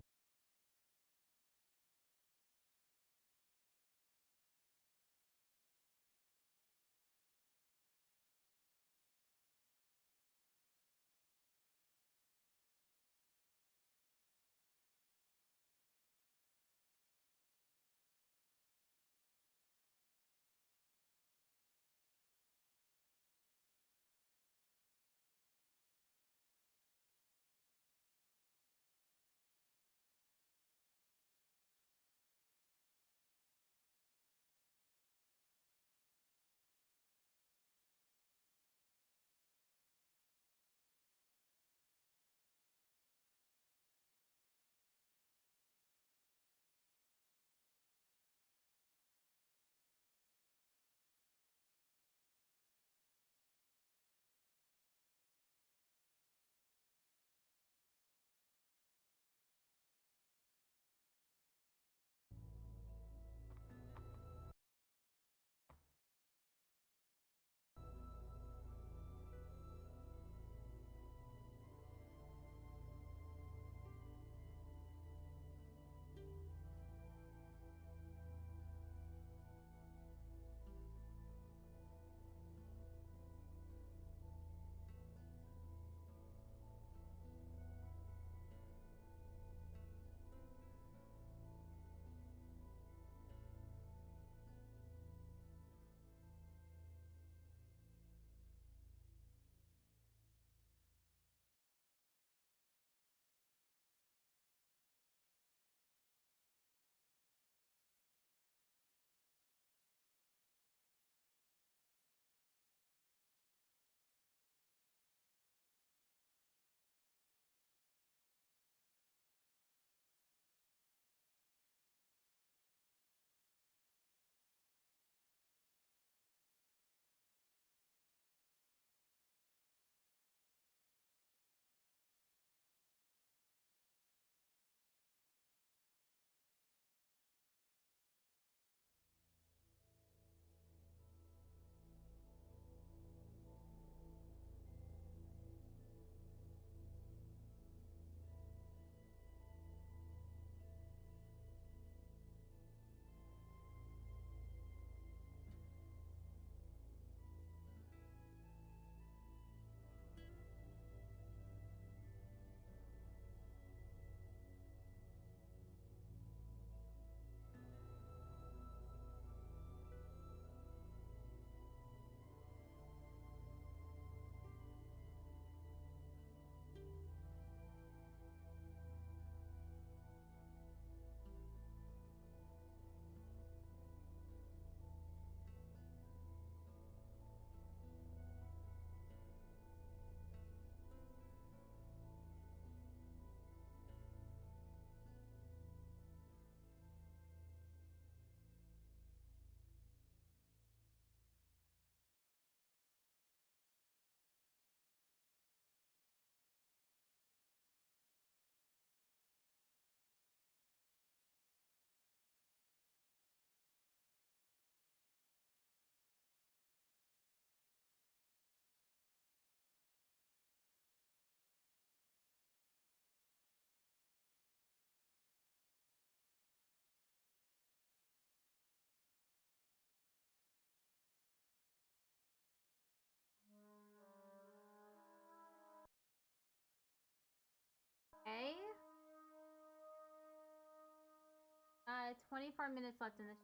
24 minutes left in this.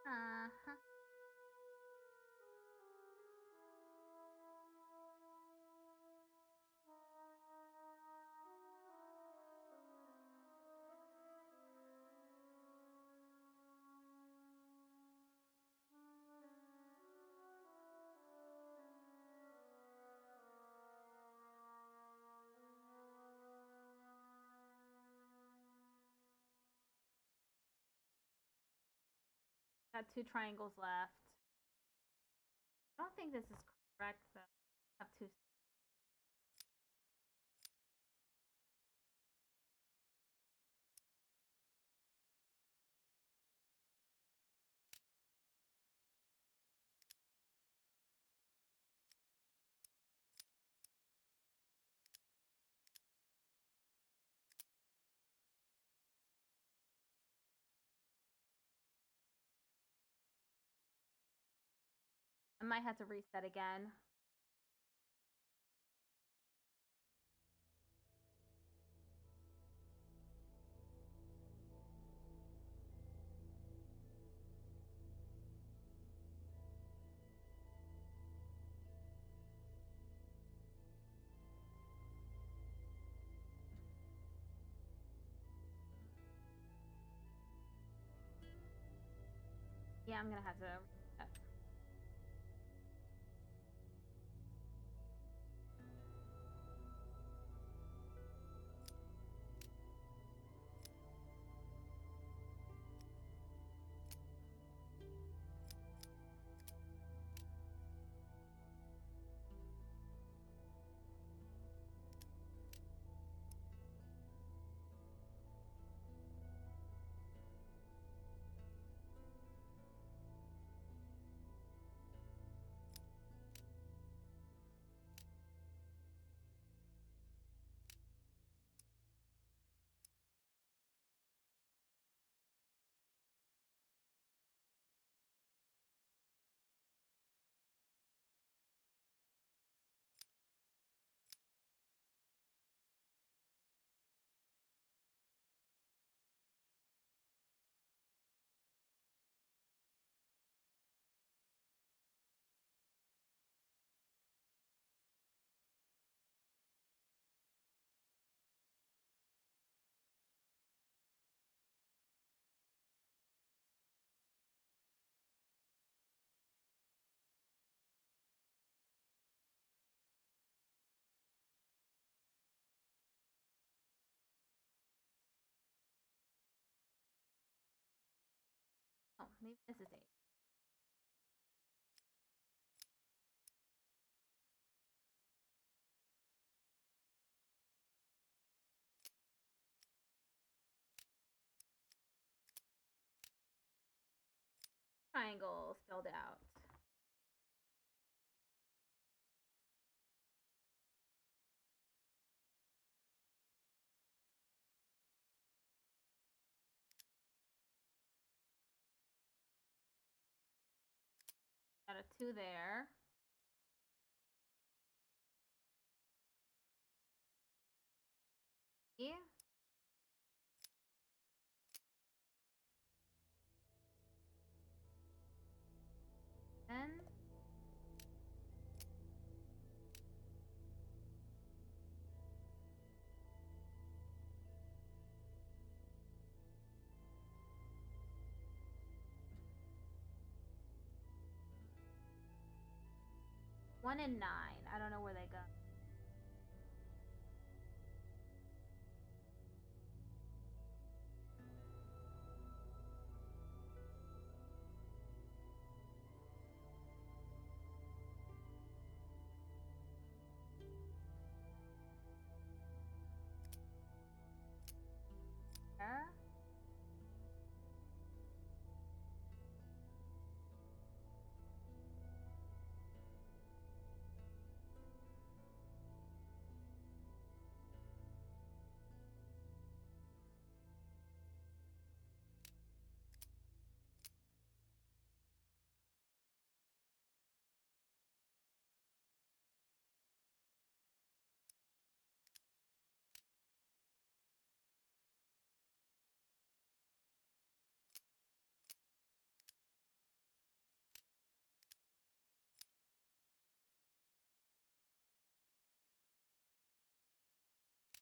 Uh-huh. Got 2 triangles left. I don't think this is correct though. I have 2. I might have to reset again. Yeah, I'm gonna have to reset. Oh, maybe this is 8. Triangles filled out. Got a 2 there. Yeah. Then one and 9. I don't know where they go.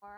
Or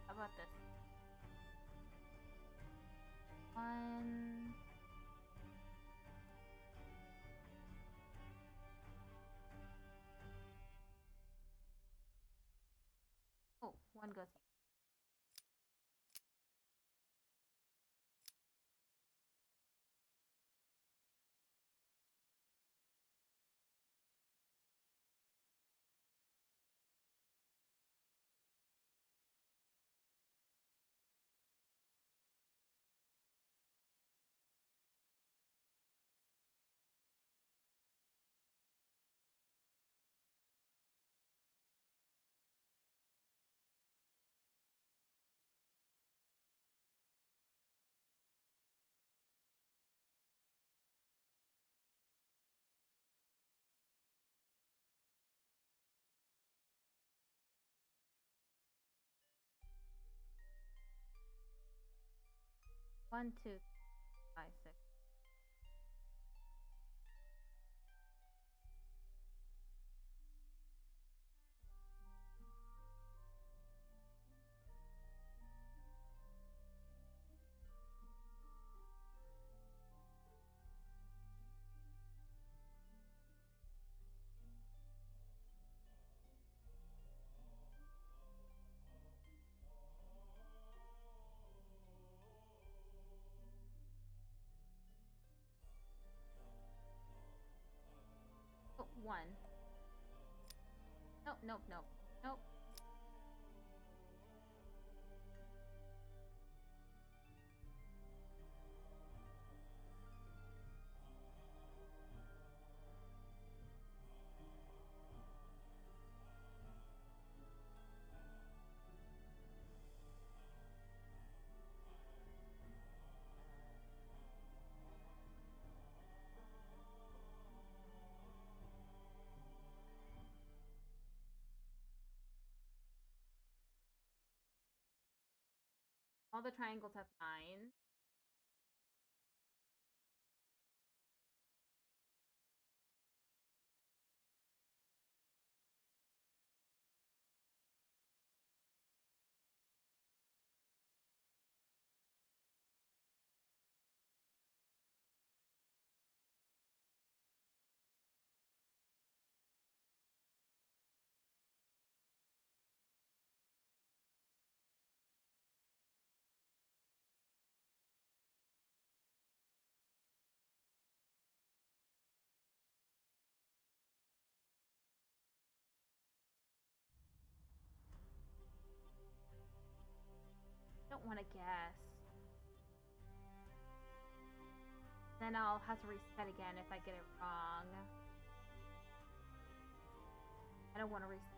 how about this one? Oh, one goes here. One, two, five, six. Oh, one. Nope, nope, nope, nope. All the triangles have 9. Don't want to guess. Then I'll have to reset again if I get it wrong. I don't want to reset.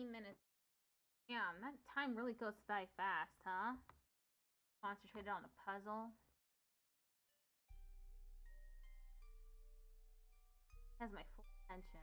15 minutes. Damn, that time really goes by fast, huh? Concentrated on the puzzle. Has my full attention.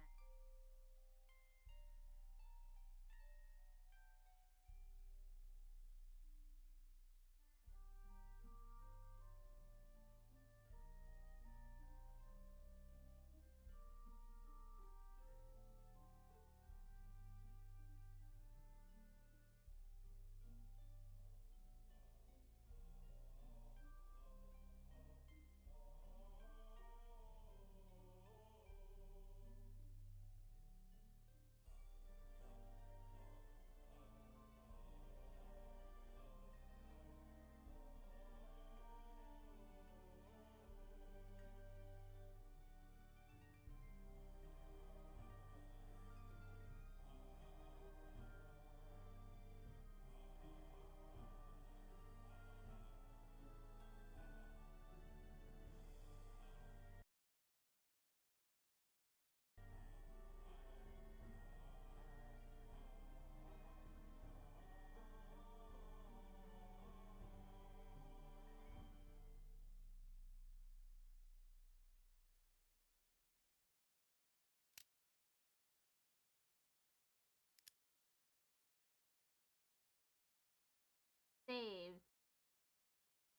Saved.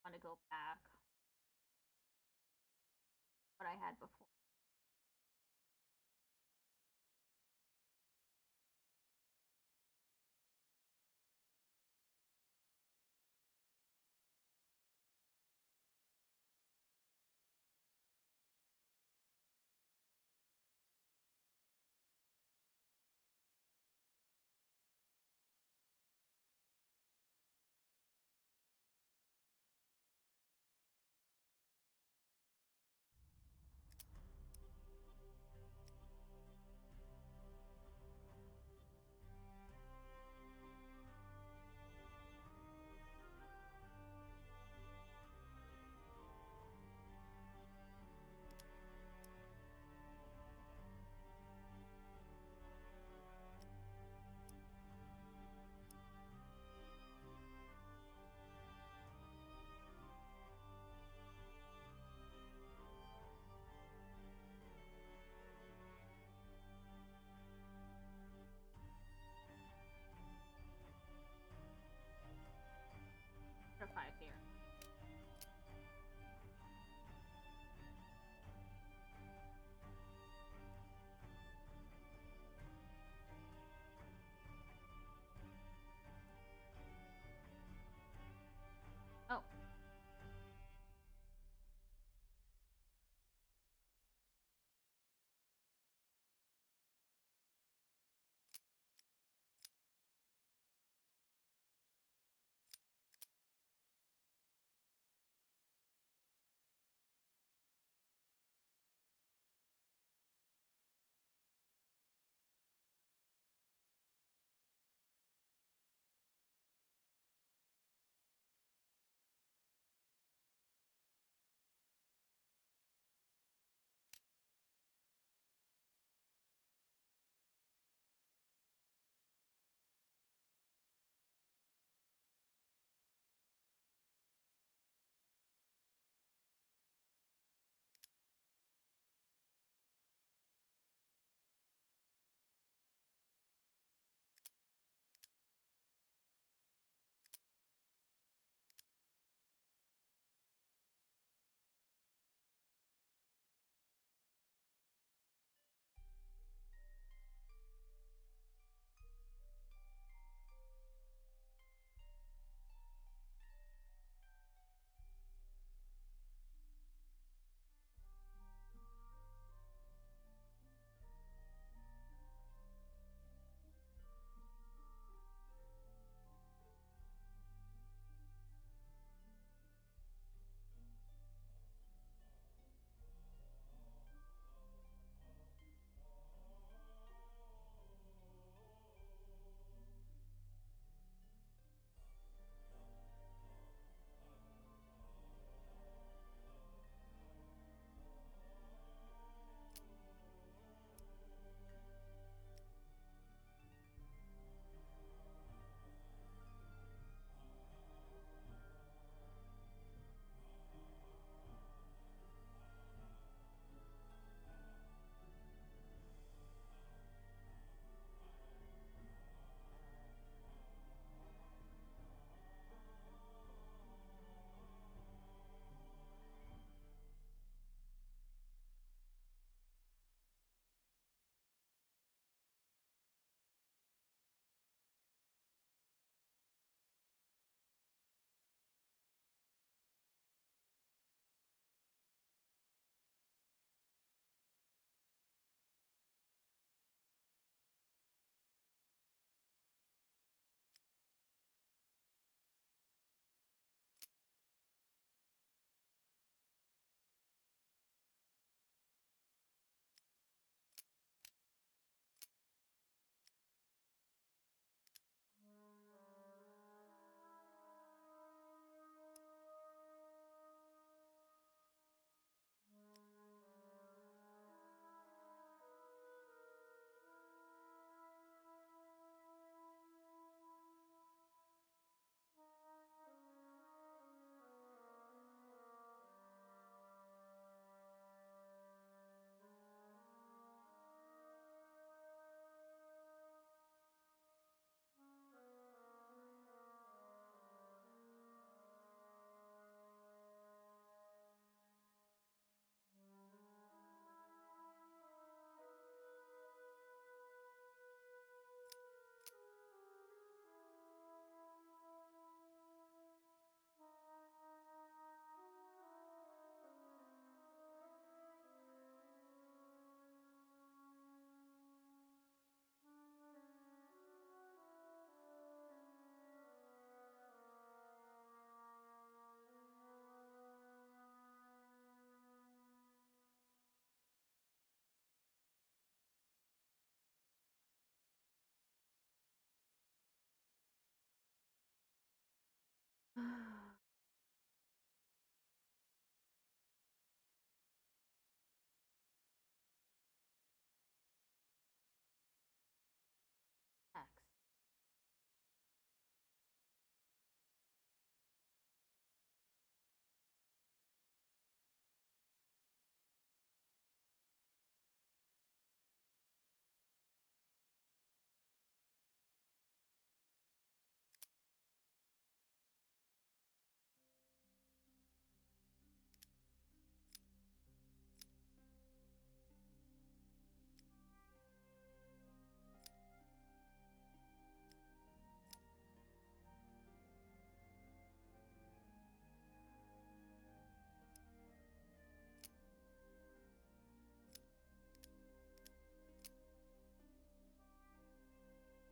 Want to go back. What I had before.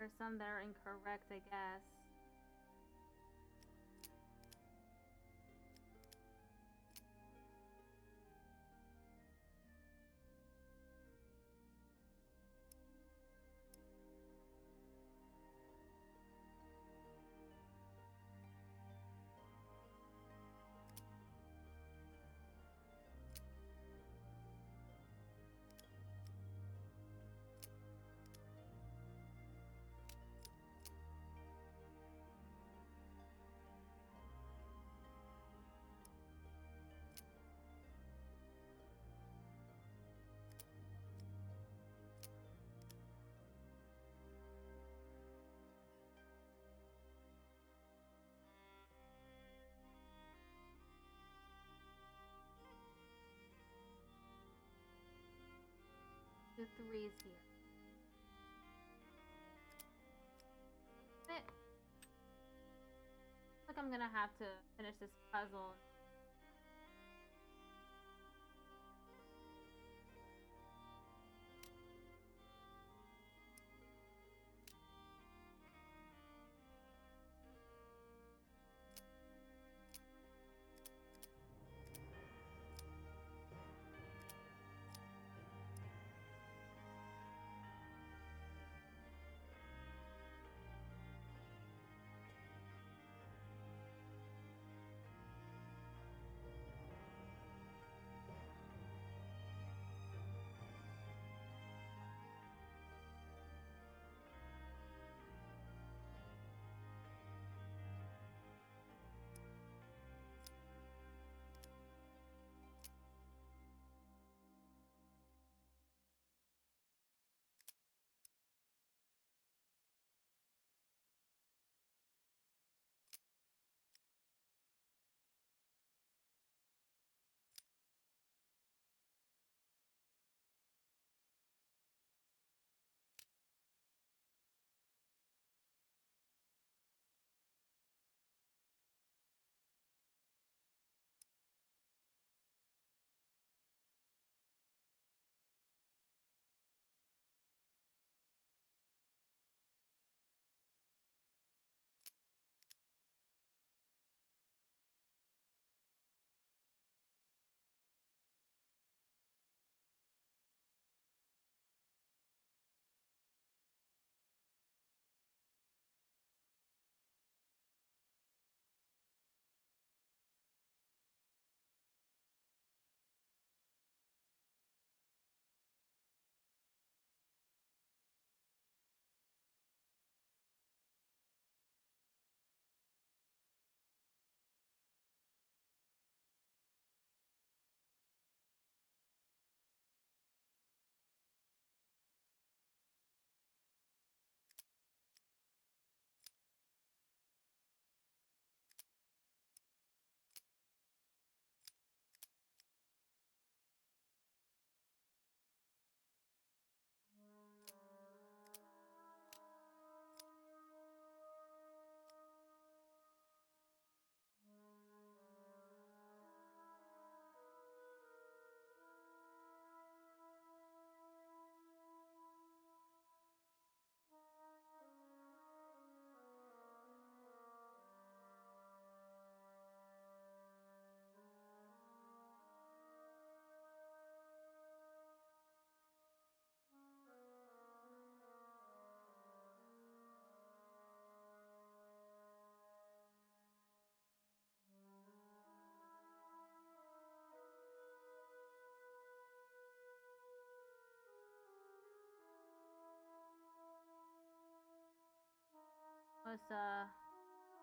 for some that are incorrect, I guess. The 3's here. But like I'm gonna have to finish this puzzle.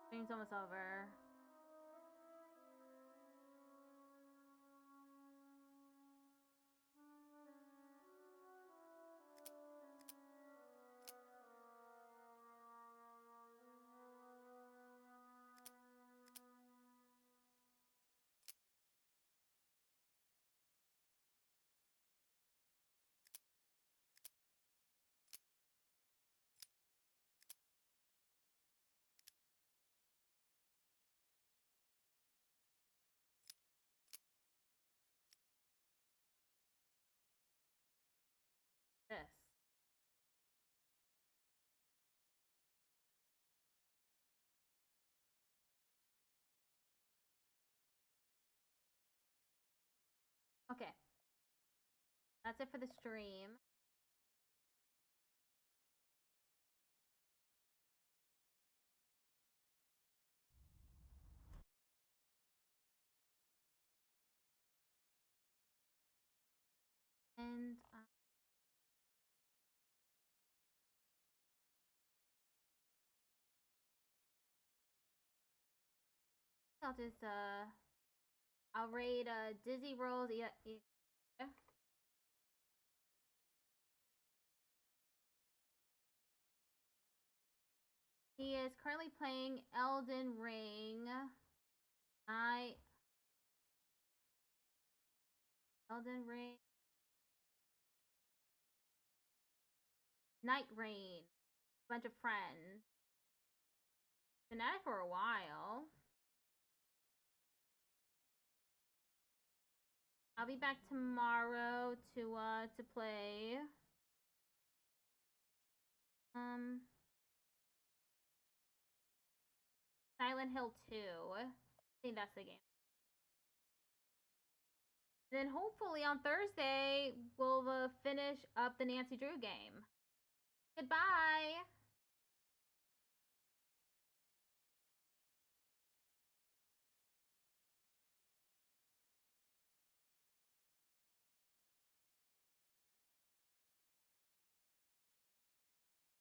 Stream's almost over. That's it for the stream. And I'll just I'll raid Dizzy Rolls. He is currently playing Elden Ring. Elden Ring. Night Rain. Bunch of friends. Been at it for a while. I'll be back tomorrow to play. Silent Hill 2. I think that's the game. Then hopefully on Thursday we'll finish up the Nancy Drew game. Goodbye.